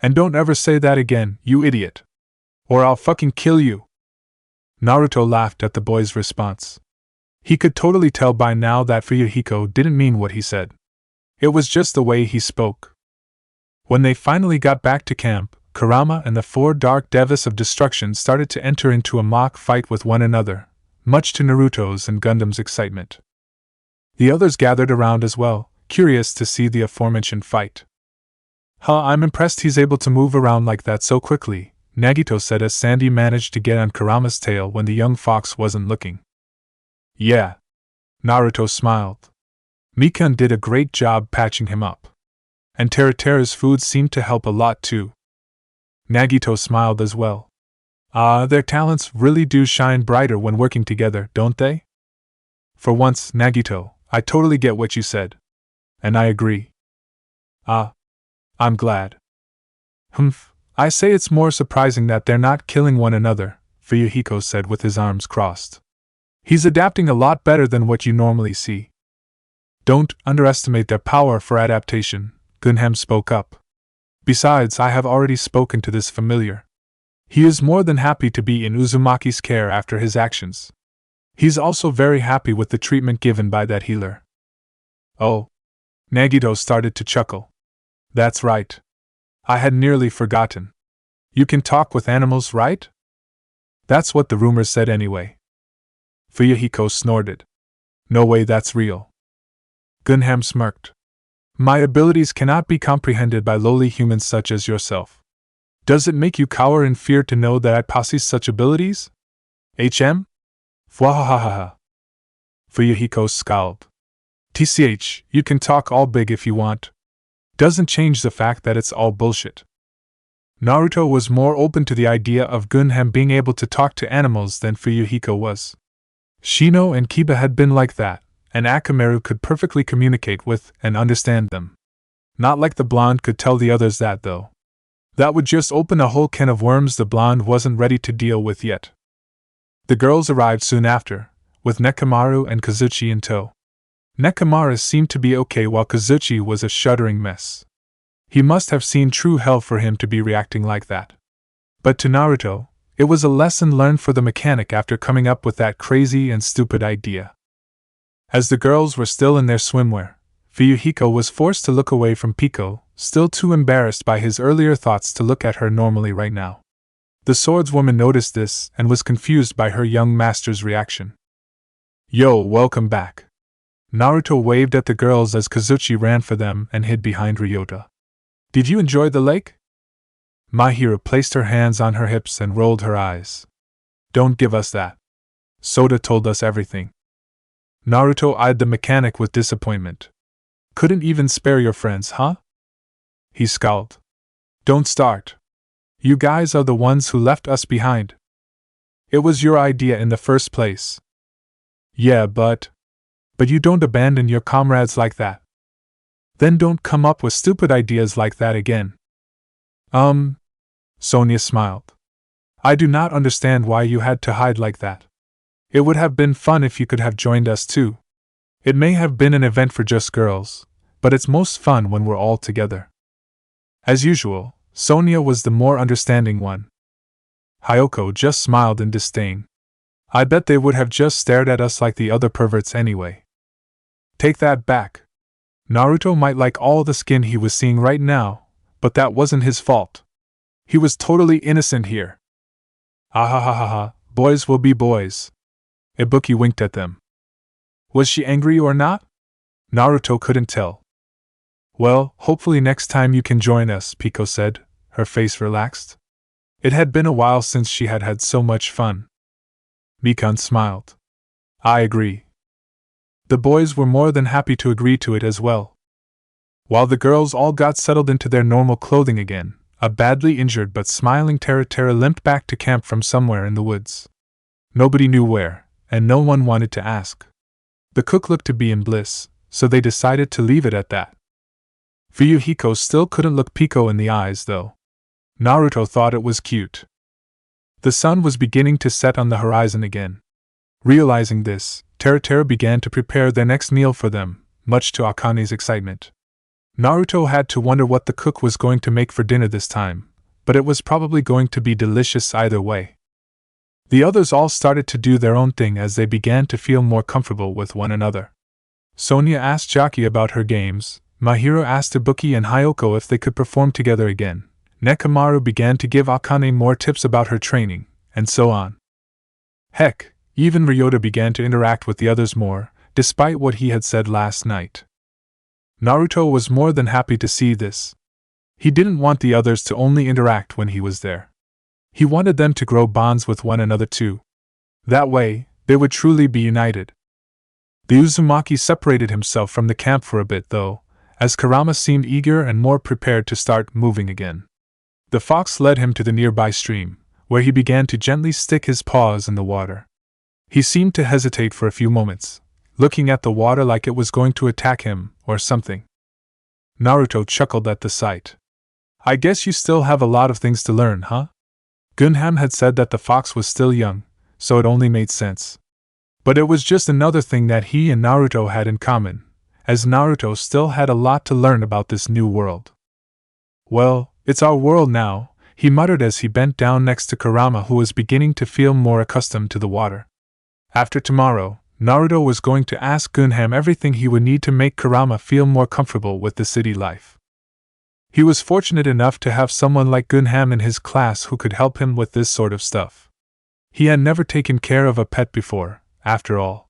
And don't ever say that again, you idiot. Or I'll fucking kill you. Naruto laughed at the boy's response. He could totally tell by now that Fuyuhiko didn't mean what he said. It was just the way he spoke. When they finally got back to camp, Kurama and the 4 Dark Devas of Destruction started to enter into a mock fight with one another, much to Naruto's and Gundam's excitement. The others gathered around as well, curious to see the aforementioned fight. I'm impressed he's able to move around like that so quickly, Nagito said as Sandy managed to get on Kurama's tail when the young fox wasn't looking. Yeah. Naruto smiled. Mikan did a great job patching him up. And Teruteru's food seemed to help a lot too. Nagito smiled as well. Their talents really do shine brighter when working together, don't they? For once, Nagito, I totally get what you said. And I agree. I'm glad. I say it's more surprising that they're not killing one another, Fuyuhiko said with his arms crossed. He's adapting a lot better than what you normally see. Don't underestimate their power for adaptation, Gunham spoke up. Besides, I have already spoken to this familiar. He is more than happy to be in Uzumaki's care after his actions. He's also very happy with the treatment given by that healer. Oh. Nagito started to chuckle. That's right. I had nearly forgotten. You can talk with animals, right? That's what the rumors said anyway. Fuyuhiko snorted. No way that's real. Gunham smirked. My abilities cannot be comprehended by lowly humans such as yourself. Does it make you cower in fear to know that I possess such abilities? HM? Fwahahaha. Fuyuhiko scowled. TCH, you can talk all big if you want. Doesn't change the fact that it's all bullshit. Naruto was more open to the idea of Gunham being able to talk to animals than Fuyuhiko was. Shino and Kiba had been like that, and Akamaru could perfectly communicate with and understand them. Not like the blonde could tell the others that, though. That would just open a whole can of worms the blonde wasn't ready to deal with yet. The girls arrived soon after, with Nekomaru and Kazuchi in tow. Nekomaru seemed to be okay while Kazuchi was a shuddering mess. He must have seen true hell for him to be reacting like that. But to Naruto, it was a lesson learned for the mechanic after coming up with that crazy and stupid idea. As the girls were still in their swimwear, Fuyuhiko was forced to look away from Piko, still too embarrassed by his earlier thoughts to look at her normally right now. The swordswoman noticed this and was confused by her young master's reaction. Yo, welcome back. Naruto waved at the girls as Kazuchi ran for them and hid behind Ryota. Did you enjoy the lake? Mahiro placed her hands on her hips and rolled her eyes. Don't give us that. Soda told us everything. Naruto eyed the mechanic with disappointment. Couldn't even spare your friends, huh? He scowled. Don't start. You guys are the ones who left us behind. It was your idea in the first place. Yeah, but you don't abandon your comrades like that. Then don't come up with stupid ideas like that again. Sonia smiled. I do not understand why you had to hide like that. It would have been fun if you could have joined us too. It may have been an event for just girls, but it's most fun when we're all together. As usual, Sonia was the more understanding one. Hyoko just smiled in disdain. I bet they would have just stared at us like the other perverts anyway. Take that back. Naruto might like all the skin he was seeing right now, but that wasn't his fault. He was totally innocent here. Ahahaha, boys will be boys. Ibuki winked at them. Was she angry or not? Naruto couldn't tell. Well, hopefully next time you can join us, Piko said, her face relaxed. It had been a while since she had had so much fun. Mikan smiled. I agree. The boys were more than happy to agree to it as well. While the girls all got settled into their normal clothing again, a badly injured but smiling Tera limped back to camp from somewhere in the woods. Nobody knew where, and no one wanted to ask. The cook looked to be in bliss, so they decided to leave it at that. Fuyuhiko still couldn't look Pico in the eyes, though. Naruto thought it was cute. The sun was beginning to set on the horizon again. Realizing this, Tera began to prepare their next meal for them, much to Akane's excitement. Naruto had to wonder what the cook was going to make for dinner this time, but it was probably going to be delicious either way. The others all started to do their own thing as they began to feel more comfortable with one another. Sonia asked Jaki about her games, Mahiro asked Ibuki and Hyoko if they could perform together again, Nekomaru began to give Akane more tips about her training, and so on. Heck, even Ryota began to interact with the others more, despite what he had said last night. Naruto was more than happy to see this. He didn't want the others to only interact when he was there. He wanted them to grow bonds with one another too. That way, they would truly be united. The Uzumaki separated himself from the camp for a bit though, as Kurama seemed eager and more prepared to start moving again. The fox led him to the nearby stream, where he began to gently stick his paws in the water. He seemed to hesitate for a few moments, looking at the water like it was going to attack him, or something. Naruto chuckled at the sight. I guess you still have a lot of things to learn, huh? Gunham had said that the fox was still young, so it only made sense. But it was just another thing that he and Naruto had in common, as Naruto still had a lot to learn about this new world. Well, it's our world now, he muttered as he bent down next to Kurama, who was beginning to feel more accustomed to the water. After tomorrow, Naruto was going to ask Gunham everything he would need to make Kurama feel more comfortable with the city life. He was fortunate enough to have someone like Gunham in his class who could help him with this sort of stuff. He had never taken care of a pet before, after all.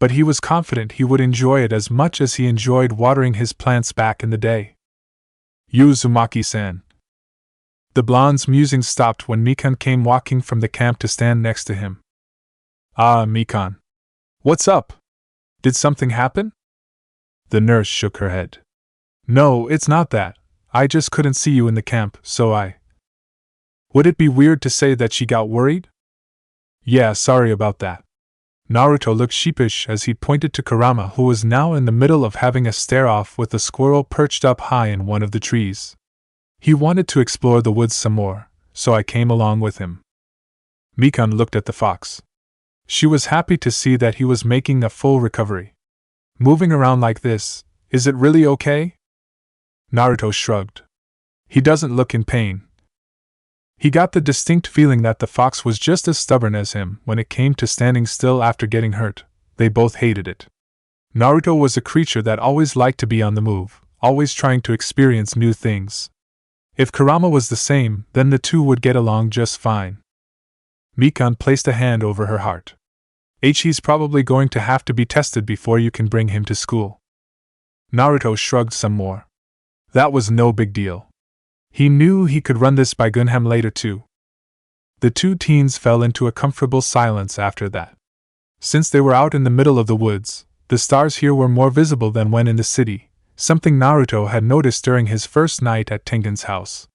But he was confident he would enjoy it as much as he enjoyed watering his plants back in the day. Uzumaki-san. The blonde's musing stopped when Mikan came walking from the camp to stand next to him. Ah, Mikan. What's up? Did something happen? The nurse shook her head. No, it's not that. I just couldn't see you in the camp, so I... Would it be weird to say that she got worried? Yeah, sorry about that. Naruto looked sheepish as he pointed to Kurama, who was now in the middle of having a stare-off with a squirrel perched up high in one of the trees. He wanted to explore the woods some more, so I came along with him. Mikan looked at the fox. She was happy to see that he was making a full recovery. Moving around like this, is it really okay? Naruto shrugged. He doesn't look in pain. He got the distinct feeling that the fox was just as stubborn as him when it came to standing still after getting hurt. They both hated it. Naruto was a creature that always liked to be on the move, always trying to experience new things. If Kurama was the same, then the two would get along just fine. Mikan placed a hand over her heart. He's probably going to have to be tested before you can bring him to school. Naruto shrugged some more. That was no big deal. He knew he could run this by Gunham later too. The two teens fell into a comfortable silence after that. Since they were out in the middle of the woods, the stars here were more visible than when in the city, something Naruto had noticed during his first night at Tengen's house.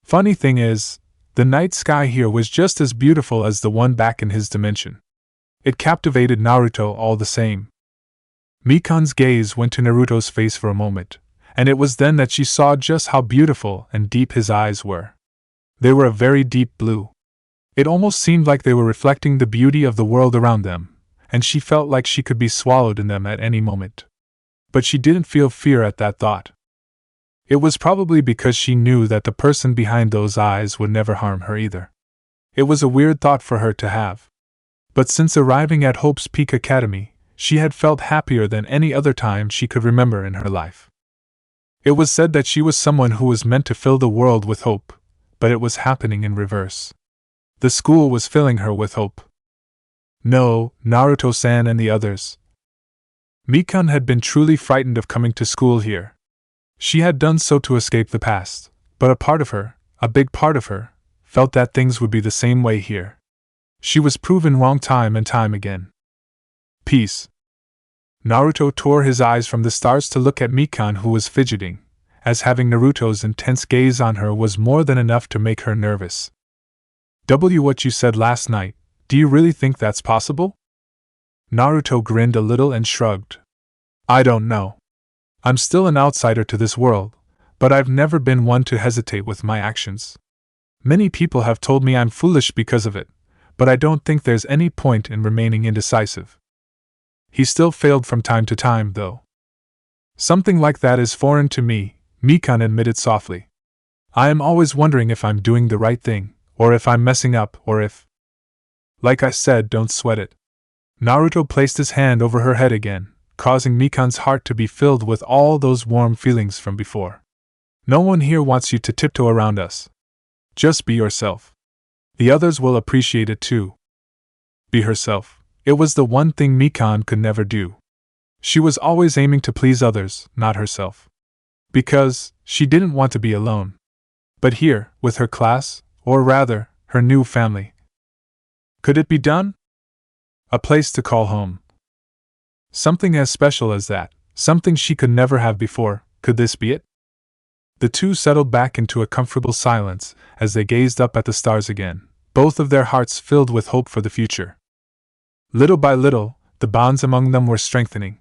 Funny thing is, the night sky here was just as beautiful as the one back in his dimension. It captivated Naruto all the same. Mikan's gaze went to Naruto's face for a moment, and it was then that she saw just how beautiful and deep his eyes were. They were a very deep blue. It almost seemed like they were reflecting the beauty of the world around them, and she felt like she could be swallowed in them at any moment. But she didn't feel fear at that thought. It was probably because she knew that the person behind those eyes would never harm her either. It was a weird thought for her to have. But since arriving at Hope's Peak Academy, she had felt happier than any other time she could remember in her life. It was said that she was someone who was meant to fill the world with hope, but it was happening in reverse. The school was filling her with hope. No, Naruto-san and the others. Mikan had been truly frightened of coming to school here. She had done so to escape the past, But a part of her, a big part of her, felt that things would be the same way here. She was proven wrong time and time again. Peace. Naruto tore his eyes from the stars to look at Mikan, who was fidgeting, as having Naruto's intense gaze on her was more than enough to make her nervous. What you said last night, do you really think that's possible? Naruto grinned a little and shrugged. I don't know. I'm still an outsider to this world, but I've never been one to hesitate with my actions. Many people have told me I'm foolish because of it, but I don't think there's any point in remaining indecisive. He still failed from time to time, though. Something like that is foreign to me, Mikan admitted softly. I am always wondering if I'm doing the right thing, or if I'm messing up, or if… Like I said, don't sweat it. Naruto placed his hand over her head again, causing Mikan's heart to be filled with all those warm feelings from before. No one here wants you to tiptoe around us. Just be yourself. The others will appreciate it too. Be herself. It was the one thing Mikan could never do. She was always aiming to please others, not herself. Because she didn't want to be alone. But here, with her class, or rather, her new family. Could it be done? A place to call home. Something as special as that, something she could never have before, could this be it? The two settled back into a comfortable silence as they gazed up at the stars again, both of their hearts filled with hope for the future. Little by little, the bonds among them were strengthening.